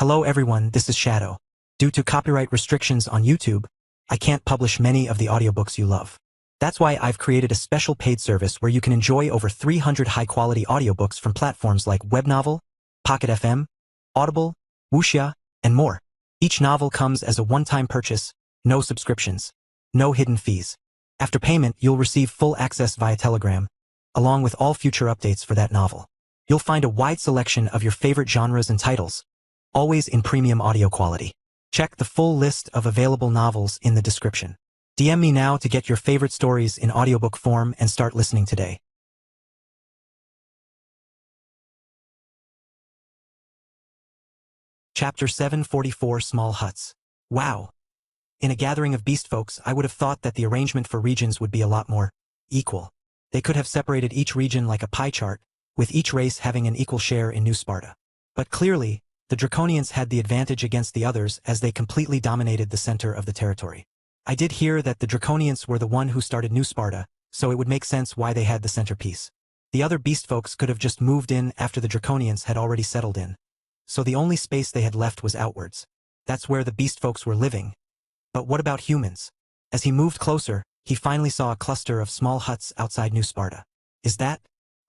Hello everyone, this is Shadow. Due to copyright restrictions on YouTube, I can't publish many of the audiobooks you love. That's why I've created a special paid service where you can enjoy over 300 high-quality audiobooks from platforms like Webnovel, Pocket FM, Audible, Wuxia, and more. Each novel comes as a one-time purchase, no subscriptions, no hidden fees. After payment, you'll receive full access via Telegram, along with all future updates for that novel. You'll find a wide selection of your favorite genres and titles, always in premium audio quality. Check the full list of available novels in the description. DM me now to get your favorite stories in audiobook form and start listening today. Chapter 744 Small Huts. Wow! In a gathering of beast folks, I would have thought that the arrangement for regions would be a lot more equal. They could have separated each region like a pie chart, with each race having an equal share in New Sparta. But clearly, the Draconians had the advantage against the others as they completely dominated the center of the territory. I did hear that the Draconians were the one who started New Sparta, so it would make sense why they had the centerpiece. The other beast folks could have just moved in after the Draconians had already settled in. So the only space they had left was outwards. That's where the beast folks were living. But what about humans? As he moved closer, he finally saw a cluster of small huts outside New Sparta. Is that?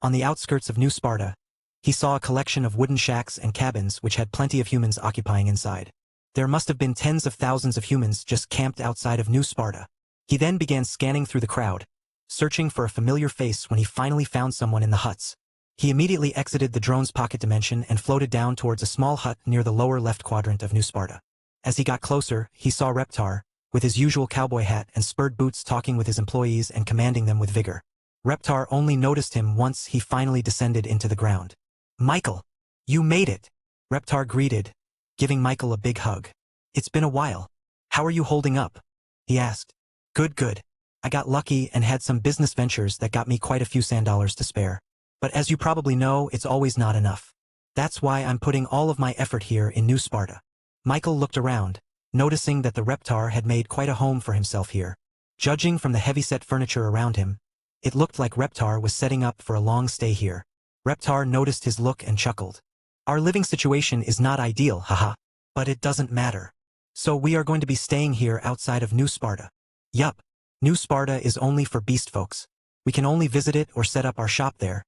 On the outskirts of New Sparta, he saw a collection of wooden shacks and cabins which had plenty of humans occupying inside. There must have been tens of thousands of humans just camped outside of New Sparta. He then began scanning through the crowd, searching for a familiar face when he finally found someone in the huts. He immediately exited the drone's pocket dimension and floated down towards a small hut near the lower left quadrant of New Sparta. As he got closer, he saw Reptar, with his usual cowboy hat and spurred boots, talking with his employees and commanding them with vigor. Reptar only noticed him once he finally descended into the ground. "Michael, you made it!" Reptar greeted, giving Michael a big hug. "It's been a while. How are you holding up?" he asked. Good. I got lucky and had some business ventures that got me quite a few sand dollars to spare. But as you probably know, it's always not enough. That's why I'm putting all of my effort here in New Sparta." Michael looked around, noticing that the Reptar had made quite a home for himself here. Judging from the heavy-set furniture around him, it looked like Reptar was setting up for a long stay here. Reptar noticed his look and chuckled. "Our living situation is not ideal, haha. But it doesn't matter. So we are going to be staying here outside of New Sparta." "Yup. New Sparta is only for beast folks. We can only visit it or set up our shop there.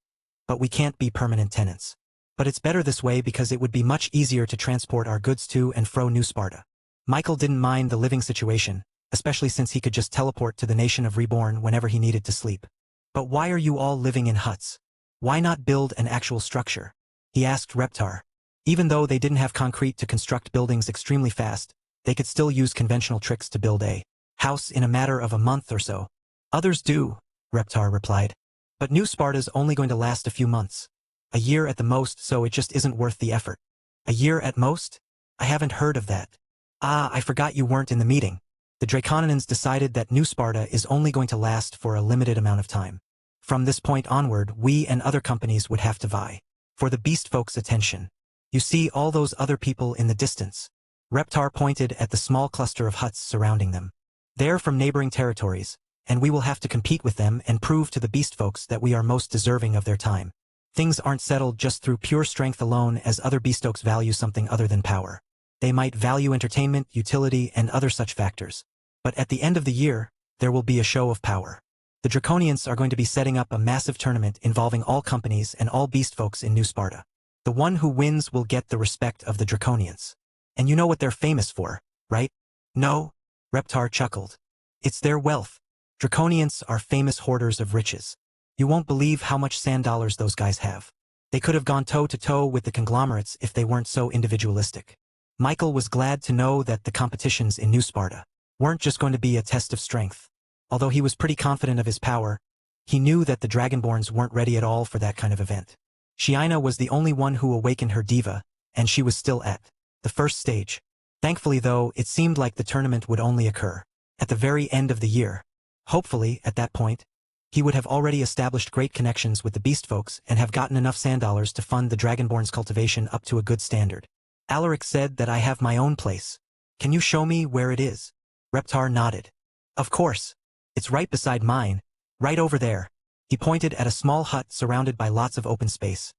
But we can't be permanent tenants. But it's better this way because it would be much easier to transport our goods to and fro New Sparta." Michael didn't mind the living situation, especially since he could just teleport to the nation of Reborn whenever he needed to sleep. "But why are you all living in huts? Why not build an actual structure?" he asked Reptar. Even though they didn't have concrete to construct buildings extremely fast, they could still use conventional tricks to build a house in a matter of a month or so. "Others do," Reptar replied. "But New Sparta's only going to last a few months. A year at the most, so it just isn't worth the effort." "A year at most? I haven't heard of that." "Ah, I forgot you weren't in the meeting. The Draconians decided that New Sparta is only going to last for a limited amount of time. From this point onward, we and other companies would have to vie for the beast folks' attention. You see all those other people in the distance?" Reptar pointed at the small cluster of huts surrounding them. "They're from neighboring territories, and we will have to compete with them and prove to the beast folks that we are most deserving of their time. Things aren't settled just through pure strength alone, as other beast folks value something other than power. They might value entertainment, utility, and other such factors. But at the end of the year, there will be a show of power. The Draconians are going to be setting up a massive tournament involving all companies and all beast folks in New Sparta. The one who wins will get the respect of the Draconians. And you know what they're famous for, right?" "No," Reptar chuckled. "It's their wealth. Draconians are famous hoarders of riches. You won't believe how much sand dollars those guys have. They could have gone toe-to-toe with the conglomerates if they weren't so individualistic." Michael was glad to know that the competitions in New Sparta weren't just going to be a test of strength. Although he was pretty confident of his power, he knew that the Dragonborns weren't ready at all for that kind of event. Shiina was the only one who awakened her diva, and she was still at the first stage. Thankfully though, it seemed like the tournament would only occur at the very end of the year. Hopefully, at that point, he would have already established great connections with the beast folks and have gotten enough sand dollars to fund the Dragonborn's cultivation up to a good standard. "Alaric said that I have my own place. Can you show me where it is?" Reptar nodded. "Of course. It's right beside mine, right over there." He pointed at a small hut surrounded by lots of open space,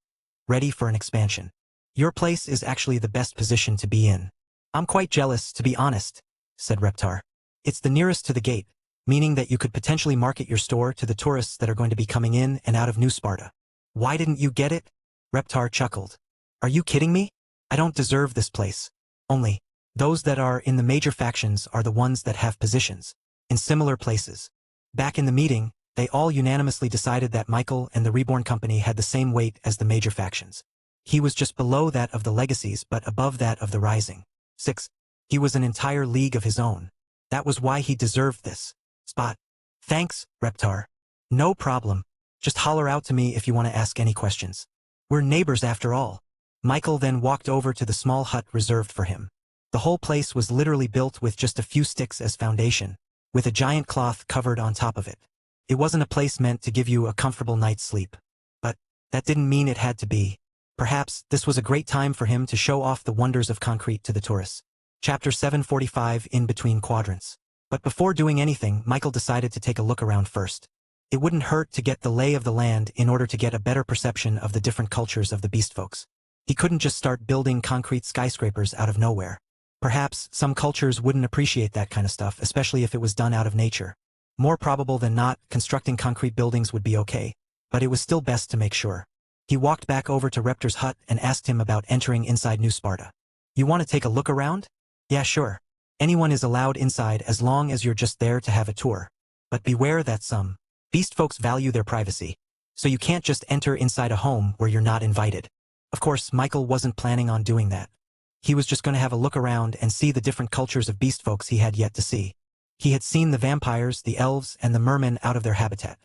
ready for an expansion. Your place is actually the best position to be in. I'm quite jealous, to be honest, said Reptar. It's the nearest to the gate, meaning that you could potentially market your store to the tourists that are going to be coming in and out of New Sparta. Why didn't you get it? Reptar chuckled. Are you kidding me? I don't deserve this place. Only, those that are in the major factions are the ones that have positions in similar places. Back in the meeting, they all unanimously decided that Michael and the Reborn company had the same weight as the major factions. He was just below that of the legacies but above that of the rising. 6. He was an entire league of his own. That was why he deserved this spot. Thanks, Reptar. No problem. Just holler out to me if you want to ask any questions. We're neighbors after all. Michael then walked over to the small hut reserved for him. The whole place was literally built with just a few sticks as foundation, with a giant cloth covered on top of it. It wasn't a place meant to give you a comfortable night's sleep. But that didn't mean it had to be. Perhaps this was a great time for him to show off the wonders of concrete to the tourists. Chapter 745 In Between Quadrants. But before doing anything, Michael decided to take a look around first. It wouldn't hurt to get the lay of the land in order to get a better perception of the different cultures of the beast folks. He couldn't just start building concrete skyscrapers out of nowhere. Perhaps some cultures wouldn't appreciate that kind of stuff, especially if it was done out of nature. More probable than not, constructing concrete buildings would be okay, but it was still best to make sure. He walked back over to Reptar's hut and asked him about entering inside New Sparta. You want to take a look around? Yeah, sure. Anyone is allowed inside as long as you're just there to have a tour. But beware that some beast folks value their privacy, so you can't just enter inside a home where you're not invited. Of course, Michael wasn't planning on doing that. He was just going to have a look around and see the different cultures of beast folks he had yet to see. He had seen the vampires, the elves, and the mermen out of their habitat.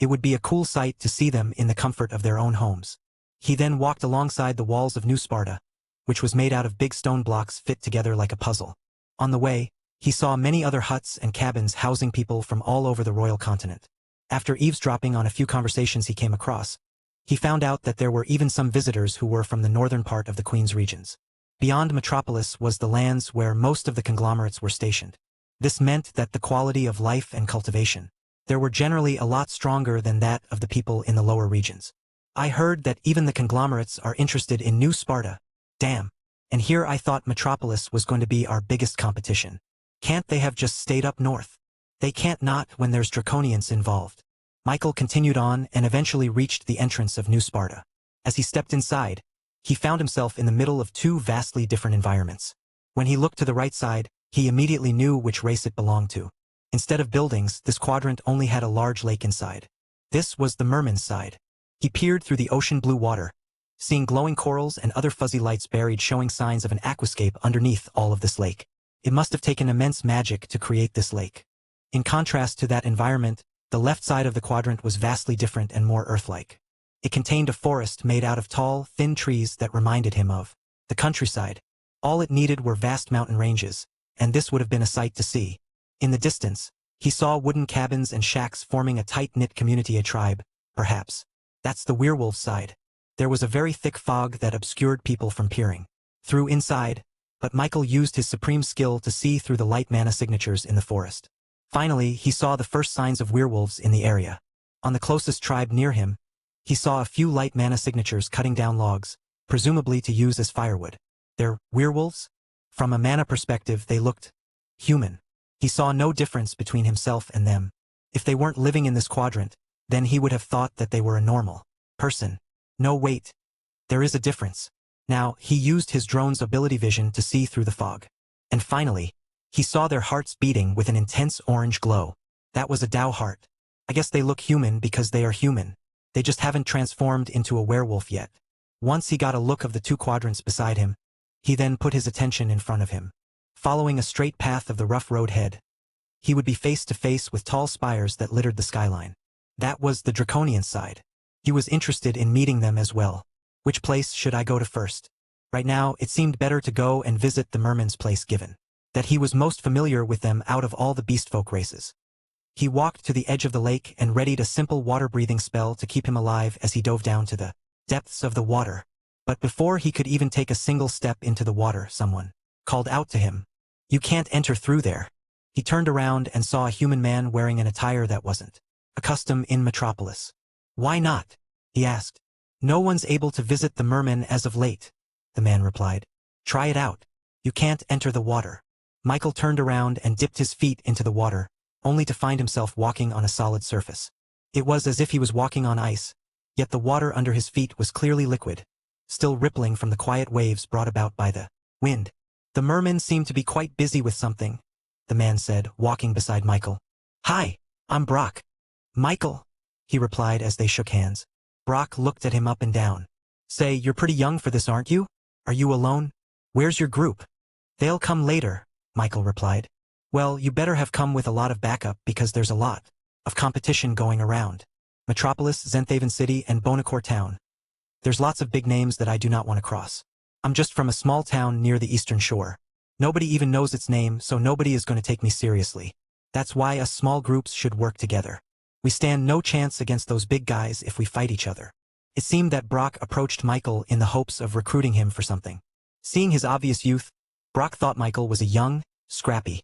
It would be a cool sight to see them in the comfort of their own homes. He then walked alongside the walls of New Sparta, which was made out of big stone blocks fit together like a puzzle. On the way, he saw many other huts and cabins housing people from all over the royal continent. After eavesdropping on a few conversations he came across, he found out that there were even some visitors who were from the northern part of the Queen's regions. Beyond Metropolis was the lands where most of the conglomerates were stationed. This meant that the quality of life and cultivation there were generally a lot stronger than that of the people in the lower regions. I heard that even the conglomerates are interested in New Sparta. Damn. And here I thought Metropolis was going to be our biggest competition. Can't they have just stayed up north? They can't not when there's draconians involved. Michael continued on and eventually reached the entrance of New Sparta. As he stepped inside, he found himself in the middle of two vastly different environments. When he looked to the right side, he immediately knew which race it belonged to. Instead of buildings, this quadrant only had a large lake inside. This was the merman's side. He peered through the ocean blue water, seeing glowing corals and other fuzzy lights buried showing signs of an aquascape underneath all of this lake. It must have taken immense magic to create this lake. In contrast to that environment, the left side of the quadrant was vastly different and more earth-like. It contained a forest made out of tall, thin trees that reminded him of the countryside. All it needed were vast mountain ranges, and this would have been a sight to see. In the distance, he saw wooden cabins and shacks forming a tight-knit community, a tribe, perhaps. That's the werewolf side. There was a very thick fog that obscured people from peering through inside, but Michael used his supreme skill to see through the light mana signatures in the forest. Finally, he saw the first signs of werewolves in the area. On the closest tribe near him, he saw a few light mana signatures cutting down logs, presumably to use as firewood. They're werewolves? From a mana perspective, they looked human. He saw no difference between himself and them. If they weren't living in this quadrant, then he would have thought that they were a normal person. No, wait. There is a difference. Now, he used his drone's ability vision to see through the fog. And finally, he saw their hearts beating with an intense orange glow. That was a Dao heart. I guess they look human because they are human. They just haven't transformed into a werewolf yet. Once he got a look of the two quadrants beside him, he then put his attention in front of him. Following a straight path of the rough road head, he would be face to face with tall spires that littered the skyline. That was the draconian side. He was interested in meeting them as well. Which place should I go to first? Right now, it seemed better to go and visit the merman's place, given that he was most familiar with them out of all the beastfolk races. He walked to the edge of the lake and readied a simple water-breathing spell to keep him alive as he dove down to the depths of the water. But before he could even take a single step into the water, someone called out to him. You can't enter through there. He turned around and saw a human man wearing an attire that wasn't accustomed in Metropolis. Why not? He asked. No one's able to visit the merman as of late. the man replied. Try it out. You can't enter the water. Michael turned around and dipped his feet into the water, only to find himself walking on a solid surface. It was as if he was walking on ice, yet the water under his feet was clearly liquid, still rippling from the quiet waves brought about by the wind. The merman seemed to be quite busy with something, the man said, walking beside Michael. Hi, I'm Brock. Michael, he replied as they shook hands. Brock looked at him up and down. Say, you're pretty young for this, aren't you? Are you alone? Where's your group? They'll come later, Michael replied. Well, you better have come with a lot of backup because there's a lot of competition going around. Metropolis, Zenthaven City, and Bonacore Town. There's lots of big names that I do not want to cross. I'm just from a small town near the eastern shore. Nobody even knows its name, so nobody is going to take me seriously. That's why us small groups should work together. We stand no chance against those big guys if we fight each other. It seemed that Brock approached Michael in the hopes of recruiting him for something. Seeing his obvious youth, Brock thought Michael was a young, scrappy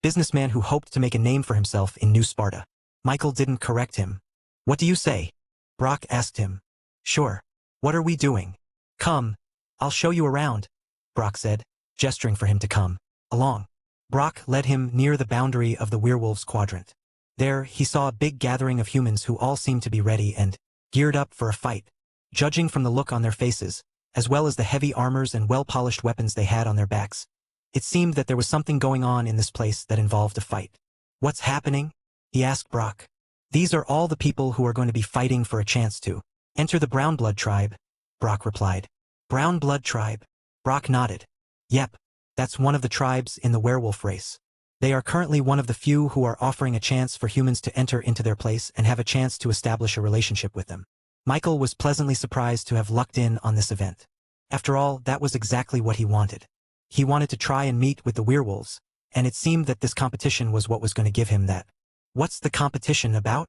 businessman who hoped to make a name for himself in New Sparta. Michael didn't correct him. What do you say? Brock asked him. Sure. What are we doing? Come. I'll show you around, Brock said, gesturing for him to come along. Brock led him near the boundary of the werewolves' quadrant. There, he saw a big gathering of humans who all seemed to be ready and geared up for a fight. Judging from the look on their faces, as well as the heavy armors and well-polished weapons they had on their backs, it seemed that there was something going on in this place that involved a fight. What's happening? He asked Brock. These are all the people who are going to be fighting for a chance to enter the Brown Blood tribe, Brock replied. Brown Blood tribe? Brock nodded. Yep, that's one of the tribes in the werewolf race. They are currently one of the few who are offering a chance for humans to enter into their place and have a chance to establish a relationship with them. Michael was pleasantly surprised to have lucked in on this event. After all, that was exactly what he wanted. He wanted to try and meet with the werewolves, and it seemed that this competition was what was going to give him that. What's the competition about?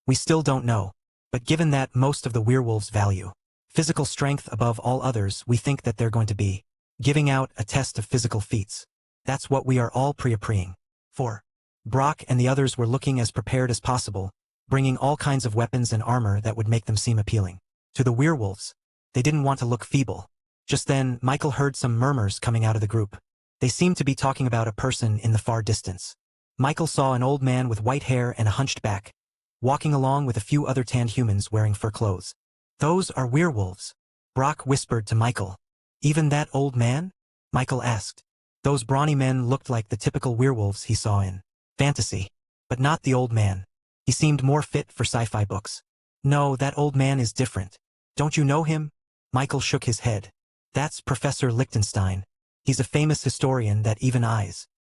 We still don't know, but given that most of the werewolves value physical strength above all others, we think that they're going to be giving out a test of physical feats. That's what we are all preparing for. Brock and the others were looking as prepared as possible, bringing all kinds of weapons and armor that would make them seem appealing. To the werewolves, they didn't want to look feeble. Just then, Michael heard some murmurs coming out of the group. They seemed to be talking about a person in the far distance. Michael saw an old man with white hair and a hunched back, walking along with a few other tanned humans wearing fur clothes. Those are werewolves, Brock whispered to Michael. Even that old man? Michael asked. Those brawny men looked like the typical werewolves he saw in fantasy, but not the old man. He seemed more fit for sci-fi books. No, that old man is different. Don't you know him? Michael shook his head. That's Professor Lichtenstein. He's a famous historian that even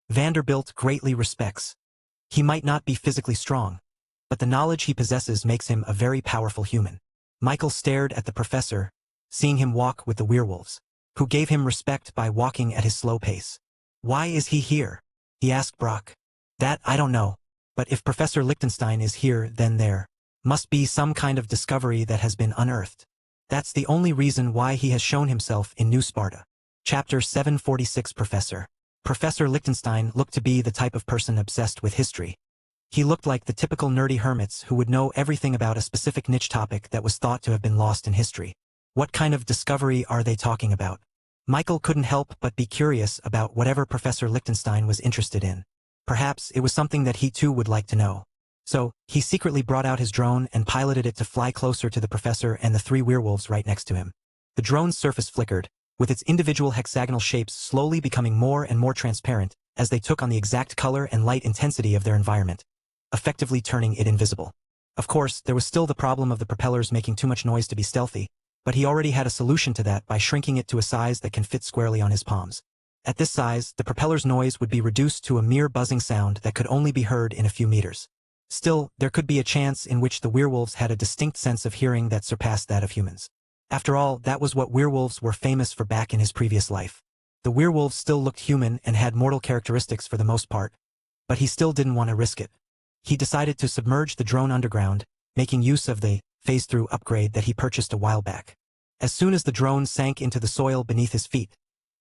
Vanderbilt greatly respects. He might not be physically strong, but the knowledge he possesses makes him a very powerful human. Michael stared at the professor, seeing him walk with the werewolves, who gave him respect by walking at his slow pace. Why is he here? He asked Brock. That I don't know, but if Professor Lichtenstein is here, then there must be some kind of discovery that has been unearthed. That's the only reason why he has shown himself in New Sparta. Chapter 746 Professor Lichtenstein looked to be the type of person obsessed with history. He looked like the typical nerdy hermits who would know everything about a specific niche topic that was thought to have been lost in history. What kind of discovery are they talking about? Michael couldn't help but be curious about whatever Professor Lichtenstein was interested in. Perhaps it was something that he too would like to know. So, he secretly brought out his drone and piloted it to fly closer to the professor and the three werewolves right next to him. The drone's surface flickered, with its individual hexagonal shapes slowly becoming more and more transparent as they took on the exact color and light intensity of their environment, effectively turning it invisible. Of course, there was still the problem of the propellers making too much noise to be stealthy, but he already had a solution to that by shrinking it to a size that can fit squarely on his palms. At this size, the propeller's noise would be reduced to a mere buzzing sound that could only be heard in a few meters. Still, there could be a chance in which the werewolves had a distinct sense of hearing that surpassed that of humans. After all, that was what werewolves were famous for back in his previous life. The werewolves still looked human and had mortal characteristics for the most part, but he still didn't want to risk it. He decided to submerge the drone underground, making use of the phase-through upgrade that he purchased a while back. As soon as the drone sank into the soil beneath his feet,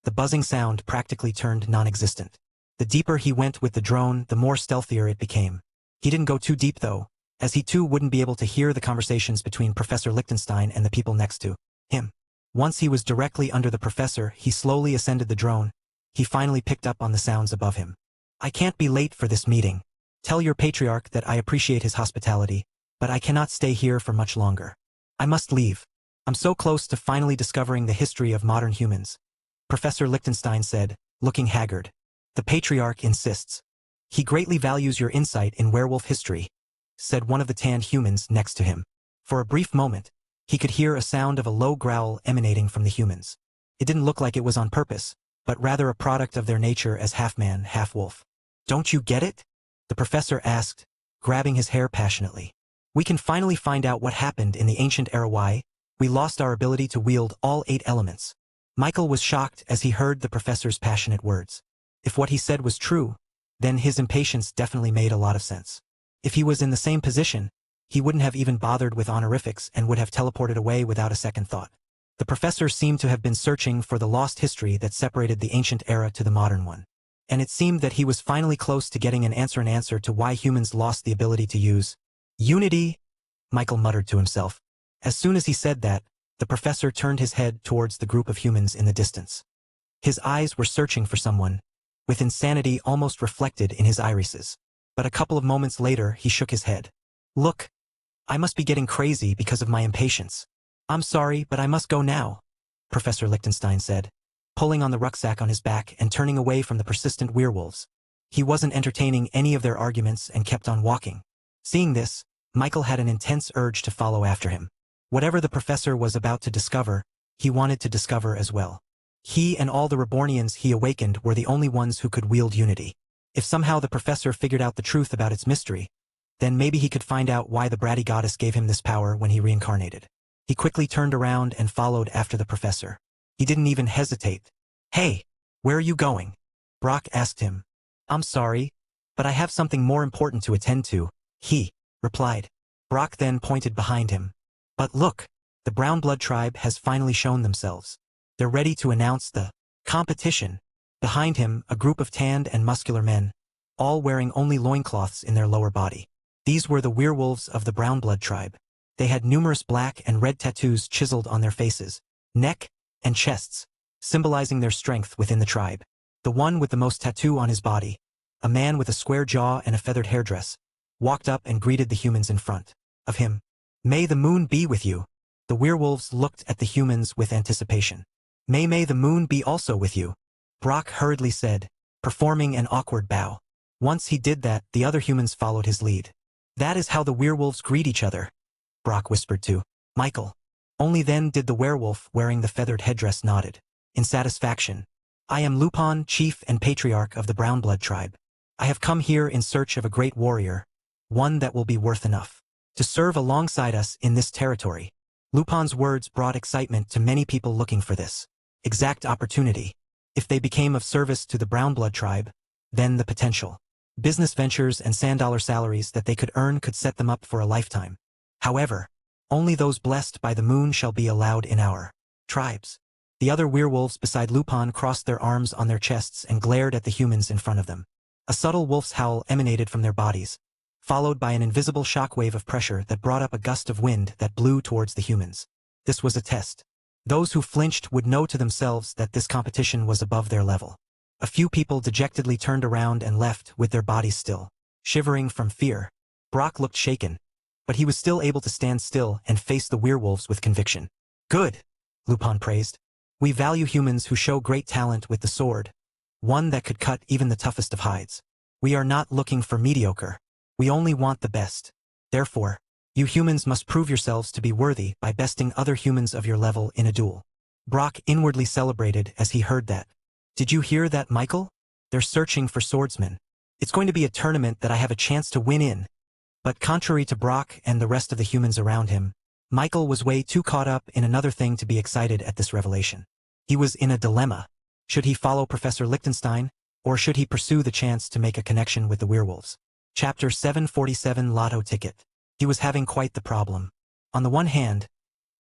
the buzzing sound practically turned non-existent. The deeper he went with the drone, the more stealthier it became. He didn't go too deep though, as he too wouldn't be able to hear the conversations between Professor Lichtenstein and the people next to him. Once he was directly under the professor, he slowly ascended the drone. He finally picked up on the sounds above him. I can't be late for this meeting. Tell your patriarch that I appreciate his hospitality, but I cannot stay here for much longer. I must leave. I'm so close to finally discovering the history of modern humans. Professor Lichtenstein said, looking haggard. The patriarch insists. He greatly values your insight in werewolf history, said one of the tanned humans next to him. For a brief moment, he could hear a sound of a low growl emanating from the humans. It didn't look like it was on purpose, but rather a product of their nature as half-man, half-wolf. Don't you get it? The professor asked, grabbing his hair passionately. We can finally find out what happened in the ancient era. Why we lost our ability to wield all 8 elements. Michael was shocked as he heard the professor's passionate words. If what he said was true, then his impatience definitely made a lot of sense. If he was in the same position, he wouldn't have even bothered with honorifics and would have teleported away without a second thought. The professor seemed to have been searching for the lost history that separated the ancient era to the modern one. And it seemed that he was finally close to getting an answer to why humans lost the ability to use unity, Michael muttered to himself. As soon as he said that, the professor turned his head towards the group of humans in the distance. His eyes were searching for someone, with insanity almost reflected in his irises. But a couple of moments later, he shook his head. Look, I must be getting crazy because of my impatience. I'm sorry, but I must go now, Professor Lichtenstein said, pulling on the rucksack on his back and turning away from the persistent werewolves. He wasn't entertaining any of their arguments and kept on walking. Seeing this, Michael had an intense urge to follow after him. Whatever the professor was about to discover, he wanted to discover as well. He and all the Rebornians he awakened were the only ones who could wield unity. If somehow the professor figured out the truth about its mystery, then maybe he could find out why the bratty goddess gave him this power when he reincarnated. He quickly turned around and followed after the professor. He didn't even hesitate. Hey, where are you going? Brock asked him. I'm sorry, but I have something more important to attend to, he replied. Brock then pointed behind him. But look, the Brown Blood tribe has finally shown themselves. They're ready to announce the competition. Behind him, a group of tanned and muscular men, all wearing only loincloths in their lower body. These were the werewolves of the Brown Blood tribe. They had numerous black and red tattoos chiseled on their faces, neck, and chests, symbolizing their strength within the tribe. The one with the most tattoo on his body, a man with a square jaw and a feathered hairdress, walked up and greeted the humans in front of him. May the moon be with you. The werewolves looked at the humans with anticipation. May the moon be also with you, Brock hurriedly said, performing an awkward bow. Once he did that, the other humans followed his lead. That is how the werewolves greet each other, Brock whispered to Michael. Only then did the werewolf wearing the feathered headdress nodded. In satisfaction. I am Lupin, chief and patriarch of the Brown Blood tribe. I have come here in search of a great warrior, one that will be worth enough to serve alongside us in this territory. Lupin's words brought excitement to many people looking for this exact opportunity. If they became of service to the Brown Blood tribe, then the potential business ventures and sand-dollar salaries that they could earn could set them up for a lifetime. However, only those blessed by the moon shall be allowed in our tribes. The other werewolves beside Lupin crossed their arms on their chests and glared at the humans in front of them. A subtle wolf's howl emanated from their bodies, followed by an invisible shockwave of pressure that brought up a gust of wind that blew towards the humans. This was a test. Those who flinched would know to themselves that this competition was above their level. A few people dejectedly turned around and left with their bodies still, shivering from fear. Brock looked shaken, but he was still able to stand still and face the werewolves with conviction. Good, Lupin praised. We value humans who show great talent with the sword, one that could cut even the toughest of hides. We are not looking for mediocre. We only want the best. Therefore, you humans must prove yourselves to be worthy by besting other humans of your level in a duel. Brock inwardly celebrated as he heard that. Did you hear that, Michael? They're searching for swordsmen. It's going to be a tournament that I have a chance to win in. But contrary to Brock and the rest of the humans around him, Michael was way too caught up in another thing to be excited at this revelation. He was in a dilemma. Should he follow Professor Lichtenstein, or should he pursue the chance to make a connection with the werewolves? Chapter 747 Lotto Ticket. He was having quite the problem. On the one hand,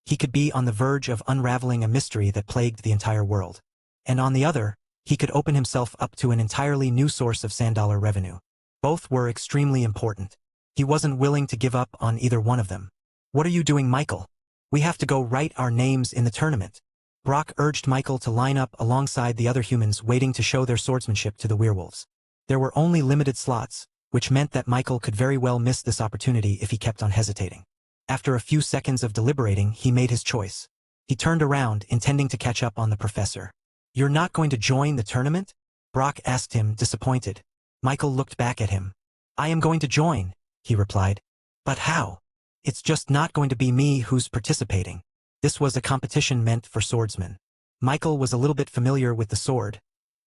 he could be on the verge of unraveling a mystery that plagued the entire world. And on the other, he could open himself up to an entirely new source of sand-dollar revenue. Both were extremely important. He wasn't willing to give up on either one of them. What are you doing, Michael? We have to go write our names in the tournament. Brock urged Michael to line up alongside the other humans waiting to show their swordsmanship to the werewolves. There were only limited slots, which meant that Michael could very well miss this opportunity if he kept on hesitating. After a few seconds of deliberating, he made his choice. He turned around, intending to catch up on the professor. "You're not going to join the tournament?" Brock asked him, disappointed. Michael looked back at him. "I am going to join," he replied. "But how? It's just not going to be me who's participating." This was a competition meant for swordsmen. Michael was a little bit familiar with the sword,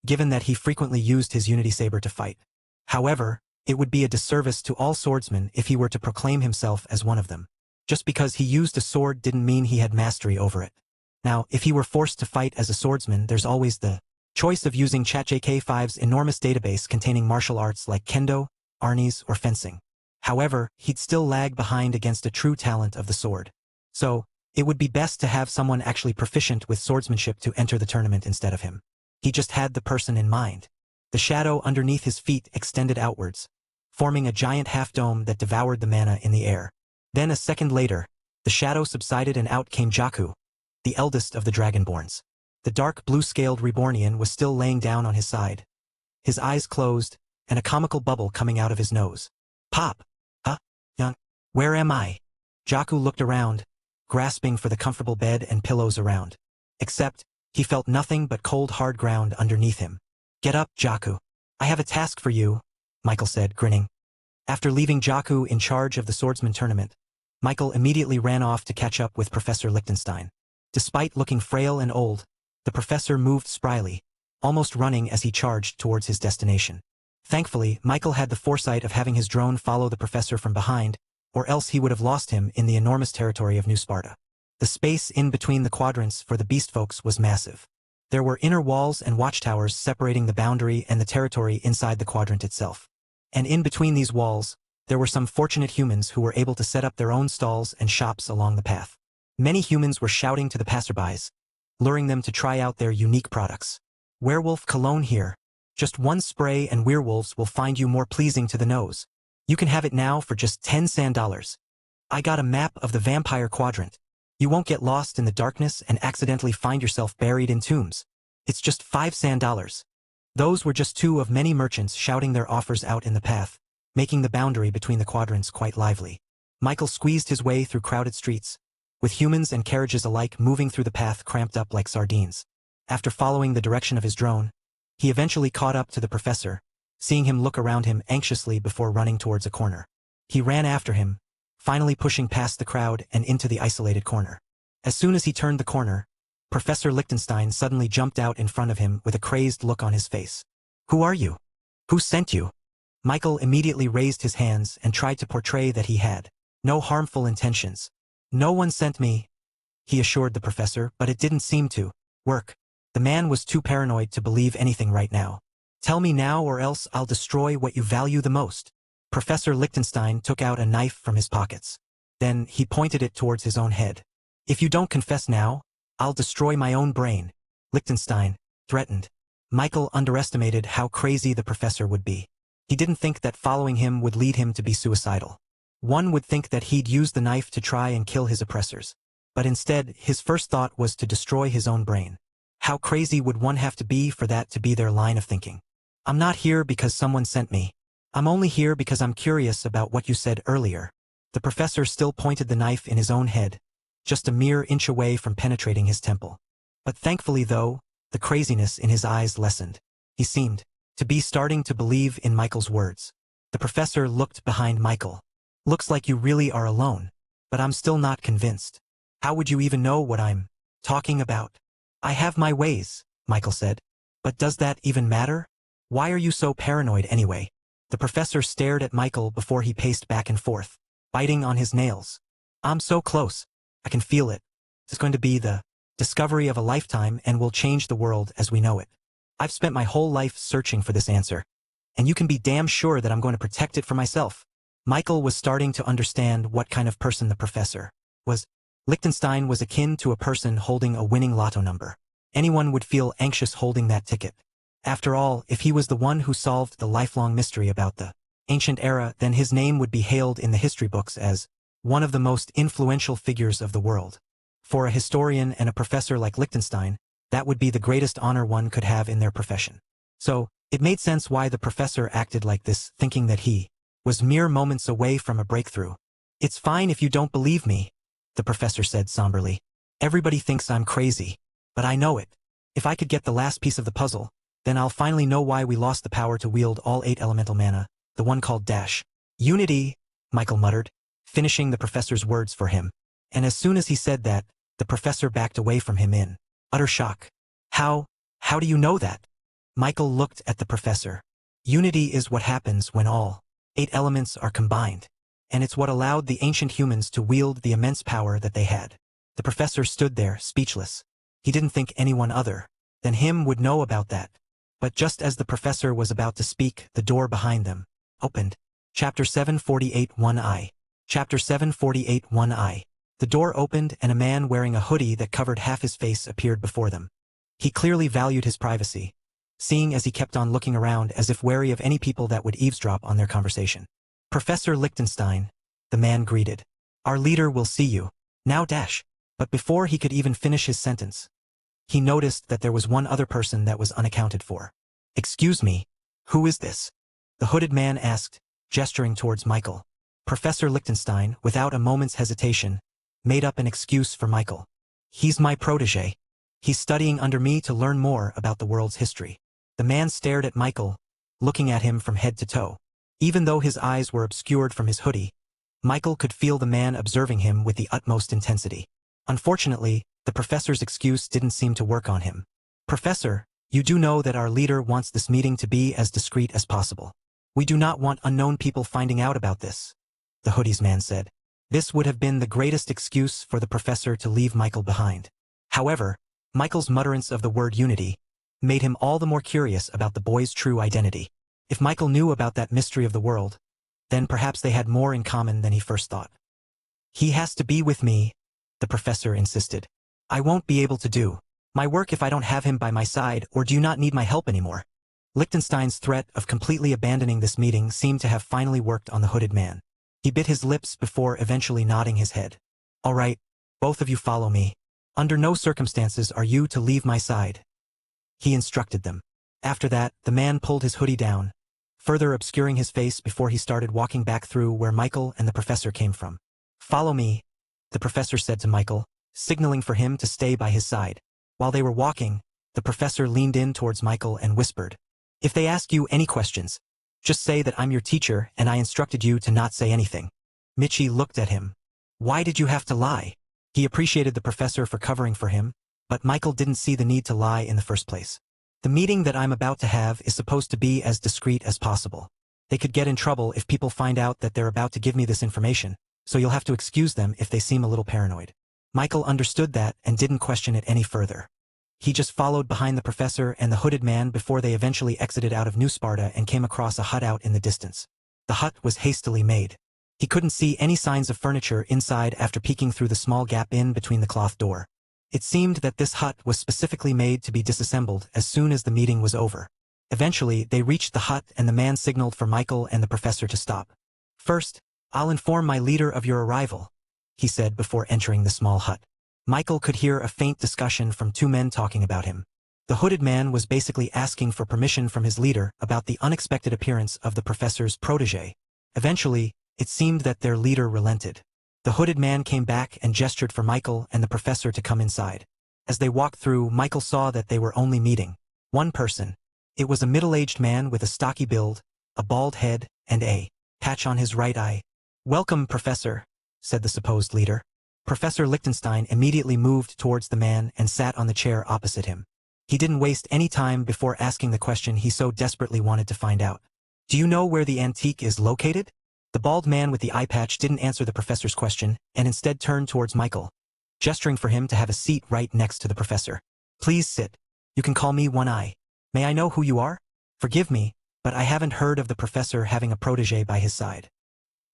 given that he frequently used his unity saber to fight. However, it would be a disservice to all swordsmen if he were to proclaim himself as one of them. Just because he used a sword didn't mean he had mastery over it. Now, if he were forced to fight as a swordsman, there's always the choice of using ChatJK5's enormous database containing martial arts like kendo, arnis, or fencing. However, he'd still lag behind against a true talent of the sword. So, it would be best to have someone actually proficient with swordsmanship to enter the tournament instead of him. He just had the person in mind. The shadow underneath his feet extended outwards, forming a giant half-dome that devoured the mana in the air. Then a second later, the shadow subsided and out came Jakku, the eldest of the Dragonborns. The dark blue-scaled Rebornian was still laying down on his side, his eyes closed, and a comical bubble coming out of his nose. "Pop! Huh? Young? Where am I?" Jakku looked around, grasping for the comfortable bed and pillows around. Except, he felt nothing but cold hard ground underneath him. "Get up, Jakku. I have a task for you," Michael said, grinning. After leaving Jakku in charge of the swordsman tournament, Michael immediately ran off to catch up with Professor Lichtenstein. Despite looking frail and old, the professor moved spryly, almost running as he charged towards his destination. Thankfully, Michael had the foresight of having his drone follow the professor from behind, or else he would have lost him in the enormous territory of New Sparta. The space in between the quadrants for the beastfolks was massive. There were inner walls and watchtowers separating the boundary and the territory inside the quadrant itself. And in between these walls, there were some fortunate humans who were able to set up their own stalls and shops along the path. Many humans were shouting to the passerbys, luring them to try out their unique products. "Werewolf cologne here. Just one spray and werewolves will find you more pleasing to the nose. You can have it now for just 10 sand dollars. I got a map of the vampire quadrant. You won't get lost in the darkness and accidentally find yourself buried in tombs. It's just 5 sand dollars. Those were just two of many merchants shouting their offers out in the path, making the boundary between the quadrants quite lively. Michael squeezed his way through crowded streets, with humans and carriages alike moving through the path cramped up like sardines. After following the direction of his drone, he eventually caught up to the professor, seeing him look around him anxiously before running towards a corner. He ran after him, finally pushing past the crowd and into the isolated corner. As soon as he turned the corner, Professor Lichtenstein suddenly jumped out in front of him with a crazed look on his face. "Who are you? Who sent you?" Michael immediately raised his hands and tried to portray that he had no harmful intentions. "No one sent me," he assured the professor, but it didn't seem to work. The man was too paranoid to believe anything right now. "Tell me now or else I'll destroy what you value the most." Professor Lichtenstein took out a knife from his pockets. Then he pointed it towards his own head. "If you don't confess now, I'll destroy my own brain," Lichtenstein threatened. Michael underestimated how crazy the professor would be. He didn't think that following him would lead him to be suicidal. One would think that he'd use the knife to try and kill his oppressors. But instead, his first thought was to destroy his own brain. How crazy would one have to be for that to be their line of thinking? "I'm not here because someone sent me. I'm only here because I'm curious about what you said earlier." The professor still pointed the knife in his own head, just a mere inch away from penetrating his temple. But thankfully though, the craziness in his eyes lessened. He seemed to be starting to believe in Michael's words. The professor looked behind Michael. "Looks like you really are alone, but I'm still not convinced. How would you even know what I'm talking about?" "I have my ways," Michael said. "But does that even matter? Why are you so paranoid anyway?" The professor stared at Michael before he paced back and forth, biting on his nails. "I'm so close. I can feel it. It's going to be the discovery of a lifetime and will change the world as we know it. I've spent my whole life searching for this answer, and you can be damn sure that I'm going to protect it for myself." Michael was starting to understand what kind of person the professor was. Lichtenstein was akin to a person holding a winning lotto number. Anyone would feel anxious holding that ticket. After all, if he was the one who solved the lifelong mystery about the ancient era, then his name would be hailed in the history books as one of the most influential figures of the world. For a historian and a professor like Liechtenstein, that would be the greatest honor one could have in their profession. So, it made sense why the professor acted like this, thinking that he was mere moments away from a breakthrough. "It's fine if you don't believe me," the professor said somberly. "Everybody thinks I'm crazy, but I know it. If I could get the last piece of the puzzle, then I'll finally know why we lost the power to wield all 8 elemental mana, the one called dash. Unity," Michael muttered, finishing the professor's words for him. And as soon as he said that, the professor backed away from him in utter shock. How do you know that?" Michael looked at the professor. "Unity is what happens when all 8 elements are combined, and it's what allowed the ancient humans to wield the immense power that they had." The professor stood there, speechless. He didn't think anyone other than him would know about that. But just as the professor was about to speak, the door behind them opened. Chapter 748 1I. Chapter 748 1I. The door opened and a man wearing a hoodie that covered half his face appeared before them. He clearly valued his privacy, seeing as he kept on looking around as if wary of any people that would eavesdrop on their conversation. "Professor Liechtenstein," the man greeted. "Our leader will see you. Now dash." But before he could even finish his sentence, he noticed that there was one other person that was unaccounted for. "Excuse me, who is this?" the hooded man asked, gesturing towards Michael. Professor Liechtenstein, without a moment's hesitation, made up an excuse for Michael. "He's my protege. He's studying under me to learn more about the world's history." The man stared at Michael, looking at him from head to toe. Even though his eyes were obscured from his hoodie, Michael could feel the man observing him with the utmost intensity. Unfortunately, the professor's excuse didn't seem to work on him. "Professor, you do know that our leader wants this meeting to be as discreet as possible. We do not want unknown people finding out about this," the hoodies man said. This would have been the greatest excuse for the professor to leave Michael behind. However, Michael's mutterance of the word unity made him all the more curious about the boy's true identity. If Michael knew about that mystery of the world, then perhaps they had more in common than he first thought. "He has to be with me," the professor insisted. "I won't be able to do my work if I don't have him by my side, or do you not need my help anymore?" Liechtenstein's threat of completely abandoning this meeting seemed to have finally worked on the hooded man. He bit his lips before eventually nodding his head. "All right, both of you follow me. Under no circumstances are you to leave my side," he instructed them. After that, the man pulled his hoodie down, further obscuring his face before he started walking back through where Michael and the professor came from. "Follow me," the professor said to Michael, signaling for him to stay by his side. While they were walking, the professor leaned in towards Michael and whispered, "If they ask you any questions, just say that I'm your teacher and I instructed you to not say anything." Michi looked at him. Why did you have to lie? He appreciated the professor for covering for him, but Michael didn't see the need to lie in the first place. "The meeting that I'm about to have is supposed to be as discreet as possible. They could get in trouble if people find out that they're about to give me this information, so you'll have to excuse them if they seem a little paranoid." Michael understood that and didn't question it any further. He just followed behind the professor and the hooded man before they eventually exited out of New Sparta and came across a hut out in the distance. The hut was hastily made. He couldn't see any signs of furniture inside after peeking through the small gap in between the cloth door. It seemed that this hut was specifically made to be disassembled as soon as the meeting was over. Eventually, they reached the hut and the man signaled for Michael and the professor to stop. "First, I'll inform my leader of your arrival," he said before entering the small hut. Michael could hear a faint discussion from two men talking about him. The hooded man was basically asking for permission from his leader about the unexpected appearance of the professor's protege. Eventually, it seemed that their leader relented. The hooded man came back and gestured for Michael and the professor to come inside. As they walked through, Michael saw that they were only meeting one person. It was a middle-aged man with a stocky build, a bald head, and a patch on his right eye. "Welcome, Professor," said the supposed leader. Professor Liechtenstein immediately moved towards the man and sat on the chair opposite him. He didn't waste any time before asking the question he so desperately wanted to find out. "Do you know where the antique is located?" The bald man with the eye patch didn't answer the professor's question and instead turned towards Michael, gesturing for him to have a seat right next to the professor. "Please sit. You can call me One Eye. May I know who you are? Forgive me, but I haven't heard of the professor having a protege by his side.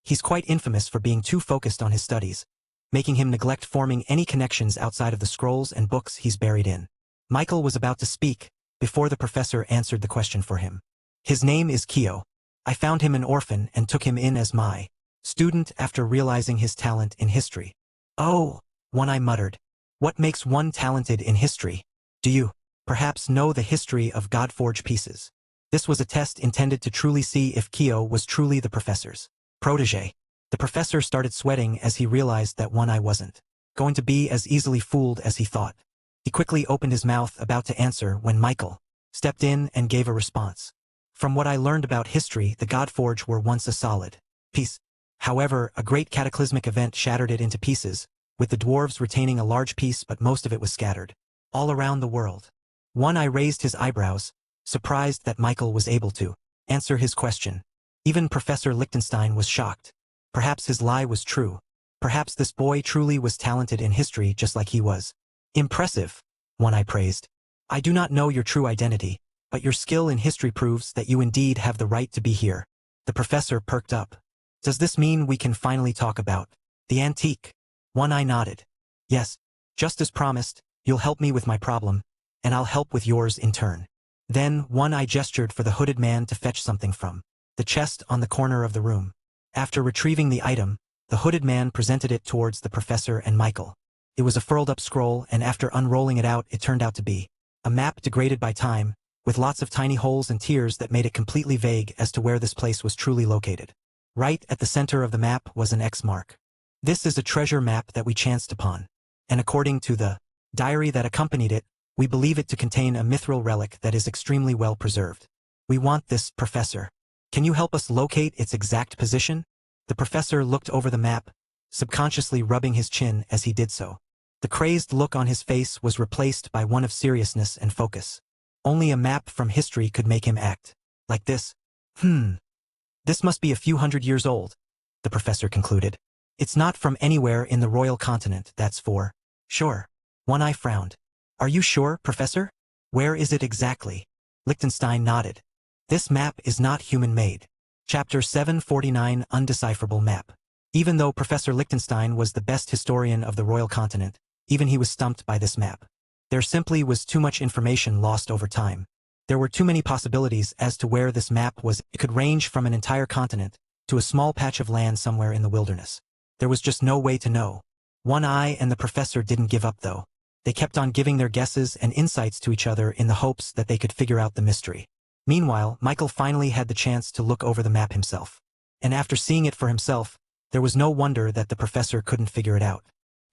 He's quite infamous for being too focused on his studies, making him neglect forming any connections outside of the scrolls and books he's buried in." Michael was about to speak before the professor answered the question for him. "His name is Kyo. I found him an orphan and took him in as my student after realizing his talent in history." "Oh," One Eye muttered. What makes one talented in history? Do you, perhaps, know the history of Godforge pieces? This was a test intended to truly see if Kyo was truly the professor's protege. The professor started sweating as he realized that One Eye wasn't going to be as easily fooled as he thought. He quickly opened his mouth about to answer when Michael stepped in and gave a response. From what I learned about history, the Godforge were once a solid piece. However, a great cataclysmic event shattered it into pieces, with the dwarves retaining a large piece but most of it was scattered all around the world. One Eye raised his eyebrows, surprised that Michael was able to answer his question. Even Professor Lichtenstein was shocked. Perhaps his lie was true. Perhaps this boy truly was talented in history just like he was. Impressive, One Eye praised. I do not know your true identity, but your skill in history proves that you indeed have the right to be here. The professor perked up. Does this mean we can finally talk about the antique? One Eye nodded. Yes, just as promised, you'll help me with my problem, and I'll help with yours in turn. Then One Eye gestured for the hooded man to fetch something from the chest on the corner of the room. After retrieving the item, the hooded man presented it towards the professor and Michael. It was a furled-up scroll, and after unrolling it out, it turned out to be a map degraded by time, with lots of tiny holes and tiers that made it completely vague as to where this place was truly located. Right at the center of the map was an X mark. This is a treasure map that we chanced upon, and according to the diary that accompanied it, we believe it to contain a mithril relic that is extremely well preserved. We want this, Professor. Can you help us locate its exact position? The professor looked over the map, subconsciously rubbing his chin as he did so. The crazed look on his face was replaced by one of seriousness and focus. Only a map from history could make him act like this. This must be a few hundred years old, the professor concluded. It's not from anywhere in the royal continent, that's for sure. One Eye frowned. Are you sure, Professor? Where is it exactly? Lichtenstein nodded. This map is not human-made. Chapter 749, Undecipherable Map. Even though Professor Lichtenstein was the best historian of the royal continent, even he was stumped by this map. There simply was too much information lost over time. There were too many possibilities as to where this map was. It could range from an entire continent to a small patch of land somewhere in the wilderness. There was just no way to know. One Eye and the professor didn't give up, though. They kept on giving their guesses and insights to each other in the hopes that they could figure out the mystery. Meanwhile, Michael finally had the chance to look over the map himself. And after seeing it for himself, there was no wonder that the professor couldn't figure it out.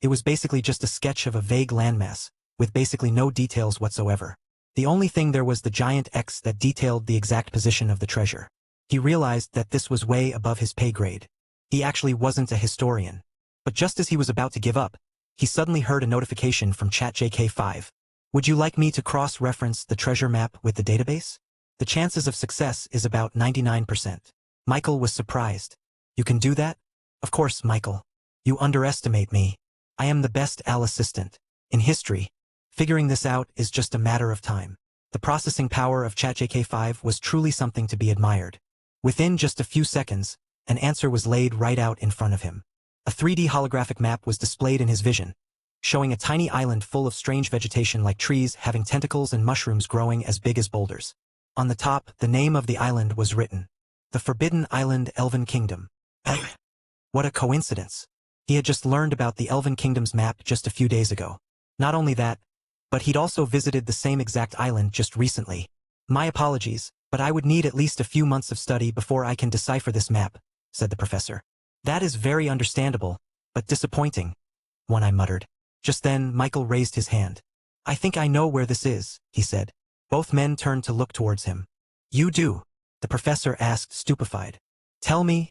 It was basically just a sketch of a vague landmass, with basically no details whatsoever. The only thing there was the giant X that detailed the exact position of the treasure. He realized that this was way above his pay grade. He actually wasn't a historian. But just as he was about to give up, he suddenly heard a notification from ChatJK5. Would you like me to cross-reference the treasure map with the database? The chances of success is about 99%. Michael was surprised. You can do that? Of course, Michael. You underestimate me. I am the best AL assistant in history. Figuring this out is just a matter of time. The processing power of ChatJK5 was truly something to be admired. Within just a few seconds, an answer was laid right out in front of him. A 3D holographic map was displayed in his vision, showing a tiny island full of strange vegetation like trees having tentacles and mushrooms growing as big as boulders. On the top, the name of the island was written. The Forbidden Island, Elven Kingdom. What a coincidence. He had just learned about the Elven Kingdom's map just a few days ago. Not only that, but he'd also visited the same exact island just recently. My apologies, but I would need at least a few months of study before I can decipher this map, said the professor. That is very understandable, but disappointing, One Eye muttered. Just then, Michael raised his hand. I think I know where this is, he said. Both men turned to look towards him. You do? The professor asked, stupefied. Tell me,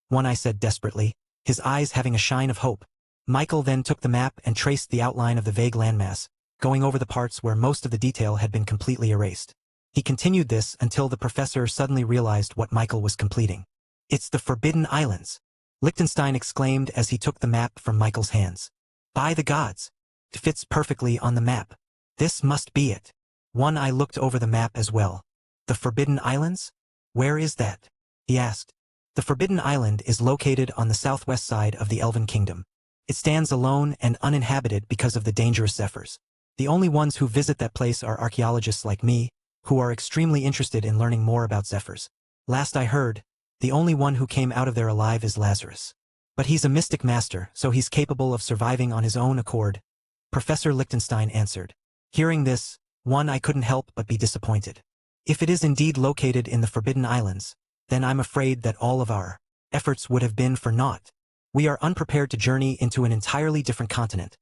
One Eye said desperately, his eyes having a shine of hope. Michael then took the map and traced the outline of the vague landmass, going over the parts where most of the detail had been completely erased. He continued this until the professor suddenly realized what Michael was completing. It's the Forbidden Islands, Lichtenstein exclaimed as he took the map from Michael's hands. By the gods! It fits perfectly on the map. This must be it. One Eye looked over the map as well. The Forbidden Islands? Where is that? He asked. The Forbidden Island is located on the southwest side of the Elven Kingdom. It stands alone and uninhabited because of the dangerous zephyrs. The only ones who visit that place are archaeologists like me, who are extremely interested in learning more about zephyrs. Last I heard, the only one who came out of there alive is Lazarus. But he's a mystic master, so he's capable of surviving on his own accord. Professor Lichtenstein answered. Hearing this, I couldn't help but be disappointed. If it is indeed located in the Forbidden Islands, then I'm afraid that all of our efforts would have been for naught. We are unprepared to journey into an entirely different continent,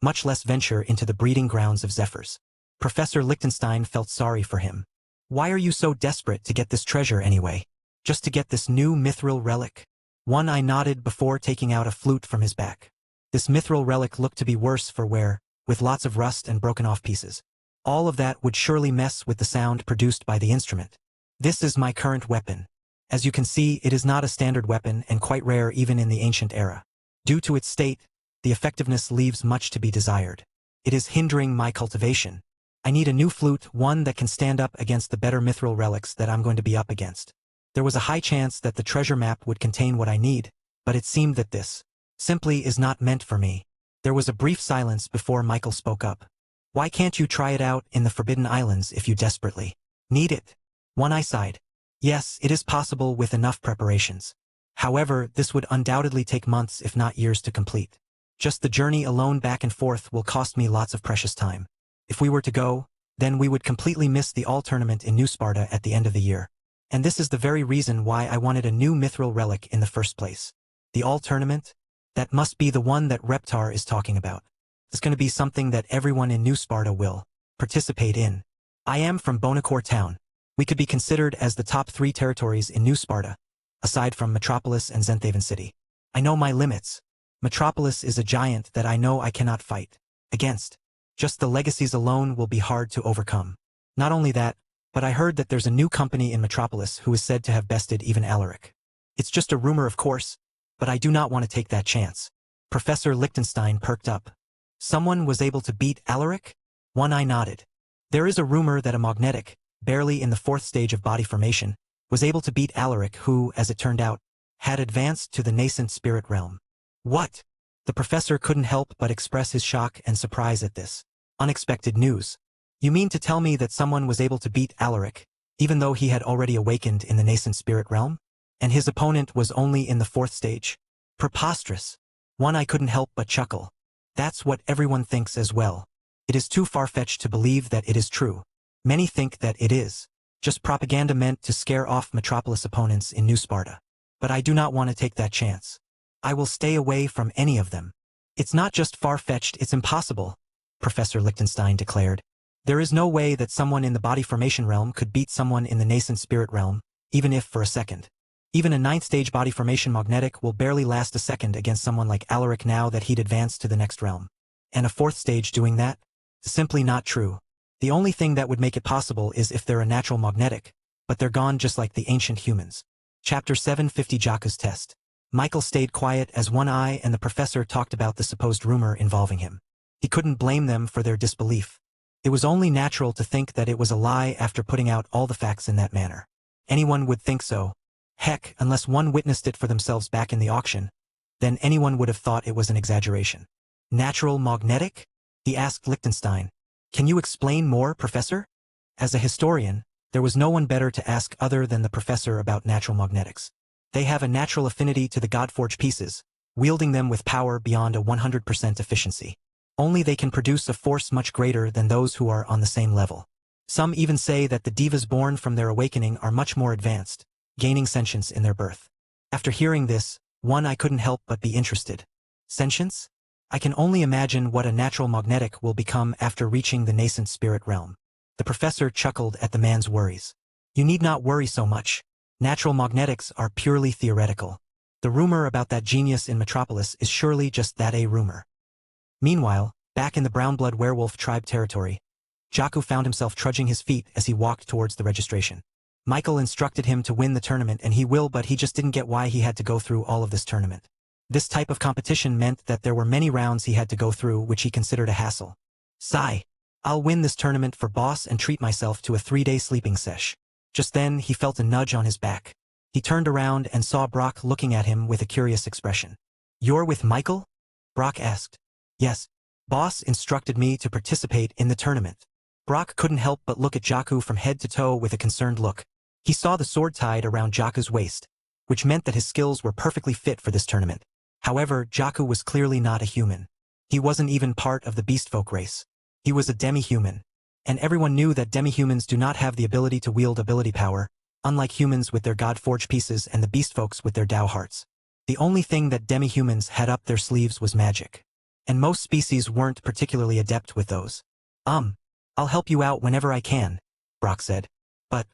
much less venture into the breeding grounds of zephyrs. Professor Lichtenstein felt sorry for him. Why are you so desperate to get this treasure anyway? Just to get this new mithril relic? I nodded before taking out a flute from his back. This mithril relic looked to be worse for wear, with lots of rust and broken-off pieces. All of that would surely mess with the sound produced by the instrument. This is my current weapon. As you can see, it is not a standard weapon and quite rare even in the ancient era. Due to its state, the effectiveness leaves much to be desired. It is hindering my cultivation. I need a new flute, one that can stand up against the better mithril relics that I'm going to be up against. There was a high chance that the treasure map would contain what I need, but it seemed that this simply is not meant for me. There was a brief silence before Michael spoke up. Why can't you try it out in the Forbidden Islands if you desperately need it? I sighed. Yes, it is possible with enough preparations. However, this would undoubtedly take months if not years to complete. Just the journey alone back and forth will cost me lots of precious time. If we were to go, then we would completely miss the All tournament in New Sparta at the end of the year. And this is the very reason why I wanted a new mithril relic in the first place. The All tournament? That must be the one that Reptar is talking about. It's going to be something that everyone in New Sparta will participate in. I am from Bonacore town. We could be considered as the top 3 territories in New Sparta, aside from Metropolis and Zenthaven City. I know my limits. Metropolis is a giant that I know I cannot fight against. Just the legacies alone will be hard to overcome. Not only that, but I heard that there's a new company in Metropolis who is said to have bested even Alaric. It's just a rumor, of course, but I do not want to take that chance. Professor Lichtenstein perked up. Someone was able to beat Alaric? I nodded. There is a rumor that a magnetic, barely in the 4th stage of body formation, was able to beat Alaric who, as it turned out, had advanced to the nascent spirit realm. What? The professor couldn't help but express his shock and surprise at this unexpected news. You mean to tell me that someone was able to beat Alaric, even though he had already awakened in the nascent spirit realm? And his opponent was only in the 4th stage? Preposterous. I couldn't help but chuckle. That's what everyone thinks as well. It is too far-fetched to believe that it is true. Many think that it is just propaganda meant to scare off Metropolis opponents in New Sparta. But I do not want to take that chance. I will stay away from any of them. It's not just far-fetched, it's impossible, Professor Lichtenstein declared. There is no way that someone in the body formation realm could beat someone in the nascent spirit realm, even if for a second. Even a 9th stage body formation magnetic will barely last a second against someone like Alaric now that he'd advanced to the next realm. And a 4th stage doing that? Simply not true. The only thing that would make it possible is if they're a natural magnetic, but they're gone just like the ancient humans. Chapter 750 Jaku's Test. Michael stayed quiet as I and the professor talked about the supposed rumor involving him. He couldn't blame them for their disbelief. It was only natural to think that it was a lie after putting out all the facts in that manner. Anyone would think so. Heck, unless one witnessed it for themselves back in the auction, then anyone would have thought it was an exaggeration. Natural magnetic? He asked Lichtenstein. Can you explain more, Professor? As a historian, there was no one better to ask other than the professor about natural magnetics. They have a natural affinity to the Godforge pieces, wielding them with power beyond a 100% efficiency. Only they can produce a force much greater than those who are on the same level. Some even say that the divas born from their awakening are much more advanced, gaining sentience in their birth. After hearing this, I couldn't help but be interested. Sentience? I can only imagine what a natural magnetic will become after reaching the nascent spirit realm. The professor chuckled at the man's worries. You need not worry so much. Natural magnetics are purely theoretical. The rumor about that genius in Metropolis is surely just that, a rumor. Meanwhile, back in the Brownblood werewolf tribe territory, Jaku found himself trudging his feet as he walked towards the registration. Michael instructed him to win the tournament and he will, but he just didn't get why he had to go through all of this tournament. This type of competition meant that there were many rounds he had to go through, which he considered a hassle. Sigh. I'll win this tournament for boss and treat myself to a 3-day sleeping sesh. Just then, he felt a nudge on his back. He turned around and saw Brock looking at him with a curious expression. You're with Michael? Brock asked. Yes. Boss instructed me to participate in the tournament. Brock couldn't help but look at Jaku from head to toe with a concerned look. He saw the sword tied around Jaku's waist, which meant that his skills were perfectly fit for this tournament. However, Jaku was clearly not a human. He wasn't even part of the beastfolk race. He was a demi-human. And everyone knew that demi-humans do not have the ability to wield ability power, unlike humans with their god-forged pieces and the beastfolks with their Dao hearts. The only thing that demi-humans had up their sleeves was magic. And most species weren't particularly adept with those. I'll help you out whenever I can, Brock said. But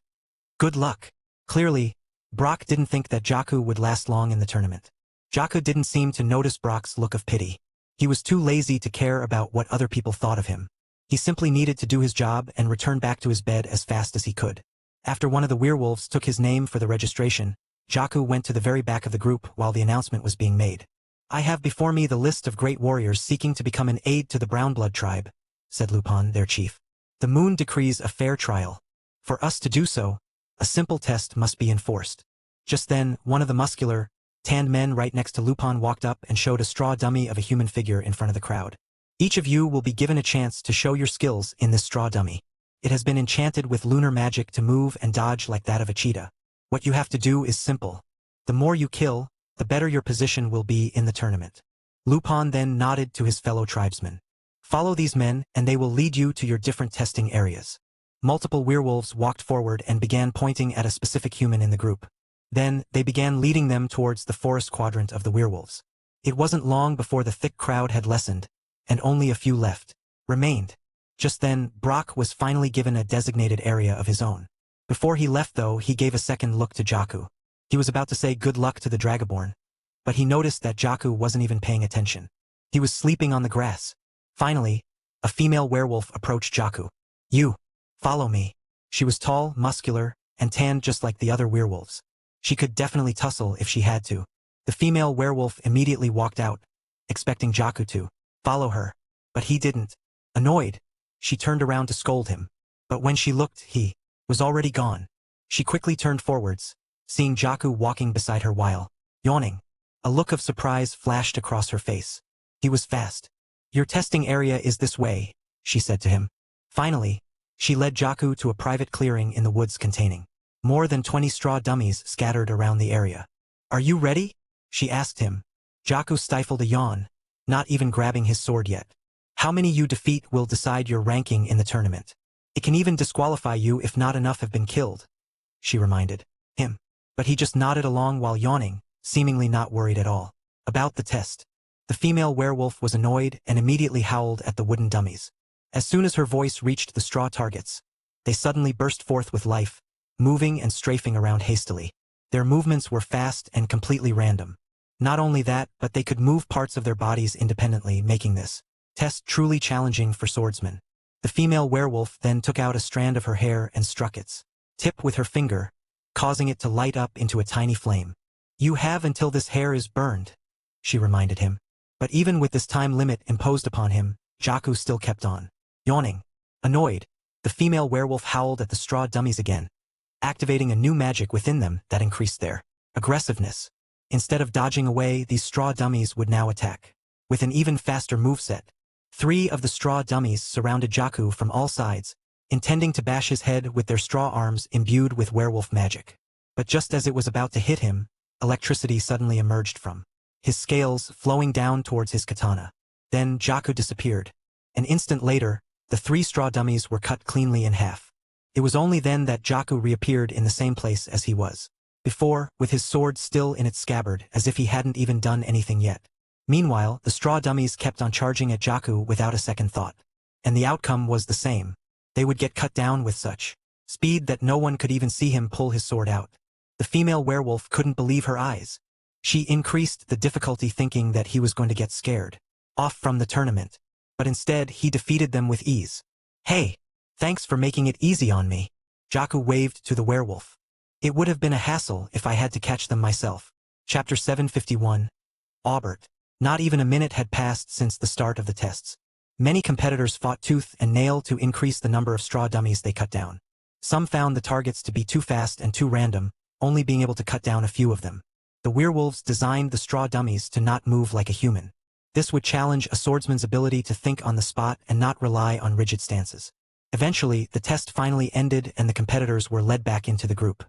good luck. Clearly, Brock didn't think that Jakku would last long in the tournament. Jakku didn't seem to notice Brock's look of pity. He was too lazy to care about what other people thought of him. He simply needed to do his job and return back to his bed as fast as he could. After one of the werewolves took his name for the registration, Jakku went to the very back of the group while the announcement was being made. I have before me the list of great warriors seeking to become an aide to the Brownblood tribe, said Lupin, their chief. The moon decrees a fair trial. For us to do so, a simple test must be enforced. Just then, one of the muscular, tanned men right next to Lupin walked up and showed a straw dummy of a human figure in front of the crowd. Each of you will be given a chance to show your skills in this straw dummy. It has been enchanted with lunar magic to move and dodge like that of a cheetah. What you have to do is simple. The more you kill, the better your position will be in the tournament. Lupin then nodded to his fellow tribesmen. Follow these men and they will lead you to your different testing areas. Multiple werewolves walked forward and began pointing at a specific human in the group. Then, they began leading them towards the forest quadrant of the werewolves. It wasn't long before the thick crowd had lessened, and only a few remained. Just then, Brock was finally given a designated area of his own. Before he left though, he gave a second look to Jakku. He was about to say good luck to the Dragonborn, but he noticed that Jakku wasn't even paying attention. He was sleeping on the grass. Finally, a female werewolf approached Jakku. You, follow me. She was tall, muscular, and tanned just like the other werewolves. She could definitely tussle if she had to. The female werewolf immediately walked out, expecting Jakku to follow her, but he didn't. Annoyed, she turned around to scold him. But when she looked, he was already gone. She quickly turned forwards, seeing Jakku walking beside her while yawning. A look of surprise flashed across her face. He was fast. Your testing area is this way, she said to him. Finally, she led Jakku to a private clearing in the woods containing more than 20 straw dummies scattered around the area. Are you ready? She asked him. Jakku stifled a yawn, not even grabbing his sword yet. How many you defeat will decide your ranking in the tournament. It can even disqualify you if not enough have been killed, she reminded him. But he just nodded along while yawning, seemingly not worried at all about the test. The female werewolf was annoyed and immediately howled at the wooden dummies. As soon as her voice reached the straw targets, they suddenly burst forth with life, moving and strafing around hastily. Their movements were fast and completely random. Not only that, but they could move parts of their bodies independently, making this test truly challenging for swordsmen. The female werewolf then took out a strand of her hair and struck its tip with her finger, causing it to light up into a tiny flame. You have until this hair is burned, she reminded him. But even with this time limit imposed upon him, Jakku still kept on yawning. Annoyed, the female werewolf howled at the straw dummies again, activating a new magic within them that increased their aggressiveness. Instead of dodging away, these straw dummies would now attack with an even faster moveset. 3 of the straw dummies surrounded Jakku from all sides, intending to bash his head with their straw arms imbued with werewolf magic. But just as it was about to hit him, electricity suddenly emerged from his scales, flowing down towards his katana. Then Jakku disappeared. An instant later, the 3 straw dummies were cut cleanly in half. It was only then that Jakku reappeared in the same place as he was before, with his sword still in its scabbard, as if he hadn't even done anything yet. Meanwhile, the straw dummies kept on charging at Jakku without a second thought. And the outcome was the same. They would get cut down with such speed that no one could even see him pull his sword out. The female werewolf couldn't believe her eyes. She increased the difficulty, thinking that he was going to get scared off from the tournament. But instead, he defeated them with ease. Hey, thanks for making it easy on me. Jakku waved to the werewolf. It would have been a hassle if I had to catch them myself. Chapter 751. Aubert. Not even a minute had passed since the start of the tests. Many competitors fought tooth and nail to increase the number of straw dummies they cut down. Some found the targets to be too fast and too random, only being able to cut down a few of them. The werewolves designed the straw dummies to not move like a human. This would challenge a swordsman's ability to think on the spot and not rely on rigid stances. Eventually, the test finally ended and the competitors were led back into the group.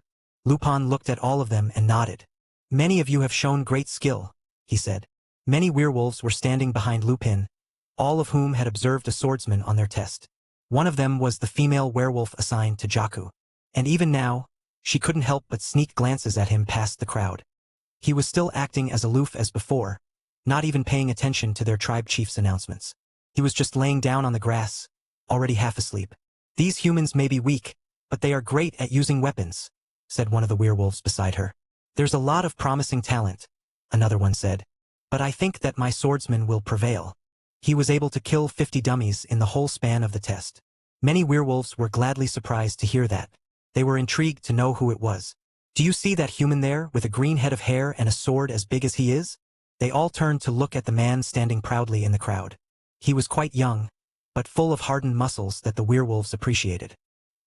Lupin looked at all of them and nodded. Many of you have shown great skill, he said. Many werewolves were standing behind Lupin, all of whom had observed a swordsman on their test. One of them was the female werewolf assigned to Jaku. And even now, she couldn't help but sneak glances at him past the crowd. He was still acting as aloof as before, not even paying attention to their tribe chief's announcements. He was just laying down on the grass, already half asleep. "These humans may be weak, but they are great at using weapons," said one of the werewolves beside her. "There's a lot of promising talent," another one said. "But I think that my swordsman will prevail." He was able to kill 50 dummies in the whole span of the test. Many werewolves were gladly surprised to hear that. They were intrigued to know who it was. "Do you see that human there with a green head of hair and a sword as big as he is?" They all turned to look at the man standing proudly in the crowd. He was quite young, but full of hardened muscles that the werewolves appreciated.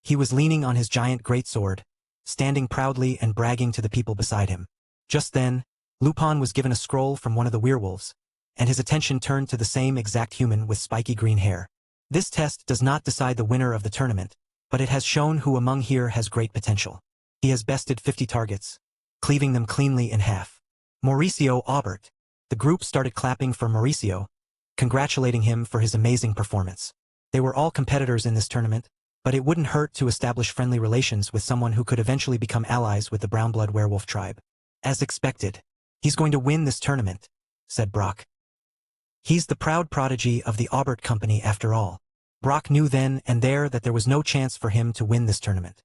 He was leaning on his giant greatsword, standing proudly and bragging to the people beside him. Just then, Lupin was given a scroll from one of the werewolves, and his attention turned to the same exact human with spiky green hair. "This test does not decide the winner of the tournament, but it has shown who among here has great potential. He has bested 50 targets, cleaving them cleanly in half. Mauricio Aubert." The group started clapping for Mauricio, congratulating him for his amazing performance. They were all competitors in this tournament, but it wouldn't hurt to establish friendly relations with someone who could eventually become allies with the Brownblood werewolf tribe. "As expected, he's going to win this tournament," said Brock. "He's the proud prodigy of the Aubert Company after all." Brock knew then and there that there was no chance for him to win this tournament.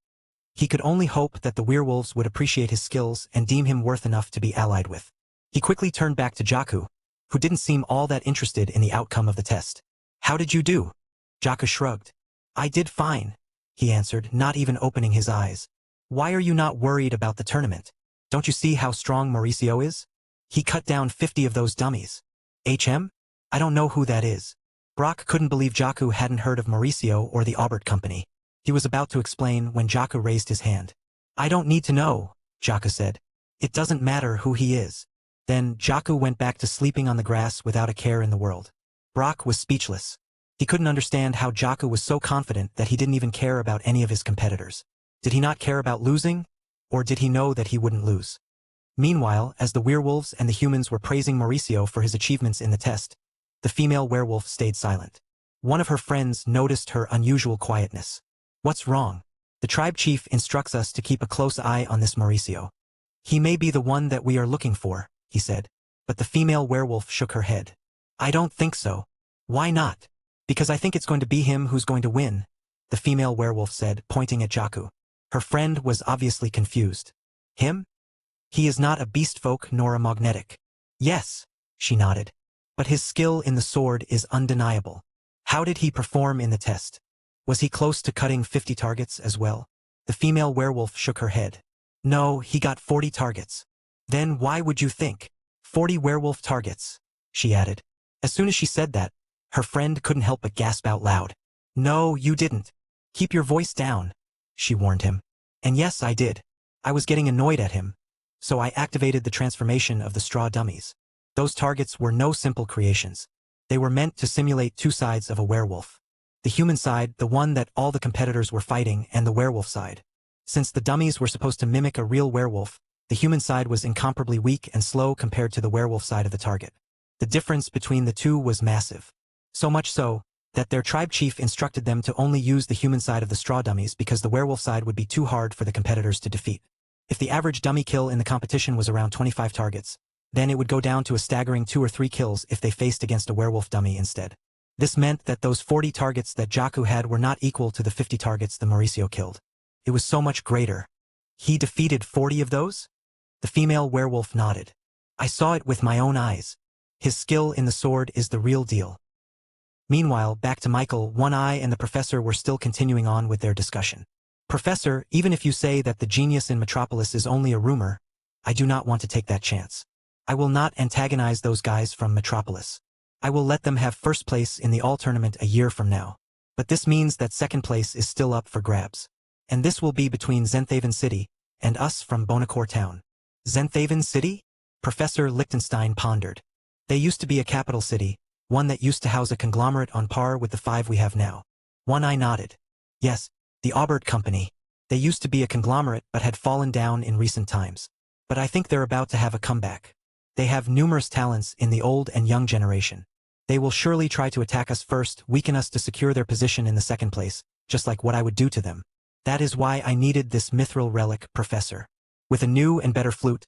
He could only hope that the werewolves would appreciate his skills and deem him worth enough to be allied with. He quickly turned back to Jaku, who didn't seem all that interested in the outcome of the test. "How did you do?" Jaku shrugged. "I did fine," he answered, not even opening his eyes. "Why are you not worried about the tournament? Don't you see how strong Mauricio is? He cut down 50 of those dummies." "HM? I don't know who that is." Brock couldn't believe Jaku hadn't heard of Mauricio or the Aubert Company. He was about to explain when Jaku raised his hand. "I don't need to know," Jaku said. "It doesn't matter who he is." Then Jaku went back to sleeping on the grass without a care in the world. Brock was speechless. He couldn't understand how Jaku was so confident that he didn't even care about any of his competitors. Did he not care about losing? Or did he know that he wouldn't lose? Meanwhile, as the werewolves and the humans were praising Mauricio for his achievements in the test, the female werewolf stayed silent. One of her friends noticed her unusual quietness. "What's wrong?" "The tribe chief instructs us to keep a close eye on this Mauricio. He may be the one that we are looking for," he said. But the female werewolf shook her head. "I don't think so." "Why not?" "Because I think it's going to be him who's going to win," the female werewolf said, pointing at Jaku. Her friend was obviously confused. "Him? He is not a beast folk nor a magnetic." "Yes," she nodded. "But his skill in the sword is undeniable." "How did he perform in the test? Was he close to cutting 50 targets as well?" The female werewolf shook her head. "No, he got 40 targets." "Then why would you think? 40 werewolf targets," she added. As soon as she said that, her friend couldn't help but gasp out loud. "No, you didn't. Keep your voice down," she warned him. "And yes, I did. I was getting annoyed at him. So I activated the transformation of the straw dummies. Those targets were no simple creations. They were meant to simulate two sides of a werewolf. The human side, the one that all the competitors were fighting, and the werewolf side. Since the dummies were supposed to mimic a real werewolf, the human side was incomparably weak and slow compared to the werewolf side of the target. The difference between the two was massive. So much so, that their tribe chief instructed them to only use the human side of the straw dummies because the werewolf side would be too hard for the competitors to defeat. If the average dummy kill in the competition was around 25 targets, then it would go down to a staggering 2 or 3 kills if they faced against a werewolf dummy instead. This meant that those 40 targets that Jaku had were not equal to the 50 targets the Mauricio killed. It was so much greater. "He defeated 40 of those?" The female werewolf nodded. "I saw it with my own eyes. His skill in the sword is the real deal." Meanwhile, back to Michael, One Eye and the professor were still continuing on with their discussion. "Professor, even if you say that the genius in Metropolis is only a rumor, I do not want to take that chance. I will not antagonize those guys from Metropolis. I will let them have first place in the All Tournament a year from now. But this means that second place is still up for grabs. And this will be between Zenthaven City and us from Bonacore Town." "Zenthaven City?" Professor Lichtenstein pondered. "They used to be a capital city, one that used to house a conglomerate on par with the 5 we have now." One Eye nodded. "Yes, the Aubert Company. They used to be a conglomerate but had fallen down in recent times. But I think they're about to have a comeback. They have numerous talents in the old and young generation. They will surely try to attack us first, weaken us to secure their position in the second place, just like what I would do to them. That is why I needed this mithril relic, Professor. With a new and better flute,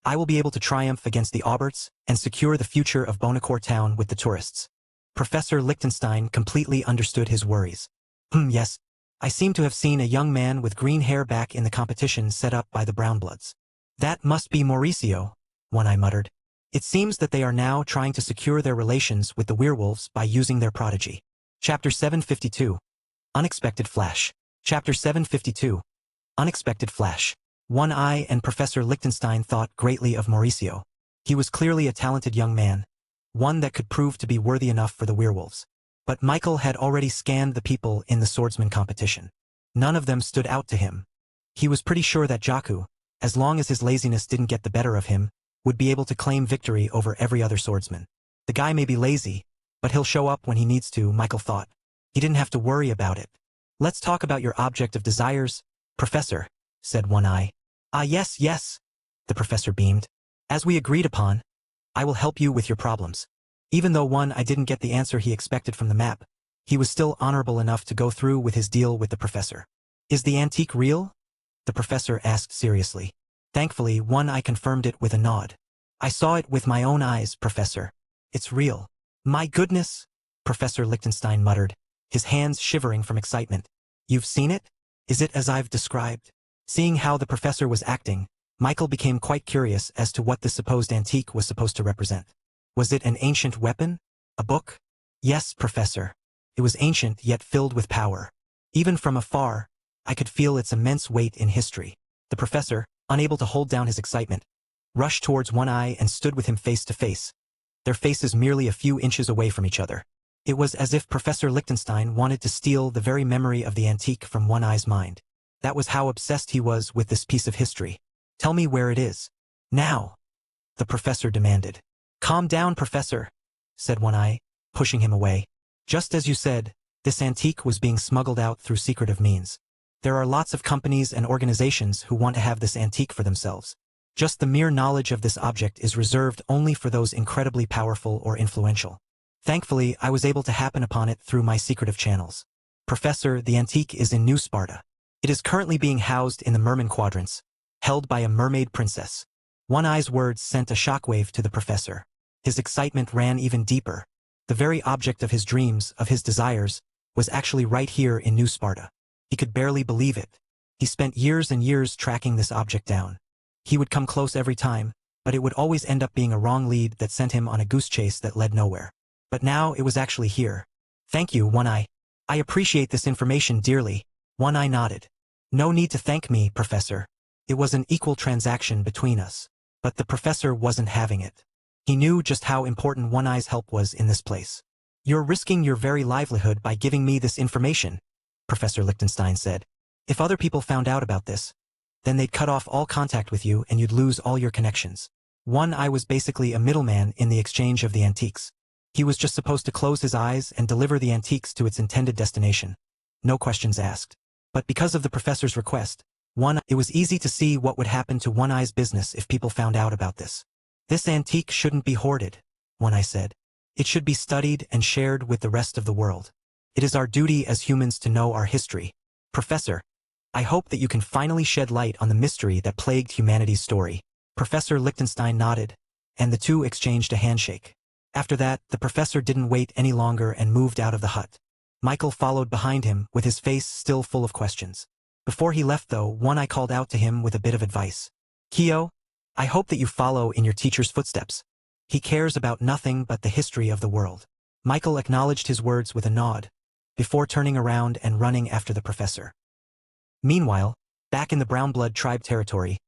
I will be able to triumph against the Auberts and secure the future of Bonacore Town with the tourists. Professor Lichtenstein completely understood his worries. Yes. I seem to have seen a young man with green hair back in the competition set up by the Brownbloods. That must be Mauricio, One-Eye muttered. It seems that they are now trying to secure their relations with the werewolves by using their prodigy. Chapter 752. Unexpected Flash. Chapter 752. Unexpected Flash. One-Eye and Professor Lichtenstein thought greatly of Mauricio. He was clearly a talented young man, one that could prove to be worthy enough for the werewolves. But Michael had already scanned the people in the swordsman competition. None of them stood out to him. He was pretty sure that Jaku, as long as his laziness didn't get the better of him, would be able to claim victory over every other swordsman. The guy may be lazy, but he'll show up when he needs to, Michael thought. He didn't have to worry about it. Let's talk about your object of desires, Professor, said One-Eye. Ah, yes, the professor beamed. As we agreed upon, I will help you with your problems. Even though One-Eye didn't get the answer he expected from the map, he was still honorable enough to go through with his deal with the professor. Is the antique real? The professor asked seriously. Thankfully, One-Eye confirmed it with a nod. I saw it with my own eyes, Professor. It's real. My goodness, Professor Lichtenstein muttered, his hands shivering from excitement. You've seen it? Is it as I've described? Seeing how the professor was acting, Michael became quite curious as to what the supposed antique was supposed to represent. Was it an ancient weapon? A book? Yes, Professor. It was ancient yet filled with power. Even from afar, I could feel its immense weight in history. The professor, unable to hold down his excitement, rushed towards One-Eye and stood with him face to face, their faces merely a few inches away from each other. It was as if Professor Lichtenstein wanted to steal the very memory of the antique from One-Eye's mind. That was how obsessed he was with this piece of history. Tell me where it is. Now, the professor demanded. Calm down, Professor, said One-Eye, pushing him away. Just as you said, this antique was being smuggled out through secretive means. There are lots of companies and organizations who want to have this antique for themselves. Just the mere knowledge of this object is reserved only for those incredibly powerful or influential. Thankfully, I was able to happen upon it through my secretive channels. Professor, the antique is in New Sparta. It is currently being housed in the Merman Quadrants, held by a mermaid princess. One-Eye's words sent a shockwave to the professor. His excitement ran even deeper. The very object of his dreams, of his desires, was actually right here in New Sparta. He could barely believe it. He spent years and years tracking this object down. He would come close every time, but it would always end up being a wrong lead that sent him on a goose chase that led nowhere. But now it was actually here. Thank you, One-Eye. I appreciate this information dearly. One-Eye nodded. No need to thank me, Professor. It was an equal transaction between us. But the professor wasn't having it. He knew just how important One-Eye's help was in this place. You're risking your very livelihood by giving me this information, Professor Lichtenstein said. If other people found out about this, then they'd cut off all contact with you and you'd lose all your connections. One-Eye was basically a middleman in the exchange of the antiques. He was just supposed to close his eyes and deliver the antiques to its intended destination. No questions asked. But because of the professor's request, it was easy to see what would happen to One-Eye's business if people found out about this. This antique shouldn't be hoarded, One-Eye said. It should be studied and shared with the rest of the world. It is our duty as humans to know our history. Professor, I hope that you can finally shed light on the mystery that plagued humanity's story. Professor Lichtenstein nodded, and the two exchanged a handshake. After that, the professor didn't wait any longer and moved out of the hut. Michael followed behind him, with his face still full of questions. Before he left, though, One-Eye called out to him with a bit of advice. Kyo, I hope that you follow in your teacher's footsteps. He cares about nothing but the history of the world. Michael acknowledged his words with a nod, before turning around and running after the professor. Meanwhile, back in the Brownblood tribe territory,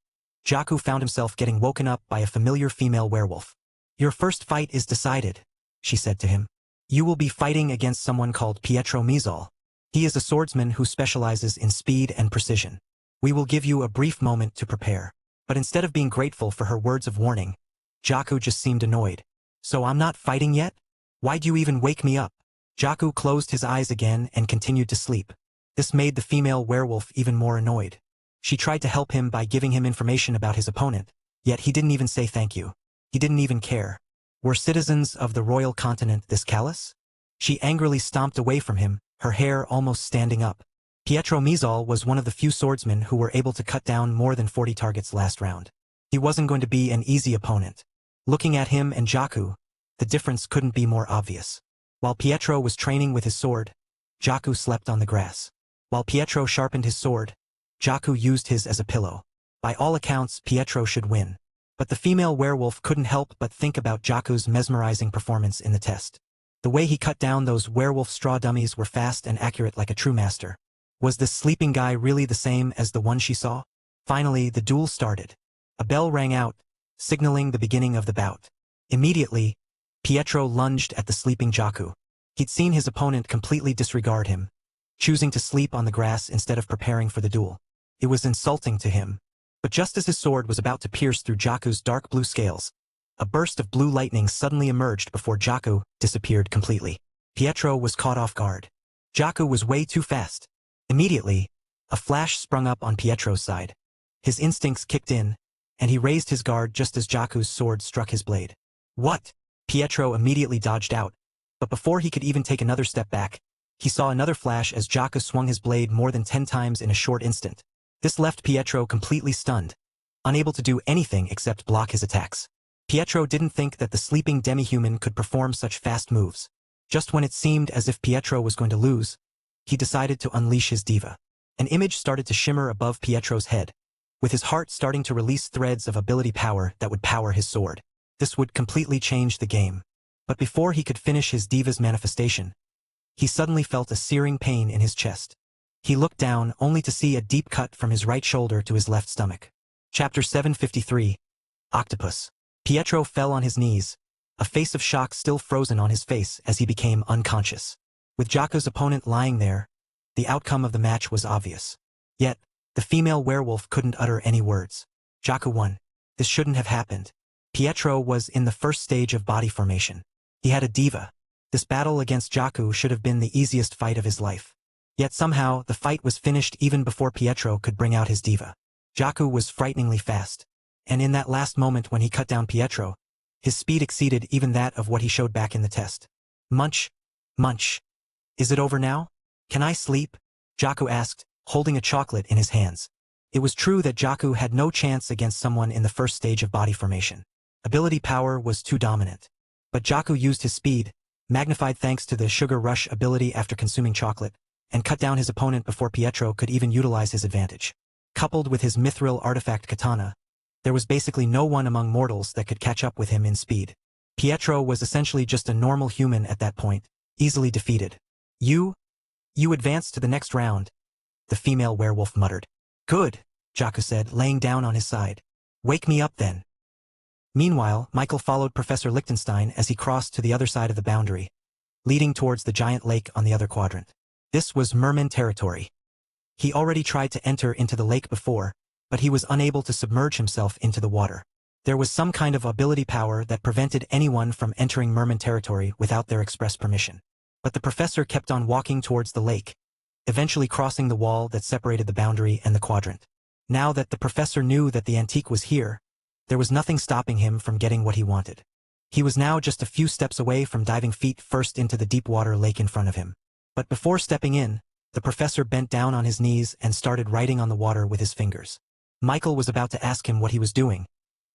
Jaku found himself getting woken up by a familiar female werewolf. Your first fight is decided, she said to him. You will be fighting against someone called Pietro Mizal. He is a swordsman who specializes in speed and precision. We will give you a brief moment to prepare. But instead of being grateful for her words of warning, Jaku just seemed annoyed. So I'm not fighting yet? Why'd you even wake me up? Jaku closed his eyes again and continued to sleep. This made the female werewolf even more annoyed. She tried to help him by giving him information about his opponent, yet he didn't even say thank you. He didn't even care. Were citizens of the royal continent this callous? She angrily stomped away from him, her hair almost standing up. Pietro Mizal was one of the few swordsmen who were able to cut down more than 40 targets last round. He wasn't going to be an easy opponent. Looking at him and Jaku, the difference couldn't be more obvious. While Pietro was training with his sword, Jaku slept on the grass. While Pietro sharpened his sword, Jaku used his as a pillow. By all accounts, Pietro should win. But the female werewolf couldn't help but think about Jaku's mesmerizing performance in the test. The way he cut down those werewolf straw dummies were fast and accurate like a true master. Was this sleeping guy really the same as the one she saw? Finally, the duel started. A bell rang out, signaling the beginning of the bout. Immediately, Pietro lunged at the sleeping Jaku. He'd seen his opponent completely disregard him, choosing to sleep on the grass instead of preparing for the duel. It was insulting to him. But just as his sword was about to pierce through Jaku's dark blue scales, a burst of blue lightning suddenly emerged before Jaku disappeared completely. Pietro was caught off guard. Jaku was way too fast. Immediately, a flash sprung up on Pietro's side. His instincts kicked in, and he raised his guard just as Jaku's sword struck his blade. What? Pietro immediately dodged out, but before he could even take another step back, he saw another flash as Jaku swung his blade more than 10 times in a short instant. This left Pietro completely stunned, unable to do anything except block his attacks. Pietro didn't think that the sleeping demi-human could perform such fast moves. Just when it seemed as if Pietro was going to lose, he decided to unleash his diva. An image started to shimmer above Pietro's head, with his heart starting to release threads of ability power that would power his sword. This would completely change the game. But before he could finish his diva's manifestation, he suddenly felt a searing pain in his chest. He looked down only to see a deep cut from his right shoulder to his left stomach. Chapter 753. Octopus. Pietro fell on his knees, a face of shock still frozen on his face as he became unconscious. With Jaku's opponent lying there, the outcome of the match was obvious. Yet, the female werewolf couldn't utter any words. Jaku won. This shouldn't have happened. Pietro was in the first stage of body formation. He had a diva. This battle against Jaku should have been the easiest fight of his life. Yet somehow, the fight was finished even before Pietro could bring out his diva. Jaku was frighteningly fast, and in that last moment when he cut down Pietro, his speed exceeded even that of what he showed back in the test. Munch, munch. Is it over now? Can I sleep? Jaku asked, holding a chocolate in his hands. It was true that Jaku had no chance against someone in the first stage of body formation. Ability power was too dominant. But Jaku used his speed, magnified thanks to the sugar rush ability after consuming chocolate, and cut down his opponent before Pietro could even utilize his advantage. Coupled with his mithril artifact katana, there was basically no one among mortals that could catch up with him in speed. Pietro was essentially just a normal human at that point, easily defeated. You advanced to the next round, the female werewolf muttered. Good, Jaku said, laying down on his side. Wake me up then. Meanwhile, Michael followed Professor Lichtenstein as he crossed to the other side of the boundary, leading towards the giant lake on the other quadrant. This was merman territory. He already tried to enter into the lake before, but he was unable to submerge himself into the water. There was some kind of ability power that prevented anyone from entering merman territory without their express permission. But the professor kept on walking towards the lake, eventually crossing the wall that separated the boundary and the quadrant. Now that the professor knew that the antique was here, there was nothing stopping him from getting what he wanted. He was now just a few steps away from diving feet first into the deep water lake in front of him. But before stepping in, the professor bent down on his knees and started writing on the water with his fingers. Michael was about to ask him what he was doing,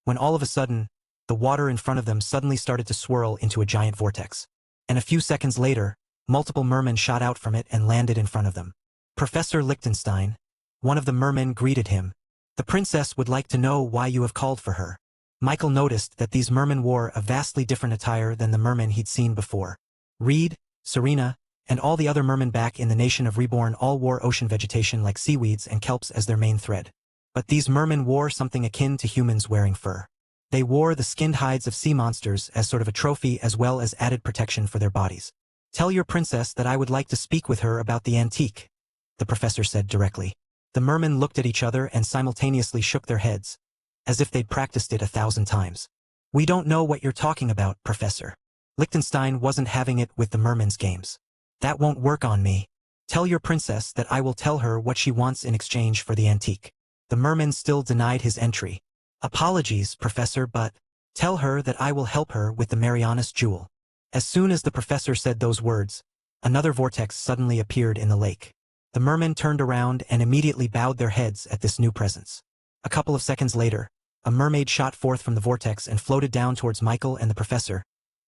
when all of a sudden, the water in front of them suddenly started to swirl into a giant vortex. And a few seconds later, multiple mermen shot out from it and landed in front of them. Professor Lichtenstein, one of the mermen, greeted him. The princess would like to know why you have called for her. Michael noticed that these mermen wore a vastly different attire than the mermen he'd seen before. Reed, Serena, and all the other mermen back in the nation of Reborn all wore ocean vegetation like seaweeds and kelps as their main thread. But these mermen wore something akin to humans wearing fur. They wore the skinned hides of sea monsters as sort of a trophy as well as added protection for their bodies. Tell your princess that I would like to speak with her about the antique, the professor said directly. The mermen looked at each other and simultaneously shook their heads, as if they'd practiced it 1,000 times. We don't know what you're talking about, Professor. Lichtenstein wasn't having it with the mermen's games. That won't work on me. Tell your princess that I will tell her what she wants in exchange for the antique. The merman still denied his entry. Apologies, Professor, but Tell her that I will help her with the Marianas jewel. As soon as the professor said those words, another vortex suddenly appeared in the lake. The mermen turned around and immediately bowed their heads at this new presence. A couple of seconds later, a mermaid shot forth from the vortex and floated down towards Michael and the professor,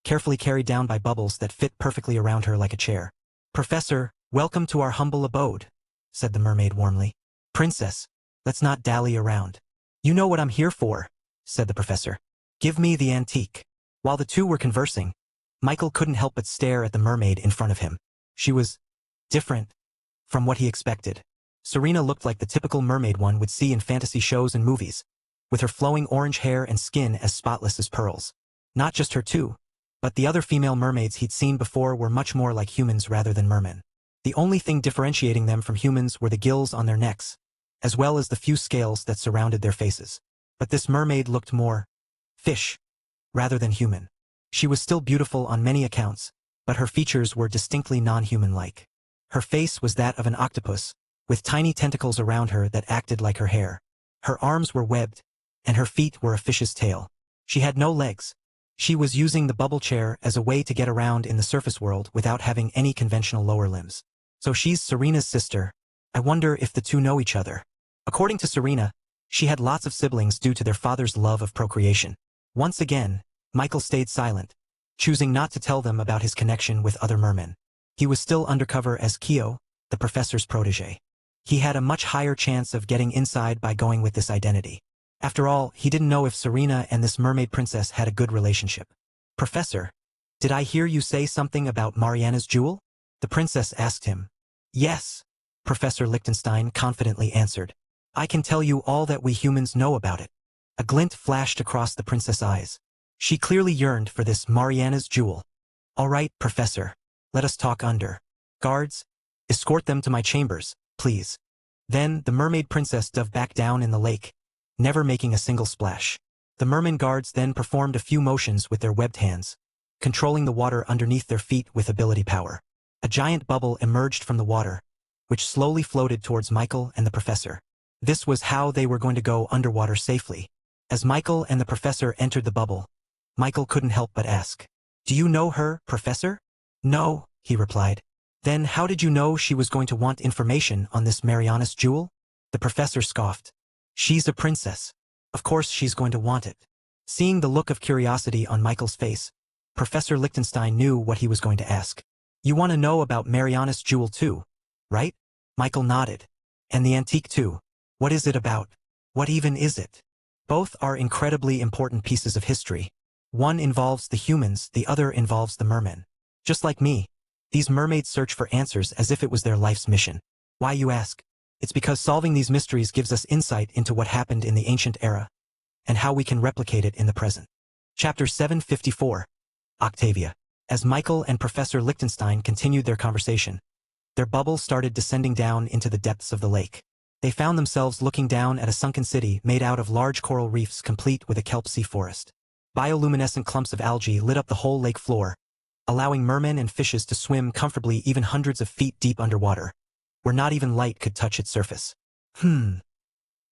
carefully carried down by bubbles that fit perfectly around her like a chair. "Professor, welcome to our humble abode," said the mermaid warmly. "Princess, let's not dally around. You know what I'm here for," said the professor. "Give me the antique." While the two were conversing, Michael couldn't help but stare at the mermaid in front of him. She was different from what he expected. Serena looked like the typical mermaid one would see in fantasy shows and movies, with her flowing orange hair and skin as spotless as pearls. Not just her too, but the other female mermaids he'd seen before were much more like humans rather than mermen. The only thing differentiating them from humans were the gills on their necks, as well as the few scales that surrounded their faces. But this mermaid looked more fish rather than human. She was still beautiful on many accounts, but her features were distinctly non-human-like. Her face was that of an octopus, with tiny tentacles around her that acted like her hair. Her arms were webbed, and her feet were a fish's tail. She had no legs. She was using the bubble chair as a way to get around in the surface world without having any conventional lower limbs. So she's Serena's sister. I wonder if the two know each other. According to Serena, she had lots of siblings due to their father's love of procreation. Once again, Michael stayed silent, choosing not to tell them about his connection with other mermen. He was still undercover as Kyo, the professor's protege. He had a much higher chance of getting inside by going with this identity. After all, he didn't know if Serena and this mermaid princess had a good relationship. "Professor, did I hear you say something about Mariana's jewel?" the princess asked him. "Yes," Professor Lichtenstein confidently answered. "I can tell you all that we humans know about it." A glint flashed across the princess' eyes. She clearly yearned for this Mariana's jewel. "All right, Professor, let us talk under. Guards, escort them to my chambers, please." Then the mermaid princess dove back down in the lake, never making a single splash. The merman guards then performed a few motions with their webbed hands, controlling the water underneath their feet with ability power. A giant bubble emerged from the water, which slowly floated towards Michael and the professor. This was how they were going to go underwater safely. As Michael and the professor entered the bubble, Michael couldn't help but ask, "Do you know her, Professor?" "No," he replied. "Then how did you know she was going to want information on this Marianas jewel?" The professor scoffed. "She's a princess. Of course she's going to want it." Seeing the look of curiosity on Michael's face, Professor Lichtenstein knew what he was going to ask. "You want to know about Marianas jewel too, right?" Michael nodded. "And the antique too. What is it about? What even is it?" Both are incredibly important pieces of history. One involves the humans, the other involves the mermen. Just like me, these mermaids search for answers as if it was their life's mission. Why, you ask? It's because solving these mysteries gives us insight into what happened in the ancient era, and how we can replicate it in the present. Chapter 754. Octavia. As Michael and Professor Lichtenstein continued their conversation, their bubble started descending down into the depths of the lake. They found themselves looking down at a sunken city made out of large coral reefs complete with a kelp sea forest. Bioluminescent clumps of algae lit up the whole lake floor, allowing mermen and fishes to swim comfortably even hundreds of feet deep underwater, where not even light could touch its surface.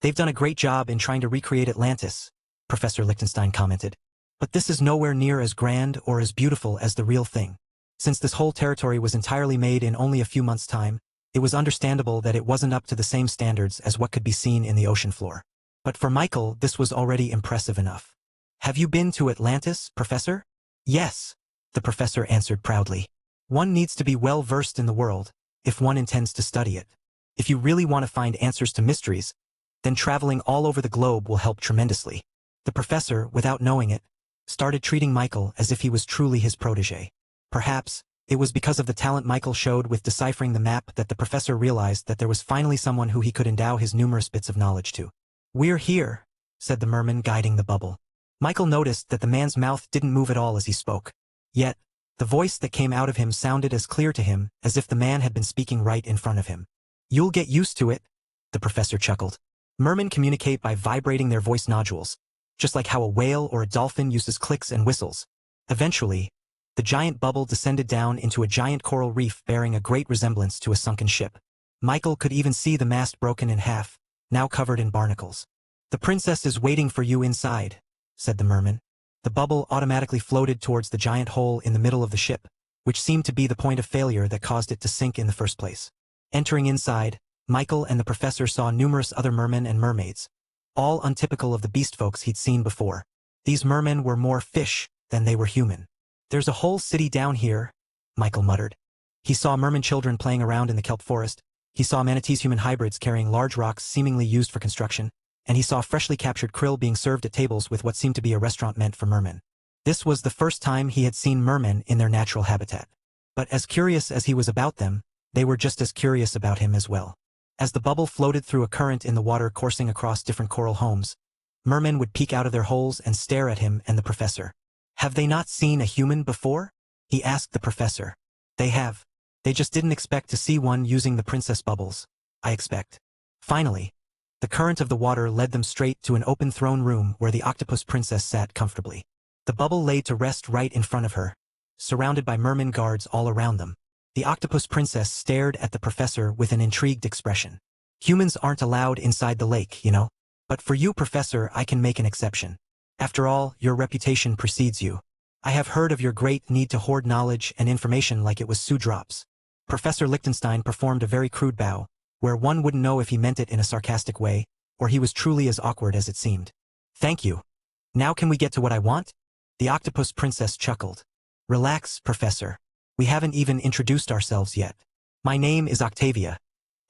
They've done a great job in trying to recreate Atlantis," Professor Lichtenstein commented. "But this is nowhere near as grand or as beautiful as the real thing. Since this whole territory was entirely made in only a few months' time, it was understandable that it wasn't up to the same standards as what could be seen in the ocean floor. But for Michael, this was already impressive enough." "Have you been to Atlantis, Professor?" "Yes," the professor answered proudly. "One needs to be well versed in the world, if one intends to study it. If you really want to find answers to mysteries, then traveling all over the globe will help tremendously." The professor, without knowing it, started treating Michael as if he was truly his protege. Perhaps it was because of the talent Michael showed with deciphering the map that the professor realized that there was finally someone who he could endow his numerous bits of knowledge to. "We're here," said the merman guiding the bubble. Michael noticed that the man's mouth didn't move at all as he spoke. Yet, the voice that came out of him sounded as clear to him as if the man had been speaking right in front of him. "You'll get used to it," the professor chuckled. Mermen communicate by vibrating their voice nodules, just like how a whale or a dolphin uses clicks and whistles. Eventually, the giant bubble descended down into a giant coral reef bearing a great resemblance to a sunken ship. Michael could even see the mast broken in half, now covered in barnacles. "The princess is waiting for you inside," said the merman. The bubble automatically floated towards the giant hole in the middle of the ship, which seemed to be the point of failure that caused it to sink in the first place. Entering inside, Michael and the professor saw numerous other mermen and mermaids, all untypical of the beast folks he'd seen before. These mermen were more fish than they were human. "There's a whole city down here," Michael muttered. He saw merman children playing around in the kelp forest. He saw manatees-human hybrids carrying large rocks seemingly used for construction, and he saw freshly captured krill being served at tables with what seemed to be a restaurant meant for mermen. This was the first time he had seen mermen in their natural habitat. But as curious as he was about them, they were just as curious about him as well. As the bubble floated through a current in the water coursing across different coral homes, mermen would peek out of their holes and stare at him and the professor. "Have they not seen a human before?" he asked the professor. "They have. They just didn't expect to see one using the princess bubbles, I expect." Finally, the current of the water led them straight to an open throne room where the octopus princess sat comfortably. The bubble lay to rest right in front of her, surrounded by merman guards all around them. The octopus princess stared at the professor with an intrigued expression. "Humans aren't allowed inside the lake, you know. But for you, Professor, I can make an exception. After all, your reputation precedes you. I have heard of your great need to hoard knowledge and information like it was Sue drops." Professor Lichtenstein performed a very crude bow, where one wouldn't know if he meant it in a sarcastic way, or he was truly as awkward as it seemed. "Thank you. Now can we get to what I want?" The octopus princess chuckled. "Relax, Professor. We haven't even introduced ourselves yet. My name is Octavia,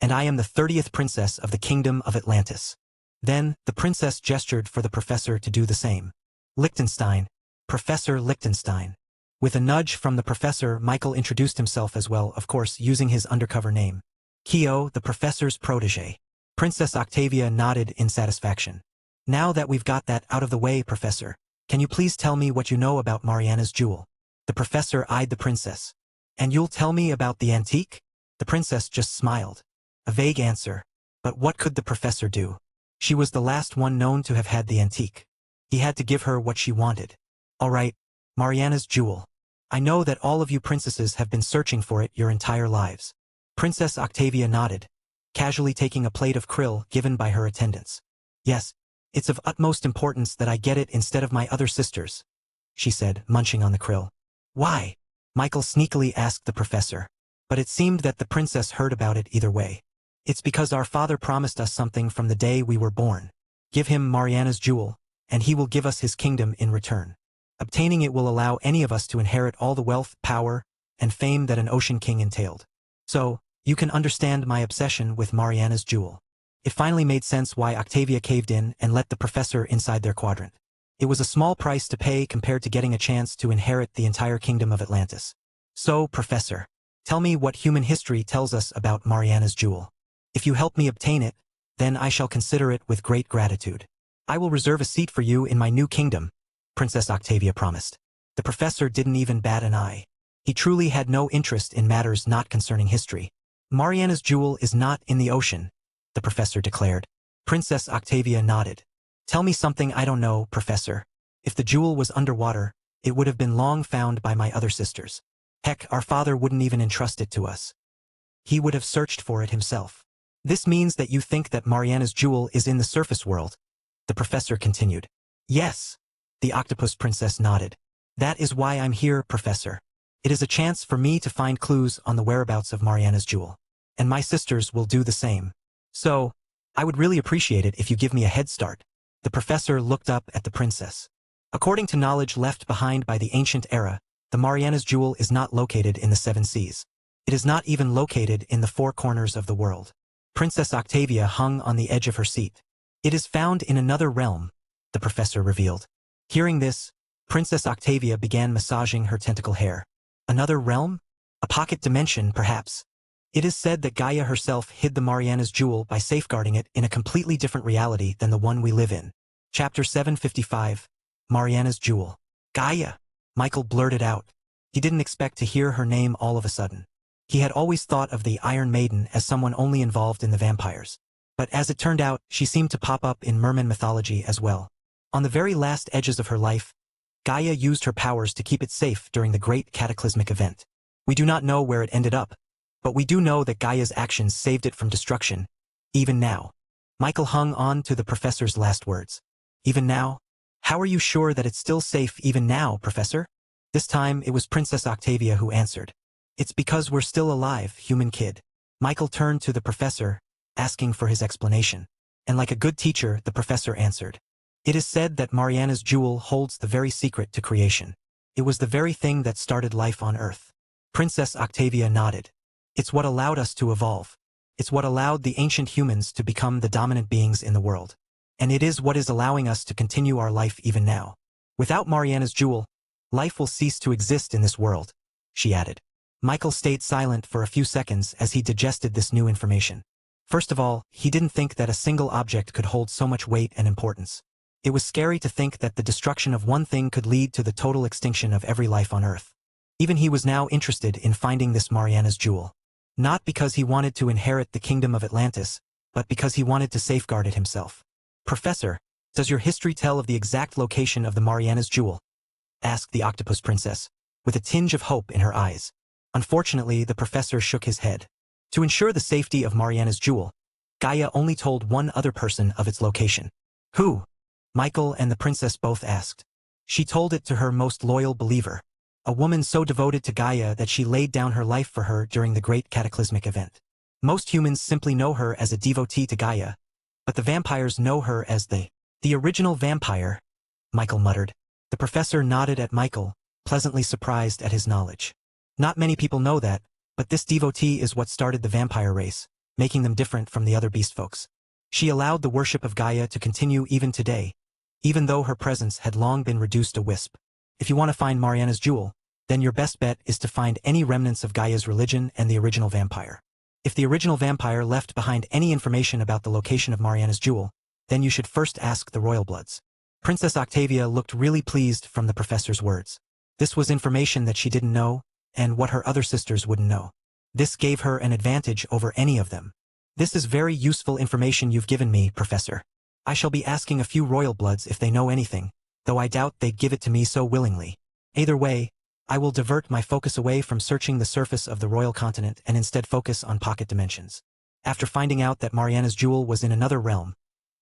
and I am the 30th princess of the Kingdom of Atlantis." Then, the princess gestured for the professor to do the same. "Lichtenstein. Professor Lichtenstein." With a nudge from the professor, Michael introduced himself as well, of course, using his undercover name. "Kyo, the professor's protégé." Princess Octavia nodded in satisfaction. "Now that we've got that out of the way, Professor, can you please tell me what you know about Mariana's jewel?" The professor eyed the princess. "And you'll tell me about the antique?" The princess just smiled. A vague answer. But what could the professor do? She was the last one known to have had the antique. He had to give her what she wanted. "All right, Mariana's jewel. I know that all of you princesses have been searching for it your entire lives." Princess Octavia nodded, casually taking a plate of krill given by her attendants. "Yes, it's of utmost importance that I get it instead of my other sisters," she said, munching on the krill. "Why?" Michael sneakily asked the professor. But it seemed that the princess heard about it either way. "It's because our father promised us something from the day we were born. Give him Mariana's jewel, and he will give us his kingdom in return. Obtaining it will allow any of us to inherit all the wealth, power, and fame that an ocean king entailed. So, you can understand my obsession with Mariana's jewel." It finally made sense why Octavia caved in and let the professor inside their quadrant. It was a small price to pay compared to getting a chance to inherit the entire kingdom of Atlantis. "So, Professor, tell me what human history tells us about Mariana's jewel. If you help me obtain it, then I shall consider it with great gratitude. I will reserve a seat for you in my new kingdom," Princess Octavia promised. The professor didn't even bat an eye. He truly had no interest in matters not concerning history. "Mariana's jewel is not in the ocean," the professor declared. Princess Octavia nodded. "Tell me something I don't know, Professor. If the jewel was underwater, it would have been long found by my other sisters. Heck, our father wouldn't even entrust it to us. He would have searched for it himself." "This means that you think that Mariana's jewel is in the surface world," the professor continued. "Yes," the octopus princess nodded. "That is why I'm here, Professor. It is a chance for me to find clues on the whereabouts of Mariana's jewel. And my sisters will do the same. So, I would really appreciate it if you give me a head start." The professor looked up at the princess. "According to knowledge left behind by the ancient era, the Mariana's jewel is not located in the seven seas. It is not even located in the four corners of the world." Princess Octavia hung on the edge of her seat. "It is found in another realm," the professor revealed. Hearing this, Princess Octavia began massaging her tentacle hair. "Another realm? A pocket dimension, perhaps?" It is said that Gaia herself hid the Mariana's jewel by safeguarding it in a completely different reality than the one we live in. Chapter 755, Mariana's Jewel. "Gaia," Michael blurted out. He didn't expect to hear her name all of a sudden. He had always thought of the Iron Maiden as someone only involved in the vampires. But as it turned out, she seemed to pop up in merman mythology as well. On the very last edges of her life, Gaia used her powers to keep it safe during the great cataclysmic event. We do not know where it ended up, but we do know that Gaia's actions saved it from destruction, even now. Michael hung on to the professor's last words. Even now? How are you sure that it's still safe even now, Professor? This time, it was Princess Octavia who answered. It's because we're still alive, human kid. Michael turned to the professor, asking for his explanation. And like a good teacher, the professor answered. It is said that Mariana's jewel holds the very secret to creation. It was the very thing that started life on Earth. Princess Octavia nodded. It's what allowed us to evolve. It's what allowed the ancient humans to become the dominant beings in the world. And it is what is allowing us to continue our life even now. Without Mariana's jewel, life will cease to exist in this world, she added. Michael stayed silent for a few seconds as he digested this new information. First of all, he didn't think that a single object could hold so much weight and importance. It was scary to think that the destruction of one thing could lead to the total extinction of every life on Earth. Even he was now interested in finding this Mariana's jewel. Not because he wanted to inherit the kingdom of Atlantis, but because he wanted to safeguard it himself. Professor, does your history tell of the exact location of the Mariana's jewel? Asked the octopus princess, with a tinge of hope in her eyes. Unfortunately, the professor shook his head. To ensure the safety of Mariana's jewel, Gaia only told one other person of its location. Who? Michael and the princess both asked. She told it to her most loyal believer, a woman so devoted to Gaia that she laid down her life for her during the great cataclysmic event. Most humans simply know her as a devotee to Gaia, but the vampires know her as the original vampire, Michael muttered. The professor nodded at Michael, pleasantly surprised at his knowledge. Not many people know that, but this devotee is what started the vampire race, making them different from the other beast folks. She allowed the worship of Gaia to continue even today, even though her presence had long been reduced a wisp. If you want to find Mariana's jewel, then your best bet is to find any remnants of Gaia's religion and the original vampire. If the original vampire left behind any information about the location of Mariana's jewel, then you should first ask the royal bloods. Princess Octavia looked really pleased from the professor's words. This was information that she didn't know, and what her other sisters wouldn't know. This gave her an advantage over any of them. This is very useful information you've given me, Professor. I shall be asking a few royal bloods if they know anything, though I doubt they'd give it to me so willingly. Either way, I will divert my focus away from searching the surface of the royal continent and instead focus on pocket dimensions. After finding out that Mariana's jewel was in another realm,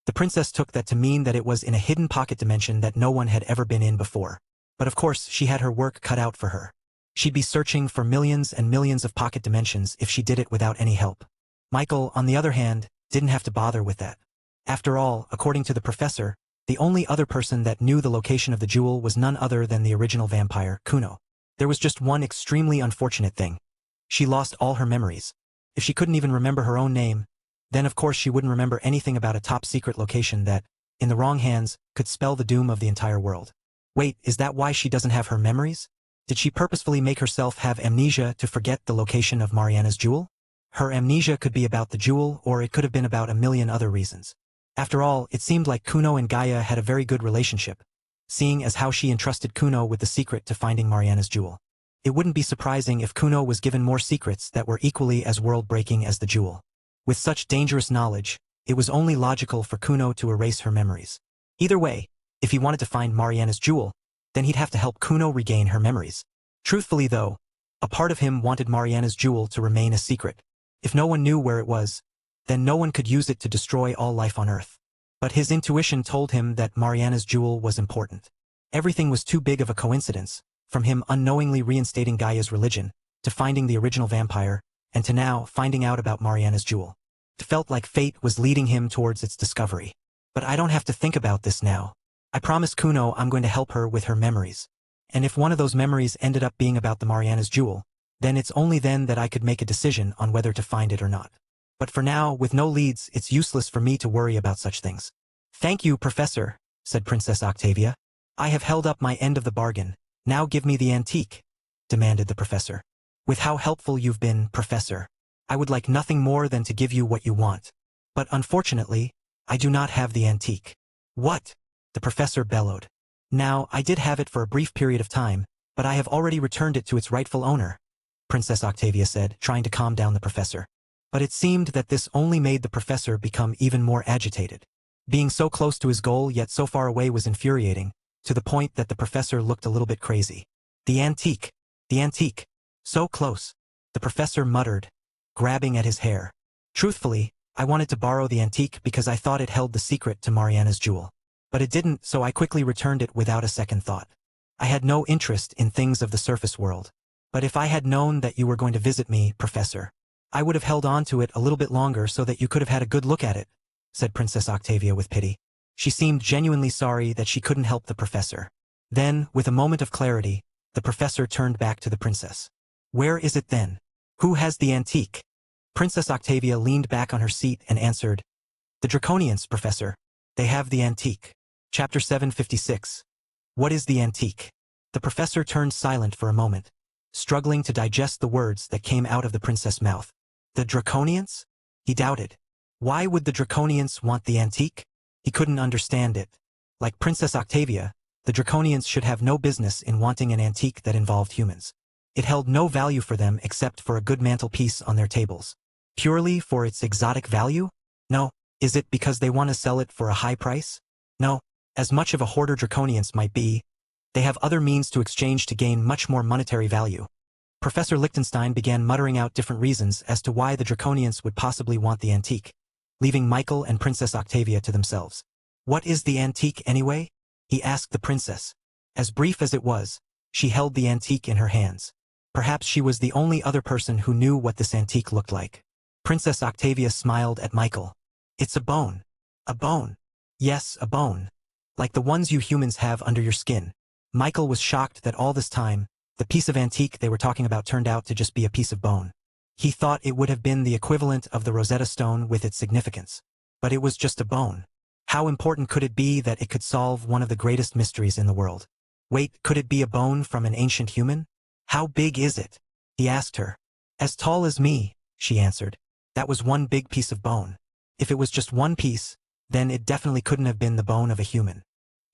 the princess took that to mean that it was in a hidden pocket dimension that no one had ever been in before. But of course, she had her work cut out for her. She'd be searching for millions and millions of pocket dimensions if she did it without any help. Michael, on the other hand, didn't have to bother with that. After all, according to the professor, the only other person that knew the location of the jewel was none other than the original vampire, Kuno. There was just one extremely unfortunate thing. She lost all her memories. If she couldn't even remember her own name, then of course she wouldn't remember anything about a top-secret location that, in the wrong hands, could spell the doom of the entire world. Wait, is that why she doesn't have her memories? Did she purposefully make herself have amnesia to forget the location of Mariana's jewel? Her amnesia could be about the jewel, or it could have been about a million other reasons. After all, it seemed like Kuno and Gaia had a very good relationship, seeing as how she entrusted Kuno with the secret to finding Mariana's jewel. It wouldn't be surprising if Kuno was given more secrets that were equally as world-breaking as the jewel. With such dangerous knowledge, it was only logical for Kuno to erase her memories. Either way, if he wanted to find Mariana's jewel, then he'd have to help Kuno regain her memories. Truthfully though, a part of him wanted Mariana's jewel to remain a secret. If no one knew where it was, then no one could use it to destroy all life on Earth. But his intuition told him that Mariana's jewel was important. Everything was too big of a coincidence, from him unknowingly reinstating Gaia's religion, to finding the original vampire, and to now finding out about Mariana's jewel. It felt like fate was leading him towards its discovery. But I don't have to think about this now. I promised Kuno I'm going to help her with her memories. And if one of those memories ended up being about the Mariana's jewel, then it's only then that I could make a decision on whether to find it or not. But for now, with no leads, it's useless for me to worry about such things. Thank you, Professor, said Princess Octavia. I have held up my end of the bargain. Now give me the antique, demanded the professor. With how helpful you've been, Professor, I would like nothing more than to give you what you want. But unfortunately, I do not have the antique. What? The professor bellowed. Now, I did have it for a brief period of time, but I have already returned it to its rightful owner, Princess Octavia said, trying to calm down the professor. But it seemed that this only made the professor become even more agitated. Being so close to his goal yet so far away was infuriating, to the point that the professor looked a little bit crazy. The antique. So close. The professor muttered, grabbing at his hair. Truthfully, I wanted to borrow the antique because I thought it held the secret to Mariana's jewel. But it didn't, so I quickly returned it without a second thought. I had no interest in things of the surface world. But if I had known that you were going to visit me, Professor, I would have held on to it a little bit longer so that you could have had a good look at it, said Princess Octavia with pity. She seemed genuinely sorry that she couldn't help the professor. Then, with a moment of clarity, the professor turned back to the princess. Where is it then? Who has the antique? Princess Octavia leaned back on her seat and answered, The Draconians, Professor. They have the antique. Chapter 756. What is the antique? The professor turned silent for a moment, struggling to digest the words that came out of the princess' mouth. The Draconians? He doubted. Why would the Draconians want the antique? He couldn't understand it. Like Princess Octavia, the Draconians should have no business in wanting an antique that involved humans. It held no value for them except for a good mantelpiece on their tables. Purely for its exotic value? No. Is it because they want to sell it for a high price? No. As much of a hoarder Draconians might be, they have other means to exchange to gain much more monetary value. Professor Lichtenstein began muttering out different reasons as to why the Draconians would possibly want the antique, leaving Michael and Princess Octavia to themselves. What is the antique anyway? He asked the princess. As brief as it was, she held the antique in her hands. Perhaps she was the only other person who knew what this antique looked like. Princess Octavia smiled at Michael. It's a bone. A bone. Yes, a bone. Like the ones you humans have under your skin. Michael was shocked that all this time, the piece of antique they were talking about turned out to just be a piece of bone. He thought it would have been the equivalent of the Rosetta Stone with its significance. But it was just a bone. How important could it be that it could solve one of the greatest mysteries in the world? Wait, could it be a bone from an ancient human? How big is it? He asked her. As tall as me, she answered. That was one big piece of bone. If it was just one piece, then it definitely couldn't have been the bone of a human.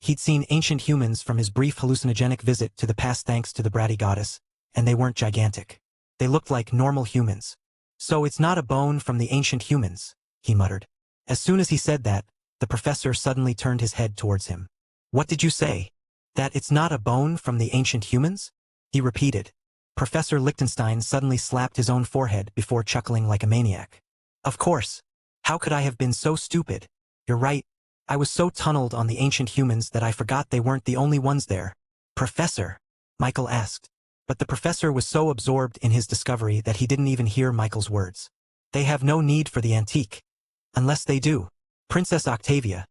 He'd seen ancient humans from his brief hallucinogenic visit to the past thanks to the bratty goddess, and they weren't gigantic. They looked like normal humans. So it's not a bone from the ancient humans, he muttered. As soon as he said that, the professor suddenly turned his head towards him. What did you say? That it's not a bone from the ancient humans? He repeated. Professor Lichtenstein suddenly slapped his own forehead before chuckling like a maniac. Of course. How could I have been so stupid? You're right. I was so tunneled on the ancient humans that I forgot they weren't the only ones there. Professor? Michael asked. But the professor was so absorbed in his discovery that he didn't even hear Michael's words. They have no need for the antique. Unless they do. Princess Octavia.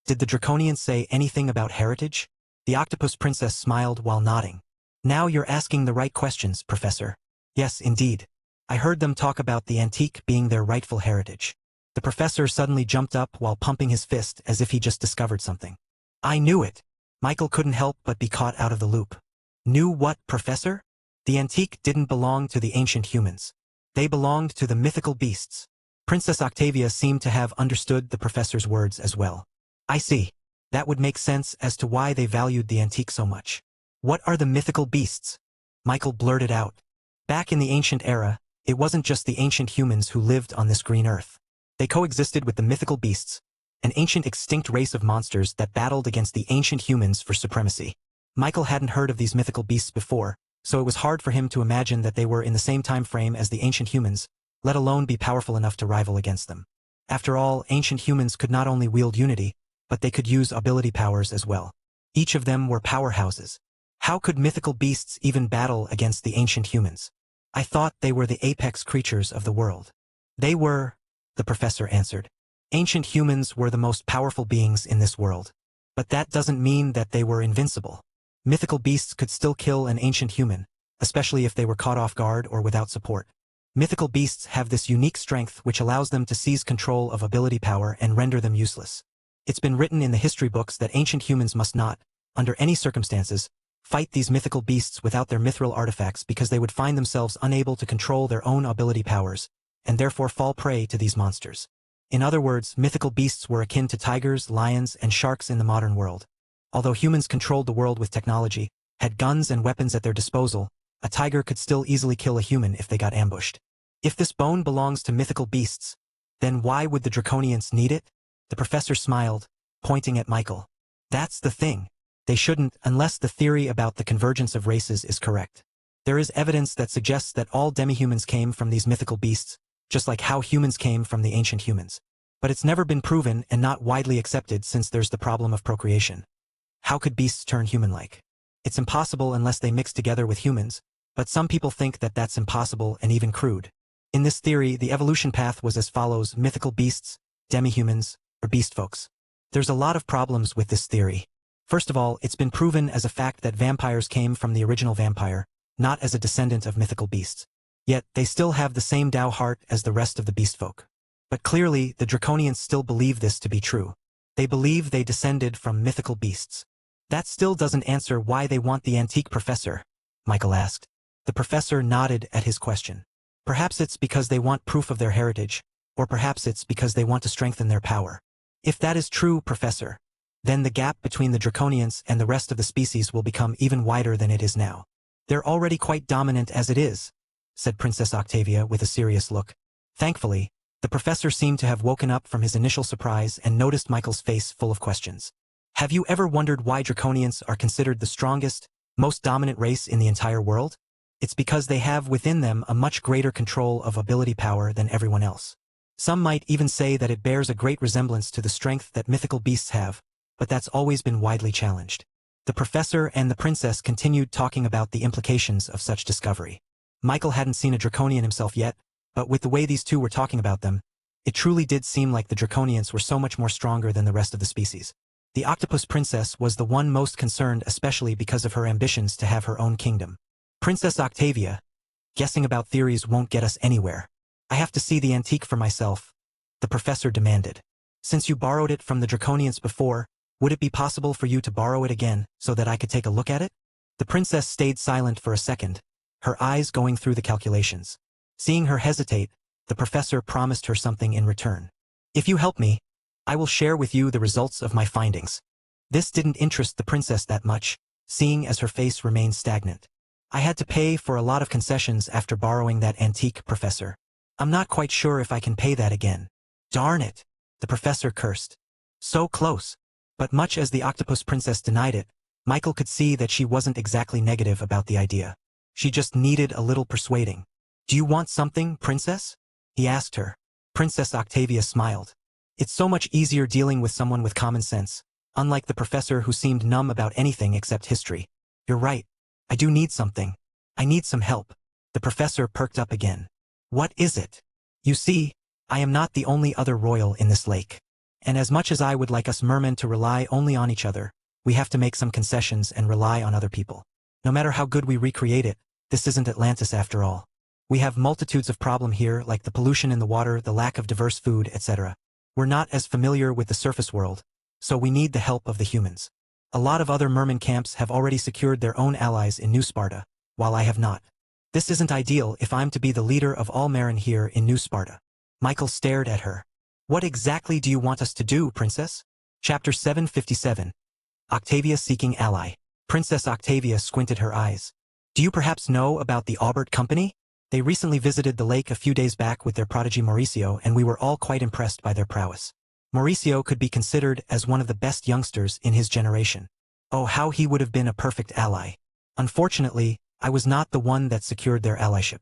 Did the Draconians say anything about heritage? The octopus princess smiled while nodding. Now you're asking the right questions, Professor. Yes, indeed. I heard them talk about the antique being their rightful heritage. The professor suddenly jumped up while pumping his fist as if he just discovered something. I knew it. Michael couldn't help but be caught out of the loop. Knew what, Professor? The antique didn't belong to the ancient humans. They belonged to the mythical beasts. Princess Octavia seemed to have understood the professor's words as well. I see. That would make sense as to why they valued the antique so much. What are the mythical beasts? Michael blurted out. Back in the ancient era, it wasn't just the ancient humans who lived on this green earth. They coexisted with the mythical beasts, an ancient extinct race of monsters that battled against the ancient humans for supremacy. Michael hadn't heard of these mythical beasts before, so it was hard for him to imagine that they were in the same time frame as the ancient humans, let alone be powerful enough to rival against them. After all, ancient humans could not only wield unity, but they could use ability powers as well. Each of them were powerhouses. How could mythical beasts even battle against the ancient humans? I thought they were the apex creatures of the world. They were, the professor answered. Ancient humans were the most powerful beings in this world. But that doesn't mean that they were invincible. Mythical beasts could still kill an ancient human, especially if they were caught off guard or without support. Mythical beasts have this unique strength which allows them to seize control of ability power and render them useless. It's been written in the history books that ancient humans must not, under any circumstances, fight these mythical beasts without their mithril artifacts because they would find themselves unable to control their own ability powers, and therefore fall prey to these monsters. In other words, mythical beasts were akin to tigers, lions, and sharks in the modern world. Although humans controlled the world with technology, had guns and weapons at their disposal, a tiger could still easily kill a human if they got ambushed. If this bone belongs to mythical beasts, then why would the Draconians need it? The professor smiled, pointing at Michael. That's the thing. They shouldn't, unless the theory about the convergence of races is correct. There is evidence that suggests that all demihumans came from these mythical beasts, just like how humans came from the ancient humans. But it's never been proven and not widely accepted since there's the problem of procreation. How could beasts turn human-like? It's impossible unless they mix together with humans, but some people think that that's impossible and even crude. In this theory, the evolution path was as follows: mythical beasts, demi-humans, or beast folks. There's a lot of problems with this theory. First of all, it's been proven as a fact that vampires came from the original vampire, not as a descendant of mythical beasts. Yet, they still have the same Tao heart as the rest of the beast folk. But clearly, the Draconians still believe this to be true. They believe they descended from mythical beasts. That still doesn't answer why they want the antique professor, Michael asked. The professor nodded at his question. Perhaps it's because they want proof of their heritage, or perhaps it's because they want to strengthen their power. If that is true, Professor, then the gap between the Draconians and the rest of the species will become even wider than it is now. They're already quite dominant as it is, said Princess Octavia with a serious look. Thankfully, the professor seemed to have woken up from his initial surprise and noticed Michael's face full of questions. Have you ever wondered why Draconians are considered the strongest, most dominant race in the entire world? It's because they have within them a much greater control of ability power than everyone else. Some might even say that it bears a great resemblance to the strength that mythical beasts have, but that's always been widely challenged. The professor and the princess continued talking about the implications of such discovery. Michael hadn't seen a Draconian himself yet, but with the way these two were talking about them, it truly did seem like the Draconians were so much more stronger than the rest of the species. The octopus princess was the one most concerned, especially because of her ambitions to have her own kingdom. Princess Octavia, guessing about theories won't get us anywhere. I have to see the antique for myself, the professor demanded. Since you borrowed it from the Draconians before, would it be possible for you to borrow it again so that I could take a look at it? The princess stayed silent for a second, her eyes going through the calculations. Seeing her hesitate, the professor promised her something in return. If you help me, I will share with you the results of my findings. This didn't interest the princess that much, seeing as her face remained stagnant. I had to pay for a lot of concessions after borrowing that antique, Professor. I'm not quite sure if I can pay that again. Darn it, the professor cursed. So close. But much as the octopus princess denied it, Michael could see that she wasn't exactly negative about the idea. She just needed a little persuading. Do you want something, princess? He asked her. Princess Octavia smiled. It's so much easier dealing with someone with common sense, unlike the professor who seemed numb about anything except history. You're right. I do need something. I need some help. The professor perked up again. What is it? You see, I am not the only other royal in this lake. And as much as I would like us mermen to rely only on each other, we have to make some concessions and rely on other people. No matter how good we recreate it, this isn't Atlantis after all. We have multitudes of problems here, like the pollution in the water, the lack of diverse food, etc. We're not as familiar with the surface world, so we need the help of the humans. A lot of other merman camps have already secured their own allies in New Sparta, while I have not. This isn't ideal if I'm to be the leader of all Marin here in New Sparta. Michael stared at her. What exactly do you want us to do, princess? Chapter 757. Octavia seeking ally. Princess Octavia squinted her eyes. Do you perhaps know about the Aubert Company? They recently visited the lake a few days back with their prodigy Mauricio, and we were all quite impressed by their prowess. Mauricio could be considered as one of the best youngsters in his generation. Oh, how he would have been a perfect ally. Unfortunately, I was not the one that secured their allyship.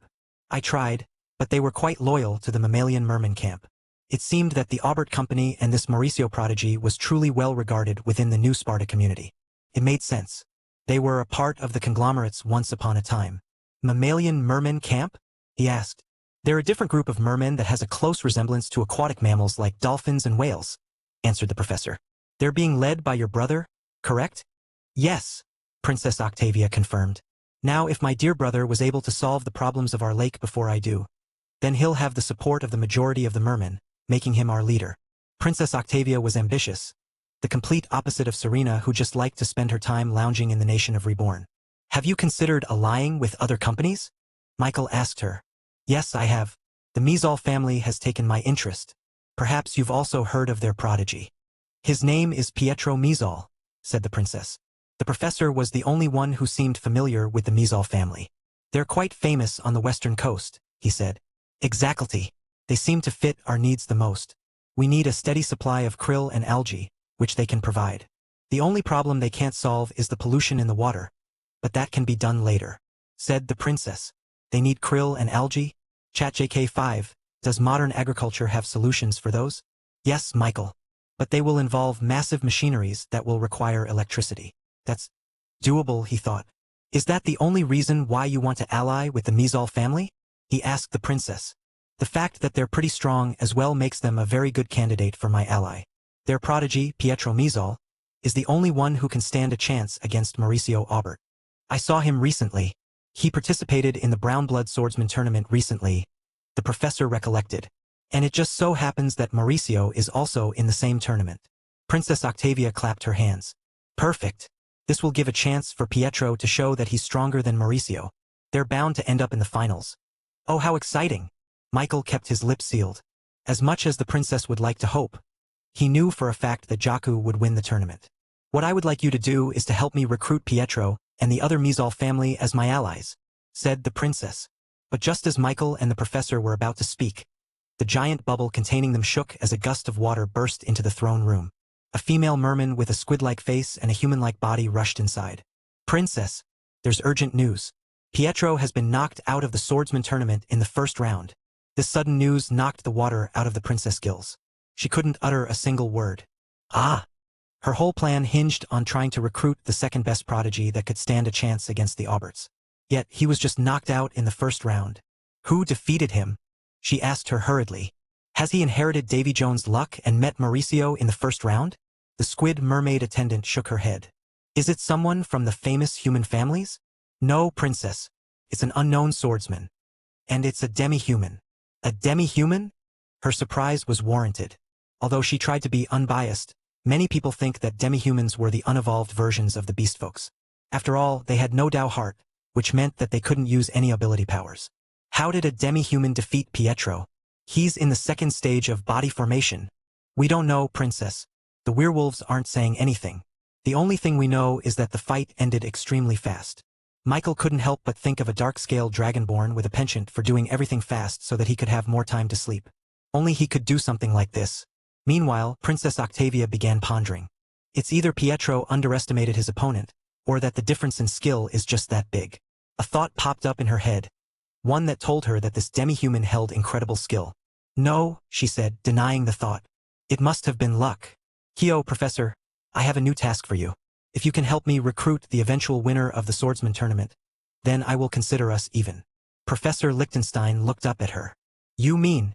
I tried, but they were quite loyal to the mammalian merman camp. It seemed that the Aubert Company and this Mauricio prodigy was truly well regarded within the New Sparta community. It made sense. They were a part of the conglomerates once upon a time. Mammalian merman camp? He asked. They're a different group of mermen that has a close resemblance to aquatic mammals like dolphins and whales, answered the professor. They're being led by your brother, correct? Yes, Princess Octavia confirmed. Now if my dear brother was able to solve the problems of our lake before I do, then he'll have the support of the majority of the mermen, making him our leader. Princess Octavia was ambitious, the complete opposite of Serena, who just liked to spend her time lounging in the nation of Reborn. Have you considered allying with other companies? Michael asked her. Yes, I have. The Mizal family has taken my interest. Perhaps you've also heard of their prodigy. His name is Pietro Mizal, said the princess. The professor was the only one who seemed familiar with the Mizal family. They're quite famous on the western coast, he said. Exactly. They seem to fit our needs the most. We need a steady supply of krill and algae, which they can provide. The only problem they can't solve is the pollution in the water, but that can be done later, said the princess. They need krill and algae? ChatJK5, does modern agriculture have solutions for those? Yes, Michael. But they will involve massive machineries that will require electricity. That's doable, he thought. Is that the only reason why you want to ally with the Mizal family? He asked the princess. The fact that they're pretty strong as well makes them a very good candidate for my ally. Their prodigy, Pietro Mizal, is the only one who can stand a chance against Mauricio Aubert. I saw him recently. He participated in the Brown Blood Swordsman tournament recently, the professor recollected. And it just so happens that Mauricio is also in the same tournament. Princess Octavia clapped her hands. Perfect. This will give a chance for Pietro to show that he's stronger than Mauricio. They're bound to end up in the finals. Oh, how exciting! Michael kept his lips sealed. As much as the princess would like to hope, he knew for a fact that Jaku would win the tournament. What I would like you to do is to help me recruit Pietro and the other Mizal family as my allies, said the princess. But just as Michael and the professor were about to speak, the giant bubble containing them shook as a gust of water burst into the throne room. A female merman with a squid-like face and a human-like body rushed inside. Princess, there's urgent news. Pietro has been knocked out of the swordsman tournament in the first round. This sudden news knocked the water out of the princess' gills. She couldn't utter a single word. Ah! Her whole plan hinged on trying to recruit the second-best prodigy that could stand a chance against the Auberts. Yet he was just knocked out in the first round. Who defeated him? She asked her hurriedly. Has he inherited Davy Jones' luck and met Mauricio in the first round? The squid mermaid attendant shook her head. Is it someone from the famous human families? No, princess. It's an unknown swordsman. And it's a demi-human. A demi-human? Her surprise was warranted. Although she tried to be unbiased, many people think that demi-humans were the unevolved versions of the beast folks. After all, they had no Dao heart, which meant that they couldn't use any ability powers. How did a demi-human defeat Pietro? He's in the second stage of body formation. We don't know, princess. The werewolves aren't saying anything. The only thing we know is that the fight ended extremely fast. Michael couldn't help but think of a dark-scale dragonborn with a penchant for doing everything fast so that he could have more time to sleep. Only he could do something like this. Meanwhile, Princess Octavia began pondering. It's either Pietro underestimated his opponent, or that the difference in skill is just that big. A thought popped up in her head, one that told her that this demi-human held incredible skill. No, she said, denying the thought. It must have been luck. Kyo, Professor, I have a new task for you. If you can help me recruit the eventual winner of the swordsman tournament, then I will consider us even. Professor Lichtenstein looked up at her. You mean?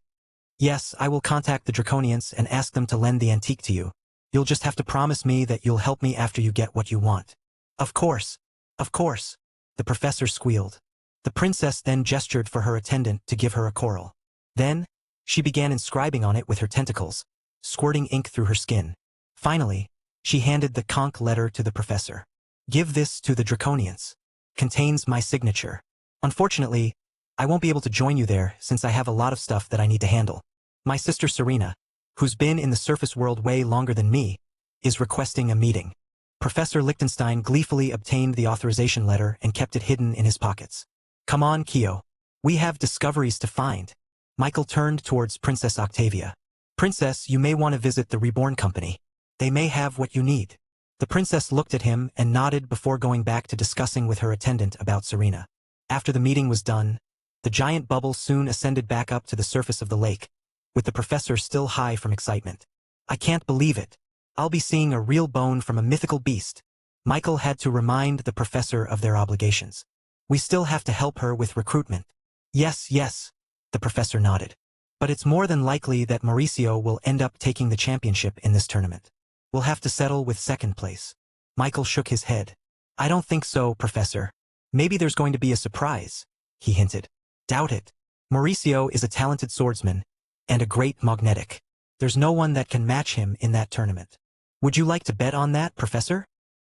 Yes, I will contact the Draconians and ask them to lend the antique to you. You'll just have to promise me that you'll help me after you get what you want. Of course. Of course. The professor squealed. The princess then gestured for her attendant to give her a coral. Then, she began inscribing on it with her tentacles, squirting ink through her skin. Finally, she handed the conch letter to the professor. Give this to the Draconians. Contains my signature. Unfortunately, I won't be able to join you there since I have a lot of stuff that I need to handle. My sister Serena, who's been in the surface world way longer than me, is requesting a meeting. Professor Lichtenstein gleefully obtained the authorization letter and kept it hidden in his pockets. Come on, Kyo. We have discoveries to find. Michael turned towards Princess Octavia. Princess, you may want to visit the Reborn company. They may have what you need. The princess looked at him and nodded before going back to discussing with her attendant about Serena. After the meeting was done, the giant bubble soon ascended back up to the surface of the lake, with the professor still high from excitement. I can't believe it. I'll be seeing a real bone from a mythical beast. Michael had to remind the professor of their obligations. We still have to help her with recruitment. Yes, yes, the professor nodded. But it's more than likely that Mauricio will end up taking the championship in this tournament. We'll have to settle with second place. Michael shook his head. I don't think so, Professor. Maybe there's going to be a surprise, he hinted. Doubt it. Mauricio is a talented swordsman, and a great magnetic. There's no one that can match him in that tournament. Would you like to bet on that, Professor?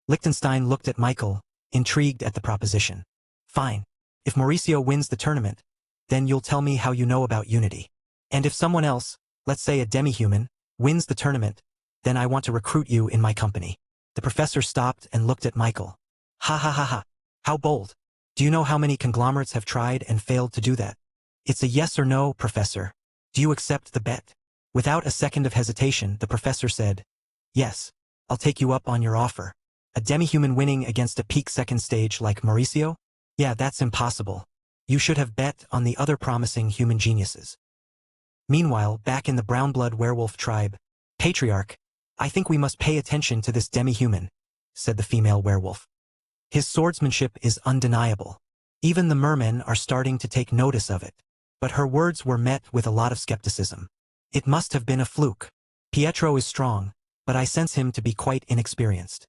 Lichtenstein looked at Michael, intrigued at the proposition. Fine. If Mauricio wins the tournament, then you'll tell me how you know about unity. And if someone else, let's say a demi-human, wins the tournament, then I want to recruit you in my company. The professor stopped and looked at Michael. Ha ha ha ha. How bold. Do you know how many conglomerates have tried and failed to do that? It's a yes or no, Professor. Do you accept the bet? Without a second of hesitation, the professor said, Yes, I'll take you up on your offer. A demi-human winning against a peak second stage like Mauricio? Yeah, that's impossible. You should have bet on the other promising human geniuses. Meanwhile, back in the brown blood werewolf tribe, Patriarch, I think we must pay attention to this demi-human, said the female werewolf. His swordsmanship is undeniable. Even the mermen are starting to take notice of it. But her words were met with a lot of skepticism. It must have been a fluke. Pietro is strong, but I sense him to be quite inexperienced.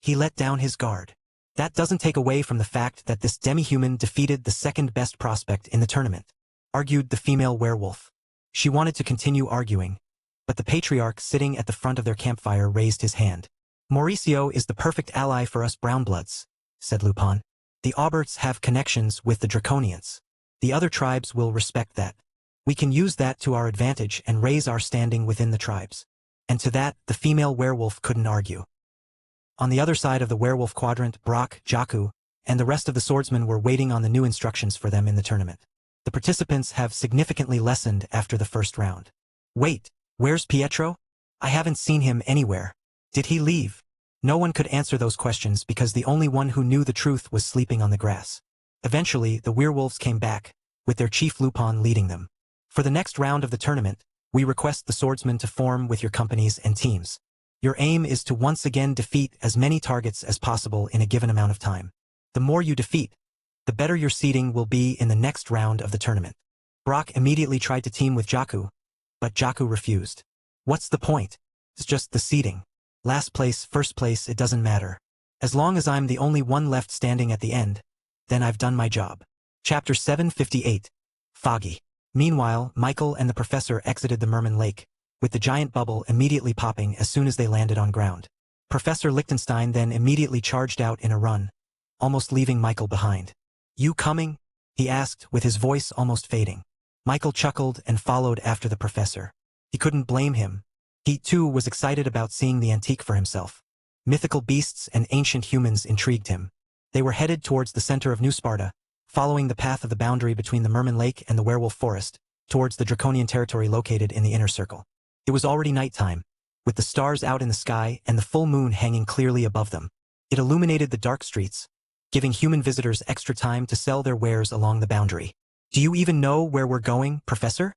He let down his guard. That doesn't take away from the fact that this demi-human defeated the second best prospect in the tournament, argued the female werewolf. She wanted to continue arguing, but the patriarch sitting at the front of their campfire raised his hand. Mauricio is the perfect ally for us brownbloods, said Lupin. The Auberts have connections with the Draconians. The other tribes will respect that. We can use that to our advantage and raise our standing within the tribes. And to that, the female werewolf couldn't argue. On the other side of the werewolf quadrant, Brock, Jakku, and the rest of the swordsmen were waiting on the new instructions for them in the tournament. The participants have significantly lessened after the first round. Wait, where's Pietro? I haven't seen him anywhere. Did he leave? No one could answer those questions because the only one who knew the truth was sleeping on the grass. Eventually, the werewolves came back, with their chief Lupin leading them. For the next round of the tournament, we request the swordsmen to form with your companies and teams. Your aim is to once again defeat as many targets as possible in a given amount of time. The more you defeat, the better your seeding will be in the next round of the tournament. Brock immediately tried to team with Jakku, but Jakku refused. What's the point? It's just the seeding. Last place, first place, it doesn't matter. As long as I'm the only one left standing at the end, then I've done my job. Chapter 758. Foggy. Meanwhile, Michael and the professor exited the Merman Lake, with the giant bubble immediately popping as soon as they landed on ground. Professor Lichtenstein then immediately charged out in a run, almost leaving Michael behind. You coming? He asked, with his voice almost fading. Michael chuckled and followed after the professor. He couldn't blame him. He, too, was excited about seeing the antique for himself. Mythical beasts and ancient humans intrigued him. They were headed towards the center of New Sparta, following the path of the boundary between the Merman Lake and the Werewolf Forest, towards the Draconian territory located in the inner circle. It was already nighttime, with the stars out in the sky and the full moon hanging clearly above them. It illuminated the dark streets, giving human visitors extra time to sell their wares along the boundary. Do you even know where we're going, Professor?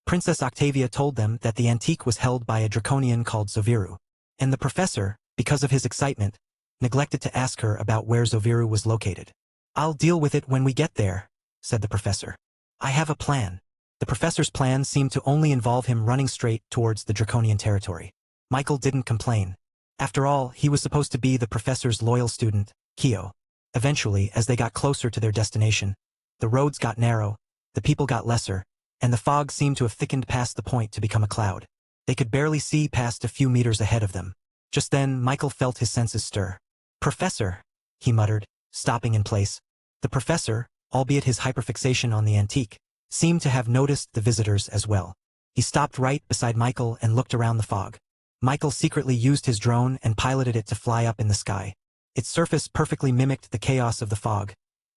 Princess Octavia told them that the antique was held by a Draconian called Zoviru, and the professor, because of his excitement, neglected to ask her about where Zoviru was located. I'll deal with it when we get there, said the professor. I have a plan. The professor's plan seemed to only involve him running straight towards the Draconian territory. Michael didn't complain. After all, he was supposed to be the professor's loyal student, Kyo. Eventually, as they got closer to their destination, the roads got narrow, the people got lesser, and the fog seemed to have thickened past the point to become a cloud. They could barely see past a few meters ahead of them. Just then, Michael felt his senses stir. Professor, he muttered, stopping in place. The professor, albeit his hyperfixation on the antique, seemed to have noticed the visitors as well. He stopped right beside Michael and looked around the fog. Michael secretly used his drone and piloted it to fly up in the sky. Its surface perfectly mimicked the chaos of the fog,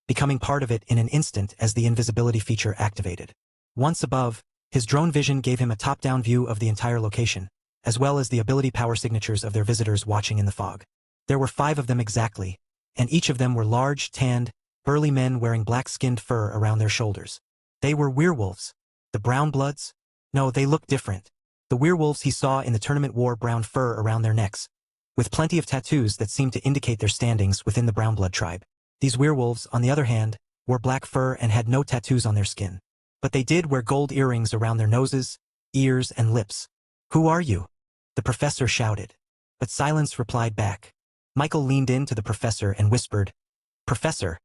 becoming part of it in an instant as the invisibility feature activated. Once above, his drone vision gave him a top-down view of the entire location, as well as the ability power signatures of their visitors watching in the fog. There were 5 of them exactly, and each of them were large, tanned, burly men wearing black-skinned fur around their shoulders. They were werewolves. The brown bloods? No, they looked different. The werewolves he saw in the tournament wore brown fur around their necks, with plenty of tattoos that seemed to indicate their standings within the brown blood tribe. These werewolves, on the other hand, wore black fur and had no tattoos on their skin. But they did wear gold earrings around their noses, ears, and lips. Who are you? The professor shouted. But silence replied back. Michael leaned in to the professor and whispered, Professor,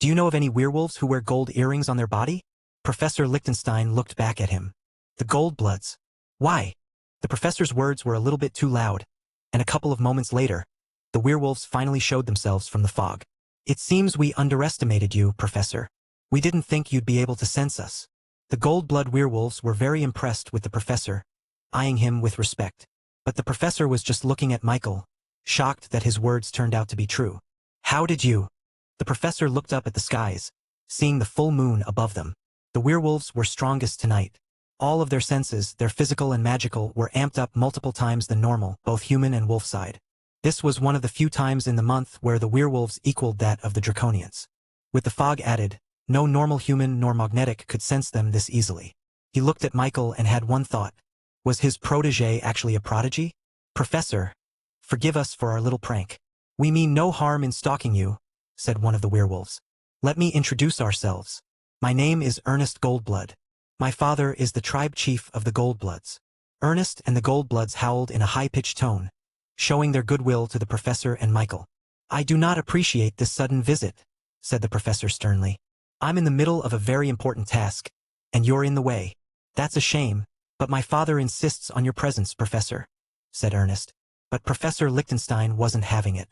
do you know of any werewolves who wear gold earrings on their body? Professor Lichtenstein looked back at him. The gold bloods. Why? The professor's words were a little bit too loud, and a couple of moments later, the werewolves finally showed themselves from the fog. It seems we underestimated you, Professor. We didn't think you'd be able to sense us. The gold blood werewolves were very impressed with the professor, eyeing him with respect. But the professor was just looking at Michael, shocked that his words turned out to be true. How did you? The professor looked up at the skies, seeing the full moon above them. The werewolves were strongest tonight. All of their senses, their physical and magical, were amped up multiple times than normal, both human and wolf side. This was one of the few times in the month where the werewolves equaled that of the Draconians. With the fog added, no normal human nor magnetic could sense them this easily. He looked at Michael and had one thought. Was his protege actually a prodigy? Professor, forgive us for our little prank. We mean no harm in stalking you, said one of the werewolves. Let me introduce ourselves. My name is Ernest Goldblood. My father is the tribe chief of the Goldbloods. Ernest and the Goldbloods howled in a high-pitched tone, showing their goodwill to the professor and Michael. I do not appreciate this sudden visit, said the professor sternly. I'm in the middle of a very important task, and you're in the way. That's a shame, but my father insists on your presence, Professor, said Ernest. But Professor Lichtenstein wasn't having it.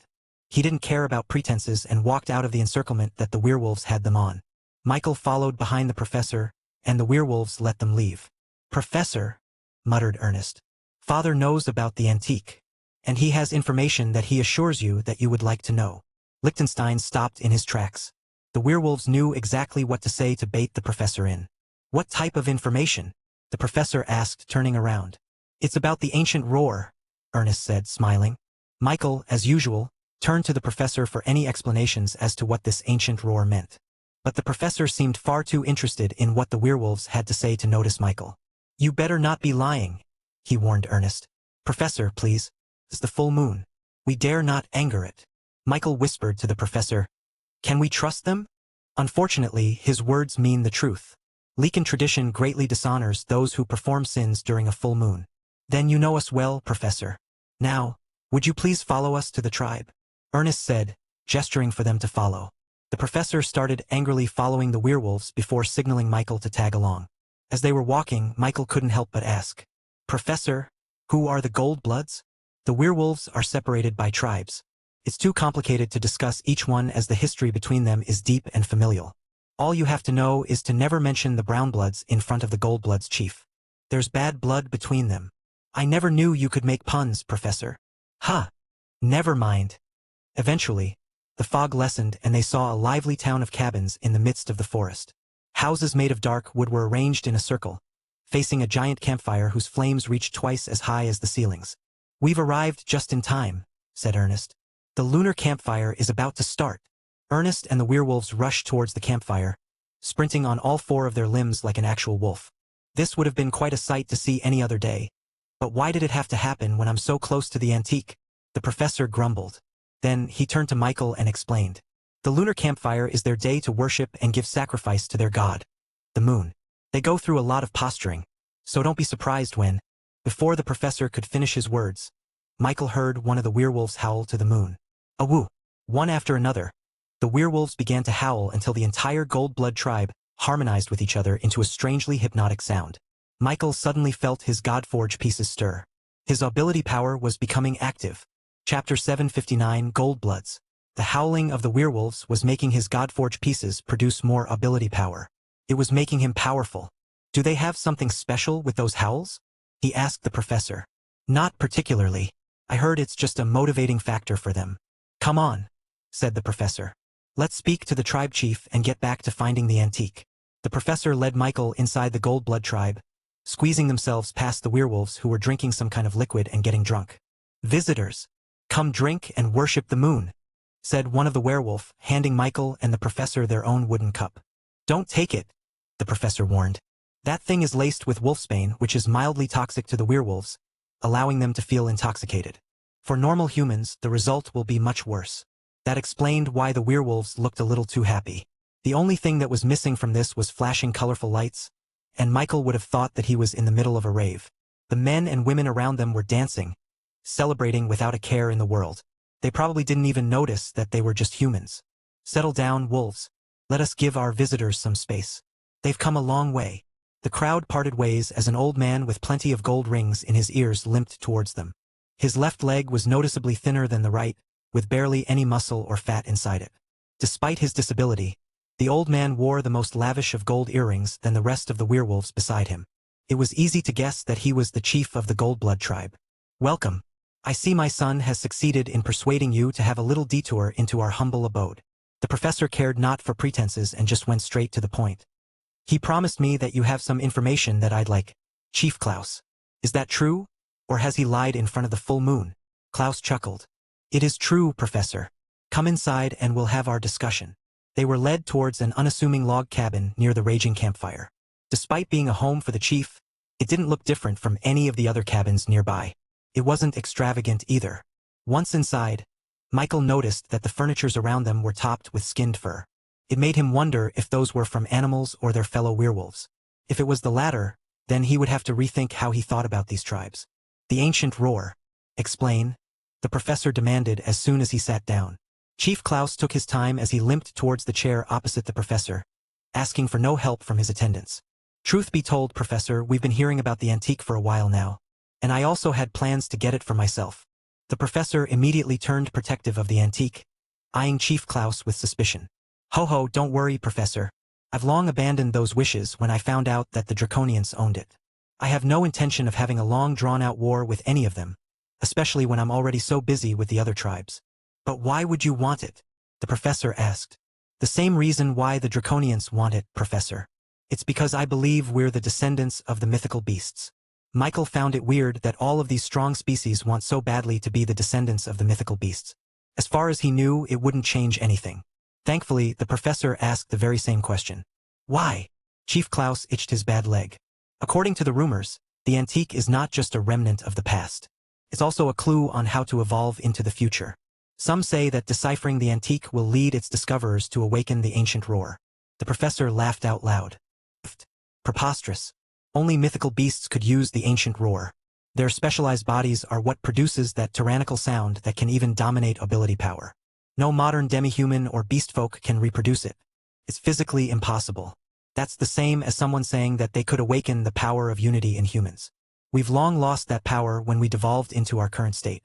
He didn't care about pretenses and walked out of the encirclement that the werewolves had them on. Michael followed behind the professor, and the werewolves let them leave. Professor, muttered Ernest. Father knows about the antique, and he has information that he assures you that you would like to know. Lichtenstein stopped in his tracks. The werewolves knew exactly what to say to bait the professor in. What type of information? The professor asked, turning around. It's about the ancient roar, Ernest said, smiling. Michael, as usual, turned to the professor for any explanations as to what this ancient roar meant. But the professor seemed far too interested in what the werewolves had to say to notice Michael. You better not be lying, he warned Ernest. Professor, please. It's the full moon. We dare not anger it. Michael whispered to the professor. Can we trust them? Unfortunately, his words mean the truth. Leakin tradition greatly dishonors those who perform sins during a full moon. Then you know us well, Professor. Now, would you please follow us to the tribe? Ernest said, gesturing for them to follow. The professor started angrily following the werewolves before signaling Michael to tag along. As they were walking, Michael couldn't help but ask, Professor, who are the Goldbloods? The werewolves are separated by tribes. It's too complicated to discuss each one as the history between them is deep and familial. All you have to know is to never mention the Brownbloods in front of the Goldbloods chief. There's bad blood between them. I never knew you could make puns, Professor. Huh. Never mind. Eventually, the fog lessened and they saw a lively town of cabins in the midst of the forest. Houses made of dark wood were arranged in a circle, facing a giant campfire whose flames reached twice as high as the ceilings. We've arrived just in time, said Ernest. The lunar campfire is about to start. Ernest and the werewolves rushed towards the campfire, sprinting on all four of their limbs like an actual wolf. This would have been quite a sight to see any other day. But why did it have to happen when I'm so close to the antique? The professor grumbled. Then he turned to Michael and explained. The lunar campfire is their day to worship and give sacrifice to their god, the moon. They go through a lot of posturing, so don't be surprised when, before the professor could finish his words, Michael heard one of the werewolves howl to the moon. Awoo! One after another, the werewolves began to howl until the entire Goldblood tribe harmonized with each other into a strangely hypnotic sound. Michael suddenly felt his Godforge pieces stir. His ability power was becoming active. Chapter 759 Goldbloods. The howling of the werewolves was making his Godforge pieces produce more ability power. It was making him powerful. Do they have something special with those howls? He asked the professor. Not particularly. I heard it's just a motivating factor for them. Come on, said the professor. Let's speak to the tribe chief and get back to finding the antique. The professor led Michael inside the Goldblood tribe, squeezing themselves past the werewolves who were drinking some kind of liquid and getting drunk. Visitors, come drink and worship the moon, said one of the werewolf, handing Michael and the professor their own wooden cup. Don't take it, the professor warned. That thing is laced with wolfsbane, which is mildly toxic to the werewolves, allowing them to feel intoxicated. For normal humans, the result will be much worse. That explained why the werewolves looked a little too happy. The only thing that was missing from this was flashing colorful lights, and Michael would have thought that he was in the middle of a rave. The men and women around them were dancing, celebrating without a care in the world. They probably didn't even notice that they were just humans. Settle down, wolves. Let us give our visitors some space. They've come a long way. The crowd parted ways as an old man with plenty of gold rings in his ears limped towards them. His left leg was noticeably thinner than the right, with barely any muscle or fat inside it. Despite his disability, the old man wore the most lavish of gold earrings than the rest of the werewolves beside him. It was easy to guess that he was the chief of the Goldblood tribe. Welcome. I see my son has succeeded in persuading you to have a little detour into our humble abode. The professor cared not for pretenses and just went straight to the point. He promised me that you have some information that I'd like. Chief Klaus. Is that true? Or has he lied in front of the full moon? Klaus chuckled. It is true, Professor. Come inside and we'll have our discussion. They were led towards an unassuming log cabin near the raging campfire. Despite being a home for the chief, It didn't look different from any of the other cabins nearby. It wasn't extravagant either. Once inside, Michael noticed that the furnitures around them were topped with skinned fur. It made him wonder if those were from animals or their fellow werewolves. If it was the latter, then he would have to rethink how he thought about these tribes. The ancient roar. Explain, the professor demanded as soon as he sat down. Chief Klaus took his time as he limped towards the chair opposite the professor, asking for no help from his attendants. Truth be told, Professor, we've been hearing about the antique for a while now, and I also had plans to get it for myself. The professor immediately turned protective of the antique, eyeing Chief Klaus with suspicion. Ho, don't worry, Professor. I've long abandoned those wishes when I found out that the Draconians owned it. I have no intention of having a long drawn-out war with any of them, especially when I'm already so busy with the other tribes. But why would you want it? The professor asked. The same reason why the Draconians want it, Professor. It's because I believe we're the descendants of the mythical beasts. Michael found it weird that all of these strong species want so badly to be the descendants of the mythical beasts. As far as he knew, it wouldn't change anything. Thankfully, the professor asked the very same question. Why? Chief Klaus itched his bad leg. According to the rumors, the antique is not just a remnant of the past. It's also a clue on how to evolve into the future. Some say that deciphering the antique will lead its discoverers to awaken the ancient roar. The professor laughed out loud. Preposterous. Only mythical beasts could use the ancient roar. Their specialized bodies are what produces that tyrannical sound that can even dominate ability power. No modern demi-human or beast folk can reproduce it. It's physically impossible. That's the same as someone saying that they could awaken the power of unity in humans. We've long lost that power when we devolved into our current state.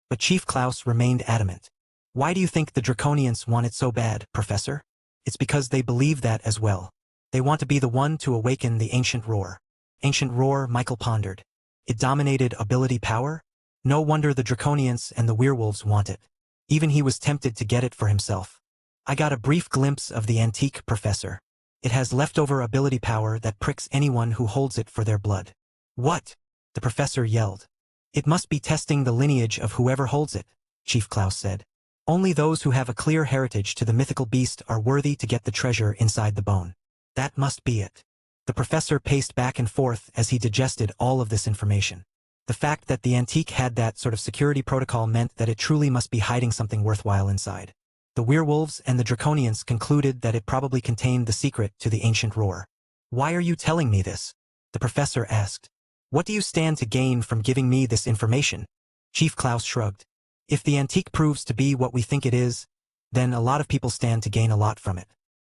But Chief Klaus remained adamant. Why do you think the Draconians want it so bad, Professor? It's because they believe that as well. They want to be the one to awaken the ancient roar. Ancient roar, Michael pondered. It dominated ability power? No wonder the Draconians and the werewolves want it. Even he was tempted to get it for himself. I got a brief glimpse of the antique, Professor. It has leftover ability power that pricks anyone who holds it for their blood. What? The professor yelled. It must be testing the lineage of whoever holds it, Chief Klaus said. Only those who have a clear heritage to the mythical beast are worthy to get the treasure inside the bone. That must be it. The professor paced back and forth as he digested all of this information. The fact that the antique had that sort of security protocol meant that it truly must be hiding something worthwhile inside. The werewolves and the Draconians concluded that it probably contained the secret to the ancient roar. Why are you telling me this? The professor asked. What do you stand to gain from giving me this information? Chief Klaus shrugged. If the antique proves to be what we think it is, then a lot of people stand to gain a lot from it.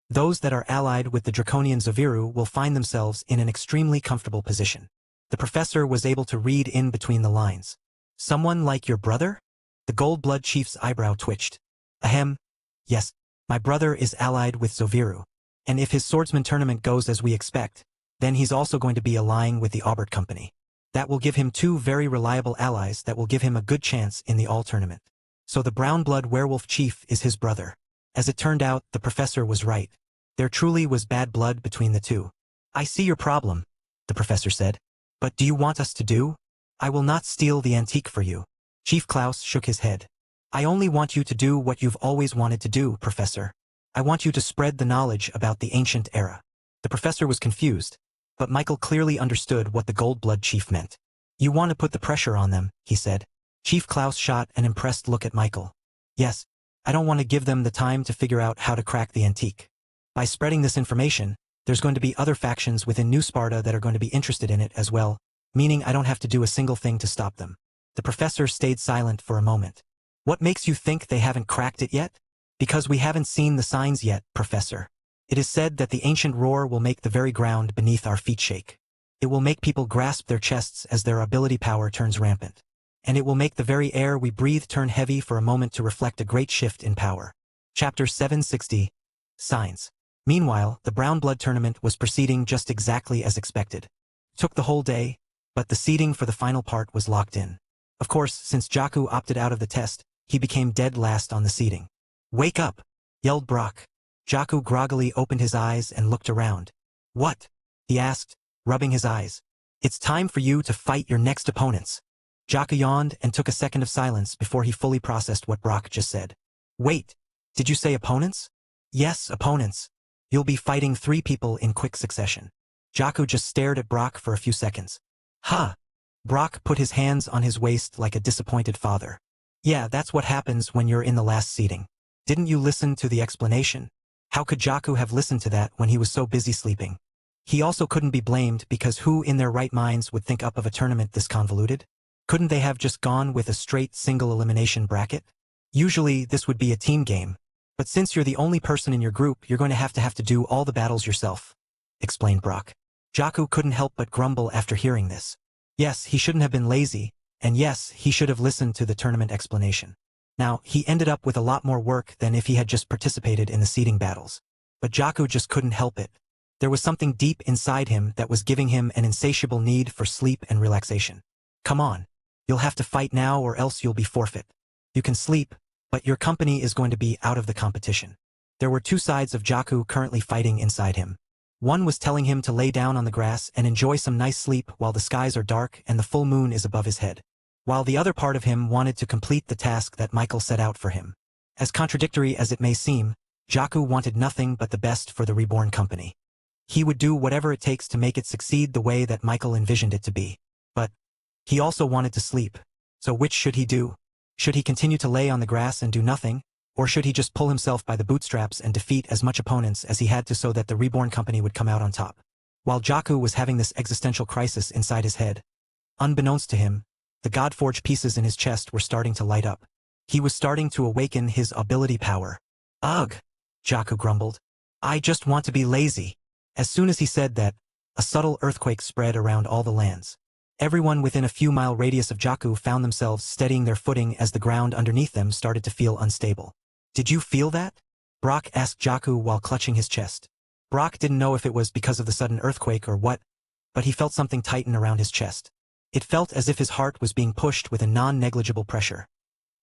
Those that are allied with the Draconian Zaviru will find themselves in an extremely comfortable position. The professor was able to read in between the lines. Someone like your brother? The Gold-Blood chief's eyebrow twitched. Ahem. Yes, my brother is allied with Zaviru. And if his swordsman tournament goes as we expect, then he's also going to be allying with the Aubert Company. That will give him two very reliable allies that will give him a good chance in the all tournament. So the brown-blood werewolf chief is his brother. As it turned out, the professor was right. There truly was bad blood between the two. I see your problem, the professor said. But do you want us to do? I will not steal the antique for you. Chief Klaus shook his head. I only want you to do what you've always wanted to do, Professor. I want you to spread the knowledge about the ancient era. The professor was confused, but Michael clearly understood what the Gold-Blood chief meant. You want to put the pressure on them, he said. Chief Klaus shot an impressed look at Michael. Yes, I don't want to give them the time to figure out how to crack the antique. By spreading this information, there's going to be other factions within New Sparta that are going to be interested in it as well, meaning I don't have to do a single thing to stop them. The professor stayed silent for a moment. What makes you think they haven't cracked it yet? Because we haven't seen the signs yet, Professor. It is said that the ancient roar will make the very ground beneath our feet shake. It will make people grasp their chests as their ability power turns rampant. And it will make the very air we breathe turn heavy for a moment to reflect a great shift in power. Chapter 760. Signs. Meanwhile, the Brown Blood tournament was proceeding just exactly as expected. It took the whole day, but the seeding for the final part was locked in. Of course, since Jakku opted out of the test, he became dead last on the seeding. Wake up! Yelled Brock. Jakku groggily opened his eyes and looked around. What? He asked, rubbing his eyes. It's time for you to fight your next opponents. Jakku yawned and took a second of silence before he fully processed what Brock just said. Wait, did you say opponents? Yes, opponents. You'll be fighting 3 people in quick succession. Jaku just stared at Brock for a few seconds. Huh. Brock put his hands on his waist like a disappointed father. Yeah, that's what happens when you're in the last seating. Didn't you listen to the explanation? How could Jaku have listened to that when he was so busy sleeping? He also couldn't be blamed because who in their right minds would think up of a tournament this convoluted? Couldn't they have just gone with a straight single elimination bracket? Usually this would be a team game, but since you're the only person in your group, you're going to have to do all the battles yourself, explained Brock. Jaku couldn't help but grumble after hearing this. Yes, he shouldn't have been lazy, and yes, he should have listened to the tournament explanation. Now, he ended up with a lot more work than if he had just participated in the seeding battles. But Jaku just couldn't help it. There was something deep inside him that was giving him an insatiable need for sleep and relaxation. Come on. You'll have to fight now or else you'll be forfeit. You can sleep, but your company is going to be out of the competition. There were two sides of Jaku currently fighting inside him. One was telling him to lay down on the grass and enjoy some nice sleep while the skies are dark and the full moon is above his head. While the other part of him wanted to complete the task that Michael set out for him. As contradictory as it may seem, Jaku wanted nothing but the best for the Reborn company. He would do whatever it takes to make it succeed the way that Michael envisioned it to be. But he also wanted to sleep. So which should he do? Should he continue to lay on the grass and do nothing? Or should he just pull himself by the bootstraps and defeat as much opponents as he had to so that the Reborn company would come out on top? While Jaku was having this existential crisis inside his head, unbeknownst to him, the Godforge pieces in his chest were starting to light up. He was starting to awaken his ability power. Ugh, Jaku grumbled. I just want to be lazy. As soon as he said that, a subtle earthquake spread around all the lands. Everyone within a few-mile radius of Jaku found themselves steadying their footing as the ground underneath them started to feel unstable. Did you feel that? Brock asked Jaku while clutching his chest. Brock didn't know if it was because of the sudden earthquake or what, but he felt something tighten around his chest. It felt as if his heart was being pushed with a non-negligible pressure.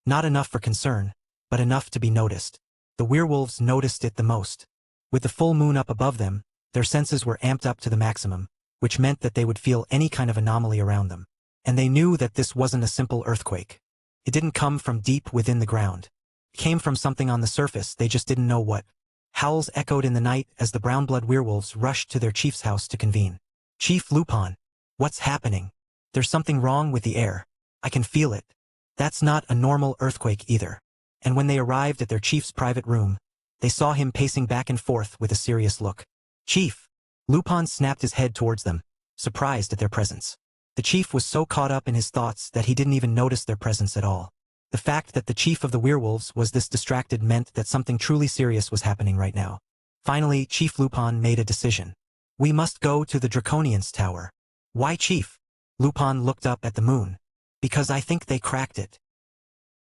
Not enough for concern, but enough to be noticed. The werewolves noticed it the most. With the full moon up above them, their senses were amped up to the maximum, which meant that they would feel any kind of anomaly around them. And they knew that this wasn't a simple earthquake. It didn't come from deep within the ground. It came from something on the surface, they just didn't know what. Howls echoed in the night as the brown-blood werewolves rushed to their chief's house to convene. Chief Lupin, what's happening? There's something wrong with the air. I can feel it. That's not a normal earthquake either. And when they arrived at their chief's private room, they saw him pacing back and forth with a serious look. Chief! Lupin snapped his head towards them, surprised at their presence. The chief was so caught up in his thoughts that he didn't even notice their presence at all. The fact that the chief of the werewolves was this distracted meant that something truly serious was happening right now. Finally, Chief Lupin made a decision. We must go to the Draconian's tower. Why, Chief? Lupin looked up at the moon. Because I think they cracked it.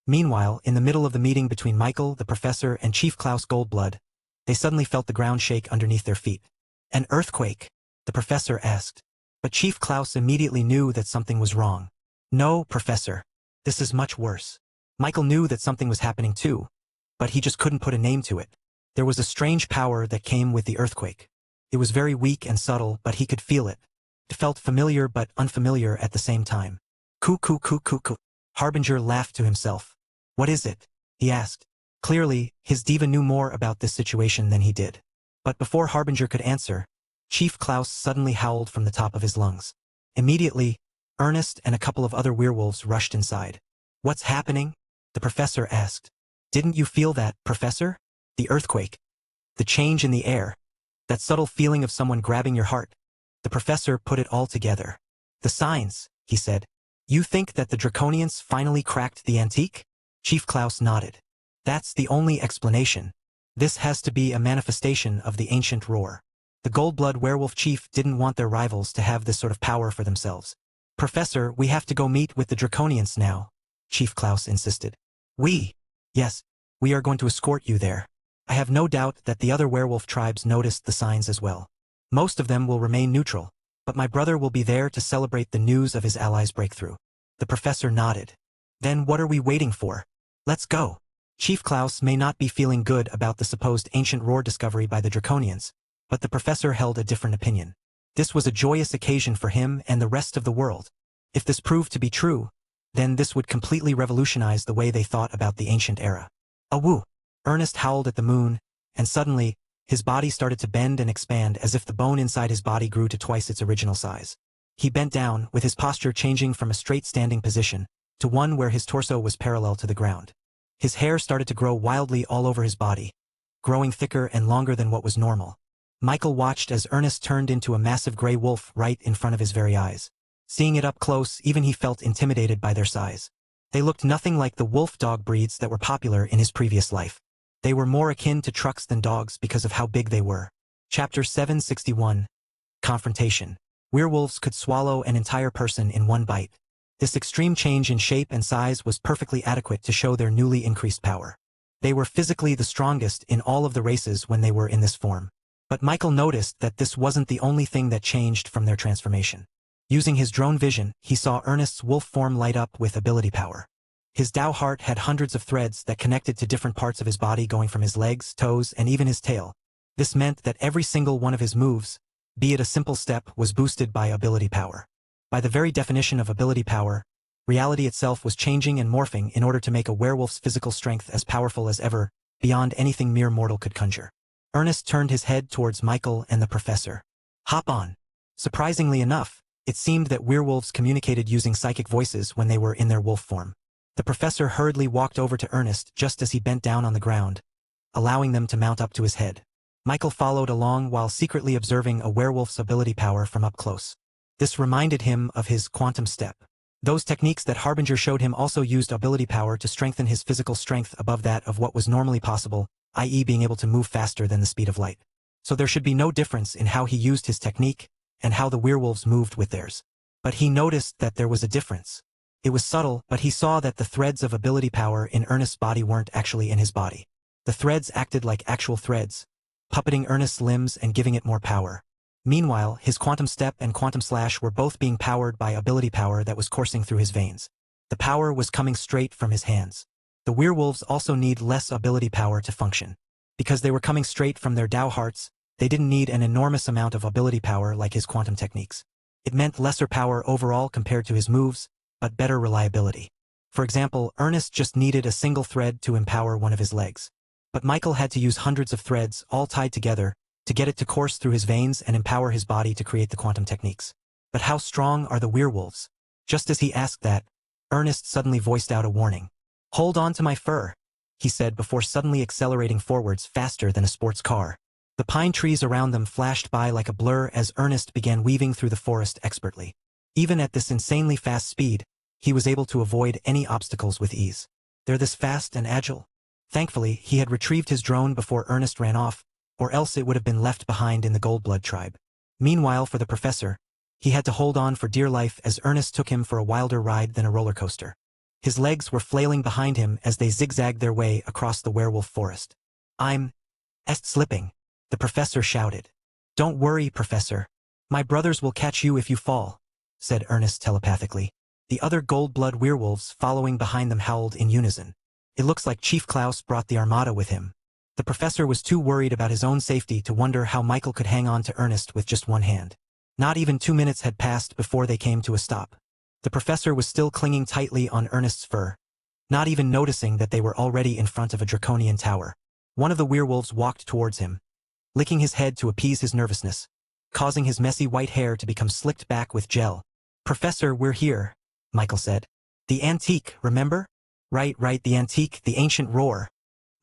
Meanwhile, in the middle of the meeting between Michael, the professor, and Chief Klaus Goldblood, they suddenly felt the ground shake underneath their feet. An earthquake? The professor asked. But Chief Klaus immediately knew that something was wrong. No, Professor. This is much worse. Michael knew that something was happening too, but he just couldn't put a name to it. There was a strange power that came with the earthquake. It was very weak and subtle, but he could feel it. It felt familiar but unfamiliar at the same time. Coo. Harbinger laughed to himself. What is it? He asked. Clearly, his diva knew more about this situation than he did. But before Harbinger could answer, Chief Klaus suddenly howled from the top of his lungs. Immediately, Ernest and a couple of other werewolves rushed inside. What's happening? The professor asked. Didn't you feel that, Professor? The earthquake. The change in the air. That subtle feeling of someone grabbing your heart. The professor put it all together. The signs, he said. You think that the Draconians finally cracked the antique? Chief Klaus nodded. That's the only explanation. This has to be a manifestation of the ancient roar. The Goldblood werewolf chief didn't want their rivals to have this sort of power for themselves. Professor, we have to go meet with the Draconians now, Chief Klaus insisted. Yes, we are going to escort you there. I have no doubt that the other werewolf tribes noticed the signs as well. Most of them will remain neutral, but my brother will be there to celebrate the news of his allies' breakthrough. The professor nodded. Then what are we waiting for? Let's go. Chief Klaus may not be feeling good about the supposed ancient roar discovery by the Draconians, but the professor held a different opinion. This was a joyous occasion for him and the rest of the world. If this proved to be true, then this would completely revolutionize the way they thought about the ancient era. Awoo! Ernest howled at the moon, and suddenly, His body started to bend and expand as if the bone inside his body grew to twice its original size. He bent down, with his posture changing from a straight standing position to one where his torso was parallel to the ground. His hair started to grow wildly all over his body, growing thicker and longer than what was normal. Michael watched as Ernest turned into a massive gray wolf right in front of his very eyes. Seeing it up close, even he felt intimidated by their size. They looked nothing like the wolf dog breeds that were popular in his previous life. They were more akin to trucks than dogs because of how big they were. Chapter 761. Confrontation. Werewolves could swallow an entire person in one bite. This extreme change in shape and size was perfectly adequate to show their newly increased power. They were physically the strongest in all of the races when they were in this form. But Michael noticed that this wasn't the only thing that changed from their transformation. Using his drone vision, he saw Ernest's wolf form light up with ability power. His Dao heart had hundreds of threads that connected to different parts of his body going from his legs, toes, and even his tail. This meant that every single one of his moves, be it a simple step, was boosted by ability power. By the very definition of ability power, reality itself was changing and morphing in order to make a werewolf's physical strength as powerful as ever, beyond anything mere mortal could conjure. Ernest turned his head towards Michael and the professor. "Hop on." Surprisingly enough, it seemed that werewolves communicated using psychic voices when they were in their wolf form. The professor hurriedly walked over to Ernest just as he bent down on the ground, allowing them to mount up to his head. Michael followed along while secretly observing a werewolf's ability power from up close. This reminded him of his quantum step. Those techniques that Harbinger showed him also used ability power to strengthen his physical strength above that of what was normally possible, i.e. being able to move faster than the speed of light. So there should be no difference in how he used his technique and how the werewolves moved with theirs. But he noticed that there was a difference. It was subtle, but he saw that the threads of ability power in Ernest's body weren't actually in his body. The threads acted like actual threads, puppeting Ernest's limbs and giving it more power. Meanwhile, his quantum step and quantum slash were both being powered by ability power that was coursing through his veins. The power was coming straight from his hands. The werewolves also need less ability power to function. Because they were coming straight from their Dao hearts, they didn't need an enormous amount of ability power like his quantum techniques. It meant lesser power overall compared to his moves, but better reliability. For example, Ernest just needed a single thread to empower one of his legs. But Michael had to use hundreds of threads, all tied together, to get it to course through his veins and empower his body to create the quantum techniques. But how strong are the werewolves? Just as he asked that, Ernest suddenly voiced out a warning. "Hold on to my fur," he said before suddenly accelerating forwards faster than a sports car. The pine trees around them flashed by like a blur as Ernest began weaving through the forest expertly. Even at this insanely fast speed, he was able to avoid any obstacles with ease. They're this fast and agile. Thankfully, he had retrieved his drone before Ernest ran off, or else it would have been left behind in the Goldblood tribe. Meanwhile, for the professor, he had to hold on for dear life as Ernest took him for a wilder ride than a roller coaster. His legs were flailing behind him as they zigzagged their way across the werewolf forest. "I'm slipping," the professor shouted. "Don't worry, Professor. My brothers will catch you if you fall," said Ernest telepathically. The other Goldblood werewolves following behind them howled in unison. It looks like Chief Klaus brought the armada with him. The professor was too worried about his own safety to wonder how Michael could hang on to Ernest with just one hand. Not even 2 minutes had passed before they came to a stop. The professor was still clinging tightly on Ernest's fur, not even noticing that they were already in front of a draconian tower. One of the werewolves walked towards him, licking his head to appease his nervousness, causing his messy white hair to become slicked back with gel. "Professor, we're here," Michael said. "The antique, remember?" Right, the antique, the ancient roar."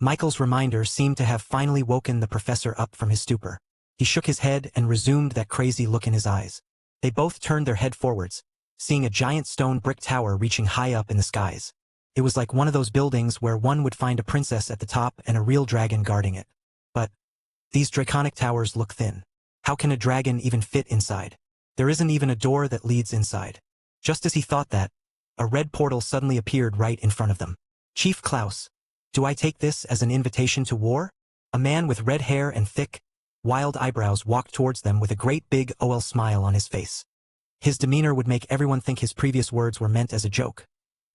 Michael's reminder seemed to have finally woken the professor up from his stupor. He shook his head and resumed that crazy look in his eyes. They both turned their head forwards, seeing a giant stone brick tower reaching high up in the skies. It was like one of those buildings where one would find a princess at the top and a real dragon guarding it. But these draconic towers look thin. How can a dragon even fit inside? There isn't even a door that leads inside. Just as he thought that, a red portal suddenly appeared right in front of them. "Chief Klaus, do I take this as an invitation to war?" A man with red hair and thick, wild eyebrows walked towards them with a great big OL smile on his face. His demeanor would make everyone think his previous words were meant as a joke.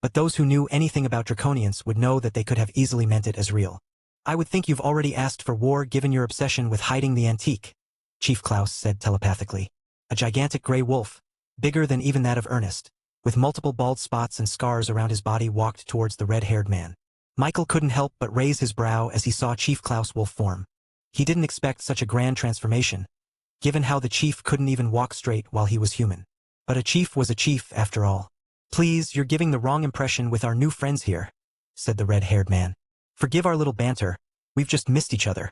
But those who knew anything about draconians would know that they could have easily meant it as real. "I would think you've already asked for war given your obsession with hiding the antique," Chief Klaus said telepathically. A gigantic gray wolf, bigger than even that of Ernest, with multiple bald spots and scars around his body, walked towards the red-haired man. Michael couldn't help but raise his brow as he saw Chief Klaus' wolf form. He didn't expect such a grand transformation, given how the chief couldn't even walk straight while he was human. But a chief was a chief after all. "Please, you're giving the wrong impression with our new friends here," said the red-haired man. "Forgive our little banter, we've just missed each other.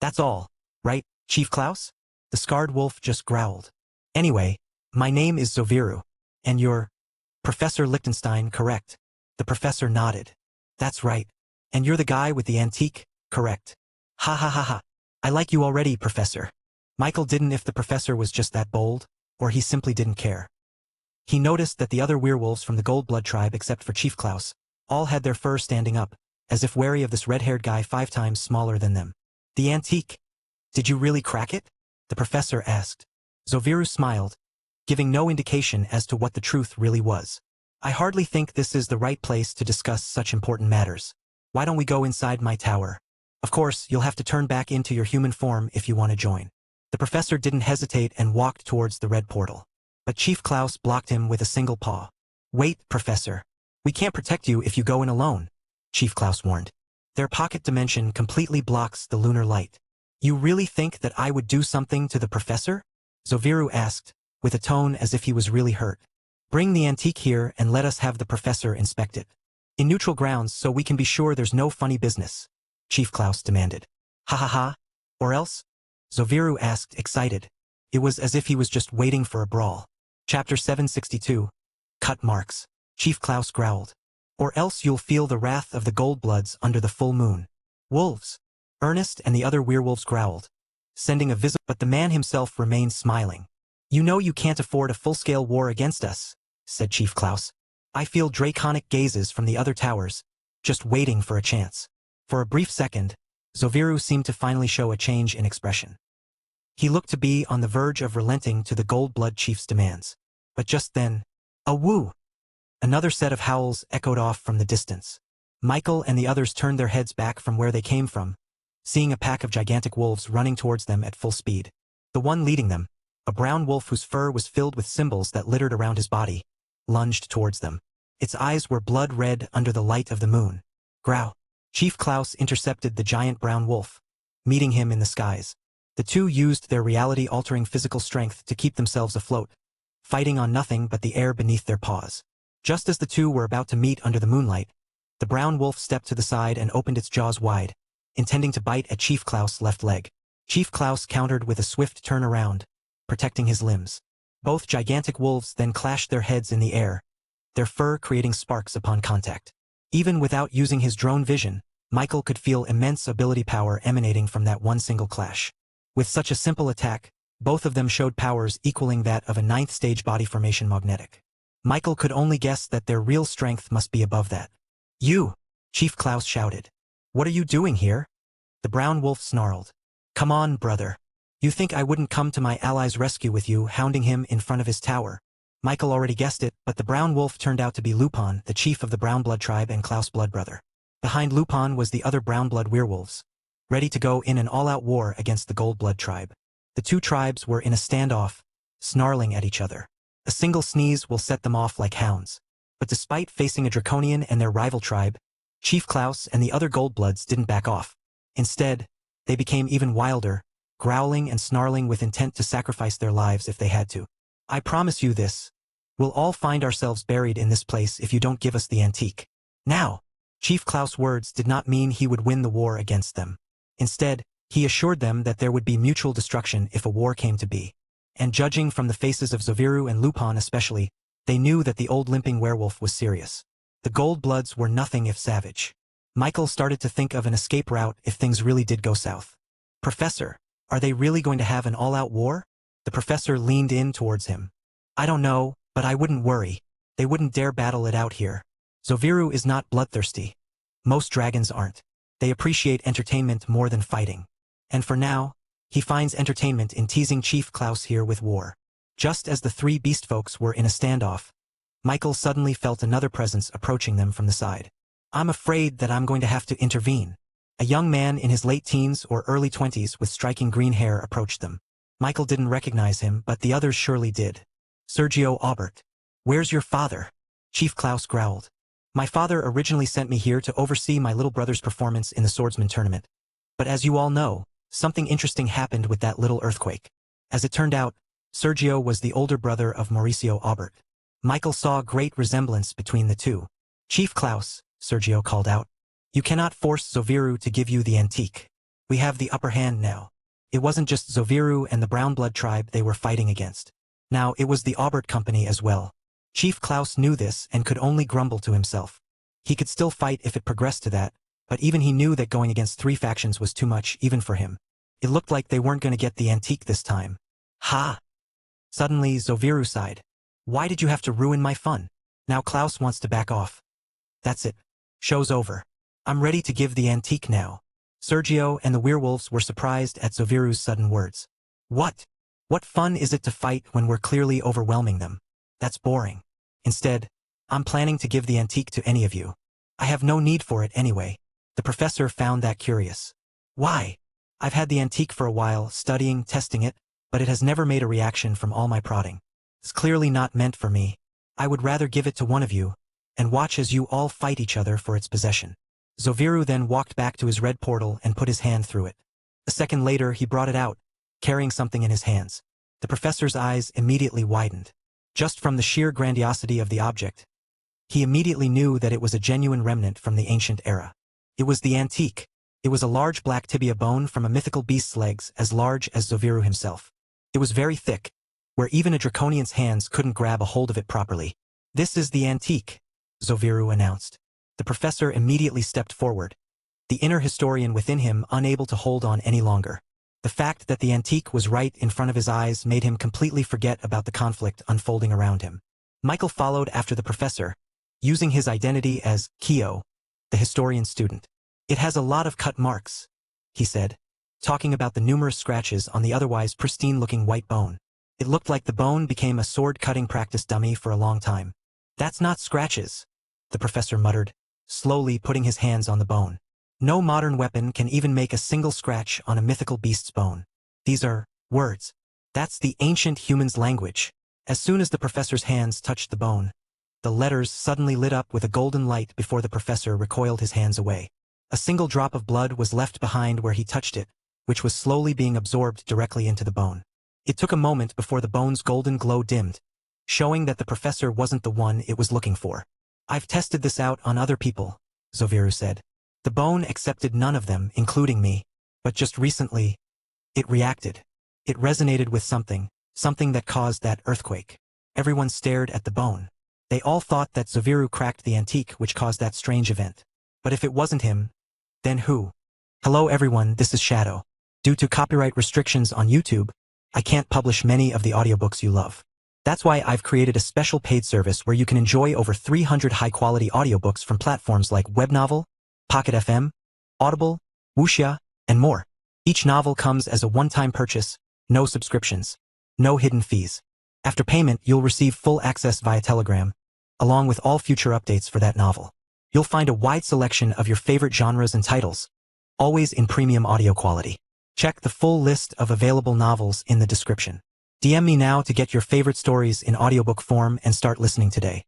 That's all, right, Chief Klaus?" The scarred wolf just growled. "Anyway, my name is Zoviru, and you're Professor Lichtenstein, correct?" The professor nodded. "That's right. And you're the guy with the antique, correct?" "Ha ha ha ha. I like you already, Professor." Michael didn't if the professor was just that bold, or he simply didn't care. He noticed that the other werewolves from the Goldblood tribe except for Chief Klaus all had their fur standing up, as if wary of this red-haired guy 5 times smaller than them. "The antique. Did you really crack it?" the professor asked. Zoviru smiled, giving no indication as to what the truth really was. "I hardly think this is the right place to discuss such important matters. Why don't we go inside my tower? Of course, you'll have to turn back into your human form if you want to join." The professor didn't hesitate and walked towards the red portal. But Chief Klaus blocked him with a single paw. "Wait, Professor. We can't protect you if you go in alone," Chief Klaus warned. "Their pocket dimension completely blocks the lunar light." "You really think that I would do something to the professor?" Zoviru asked, with a tone as if he was really hurt. "Bring the antique here and let us have the professor inspect it. In neutral grounds so we can be sure there's no funny business," Chief Klaus demanded. "Ha ha ha. Or else?" Zoviru asked, excited. It was as if he was just waiting for a brawl. Chapter 762. Cut marks. Chief Klaus growled. "Or else you'll feel the wrath of the Goldbloods under the full moon." "Wolves!" Ernest and the other werewolves growled, sending a visible, but the man himself remained smiling. "You know you can't afford a full-scale war against us," said Chief Klaus. "I feel draconic gazes from the other towers, just waiting for a chance." For a brief second, Zoviru seemed to finally show a change in expression. He looked to be on the verge of relenting to the Goldblood chief's demands. But just then, a woo! Another set of howls echoed off from the distance. Michael and the others turned their heads back from where they came from, seeing a pack of gigantic wolves running towards them at full speed. The one leading them, a brown wolf whose fur was filled with symbols that littered around his body, lunged towards them. Its eyes were blood red under the light of the moon. Growl! Chief Klaus intercepted the giant brown wolf, meeting him in the skies. The two used their reality-altering physical strength to keep themselves afloat, fighting on nothing but the air beneath their paws. Just as the two were about to meet under the moonlight, the brown wolf stepped to the side and opened its jaws wide, intending to bite at Chief Klaus' left leg. Chief Klaus countered with a swift turn around, protecting his limbs. Both gigantic wolves then clashed their heads in the air, their fur creating sparks upon contact. Even without using his drone vision, Michael could feel immense ability power emanating from that one single clash. With such a simple attack, both of them showed powers equaling that of a 9th-stage body formation magnetic. Michael could only guess that their real strength must be above that. "You!" Chief Klaus shouted. "What are you doing here?" The brown wolf snarled. "Come on, brother. You think I wouldn't come to my ally's rescue with you hounding him in front of his tower?" Michael already guessed it, but the brown wolf turned out to be Lupin, the chief of the Brown Blood tribe and Klaus' blood brother. Behind Lupin was the other brown blood werewolves, ready to go in an all-out war against the Goldblood tribe. The two tribes were in a standoff, snarling at each other. A single sneeze will set them off like hounds. But despite facing a draconian and their rival tribe, Chief Klaus and the other Goldbloods didn't back off. Instead, they became even wilder, growling and snarling with intent to sacrifice their lives if they had to. "I promise you this. We'll all find ourselves buried in this place if you don't give us the antique. Now!" Chief Klaus' words did not mean he would win the war against them. Instead, he assured them that there would be mutual destruction if a war came to be. And judging from the faces of Zoviru and Lupin especially, they knew that the old limping werewolf was serious. The Goldbloods were nothing if savage. Michael started to think of an escape route if things really did go south. "Professor, are they really going to have an all-out war?" The professor leaned in towards him. "I don't know, but I wouldn't worry. They wouldn't dare battle it out here. Zoviru is not bloodthirsty. Most dragons aren't. They appreciate entertainment more than fighting. And for now, he finds entertainment in teasing Chief Klaus here with war." Just as the three beast folks were in a standoff, Michael suddenly felt another presence approaching them from the side. "I'm afraid that I'm going to have to intervene." A young man in his late teens or early 20s with striking green hair approached them. Michael didn't recognize him, but the others surely did. "Sergio Aubert. Where's your father?" Chief Klaus growled. "My father originally sent me here to oversee my little brother's performance in the swordsman tournament. But as you all know, something interesting happened with that little earthquake. As it turned out, Sergio was the older brother of Mauricio Aubert. Michael saw great resemblance between the two. Chief Klaus, Sergio called out. You cannot force Zoviru to give you the antique. We have the upper hand now. It wasn't just Zoviru and the Brown Blood tribe they were fighting against. Now it was the Aubert company as well. Chief Klaus knew this and could only grumble to himself. He could still fight if it progressed to that, but even he knew that going against 3 factions was too much even for him. It looked like they weren't going to get the antique this time. Ha! Suddenly Zoviru sighed. Why did you have to ruin my fun? Now Klaus wants to back off. That's it. Show's over. I'm ready to give the antique now. Sergio and the werewolves were surprised at Zoviru's sudden words. What? What fun is it to fight when we're clearly overwhelming them? That's boring. Instead, I'm planning to give the antique to any of you. I have no need for it anyway. The professor found that curious. Why? I've had the antique for a while, studying, testing it, but it has never made a reaction from all my prodding. It's clearly not meant for me. I would rather give it to one of you, and watch as you all fight each other for its possession. Zoviru then walked back to his red portal and put his hand through it. A second later he brought it out, carrying something in his hands. The professor's eyes immediately widened. Just from the sheer grandiosity of the object, he immediately knew that it was a genuine remnant from the ancient era. It was the antique. It was a large black tibia bone from a mythical beast's legs as large as Zoviru himself. It was very thick, where even a draconian's hands couldn't grab a hold of it properly. This is the antique, Zoviru announced. The professor immediately stepped forward, the inner historian within him unable to hold on any longer. The fact that the antique was right in front of his eyes made him completely forget about the conflict unfolding around him. Michael followed after the professor, using his identity as Kyo, the historian student. It has a lot of cut marks, he said, talking about the numerous scratches on the otherwise pristine-looking white bone. It looked like the bone became a sword-cutting practice dummy for a long time. That's not scratches, the professor muttered, slowly putting his hands on the bone. No modern weapon can even make a single scratch on a mythical beast's bone. These are words. That's the ancient human's language. As soon as the professor's hands touched the bone, the letters suddenly lit up with a golden light before the professor recoiled his hands away. A single drop of blood was left behind where he touched it, which was slowly being absorbed directly into the bone. It took a moment before the bone's golden glow dimmed, showing that the professor wasn't the one it was looking for. I've tested this out on other people, Zoviru said. The bone accepted none of them, including me, but just recently, it reacted. It resonated with something that caused that earthquake. Everyone stared at the bone. They all thought that Zoviru cracked the antique which caused that strange event. But if it wasn't him, then who? Hello everyone, this is Shadow. Due to copyright restrictions on YouTube, I can't publish many of the audiobooks you love. That's why I've created a special paid service where you can enjoy over 300 high-quality audiobooks from platforms like Webnovel, Pocket FM, Audible, Wuxia, and more. Each novel comes as a one-time purchase, no subscriptions, no hidden fees. After payment, you'll receive full access via Telegram, along with all future updates for that novel. You'll find a wide selection of your favorite genres and titles, always in premium audio quality. Check the full list of available novels in the description. DM me now to get your favorite stories in audiobook form and start listening today.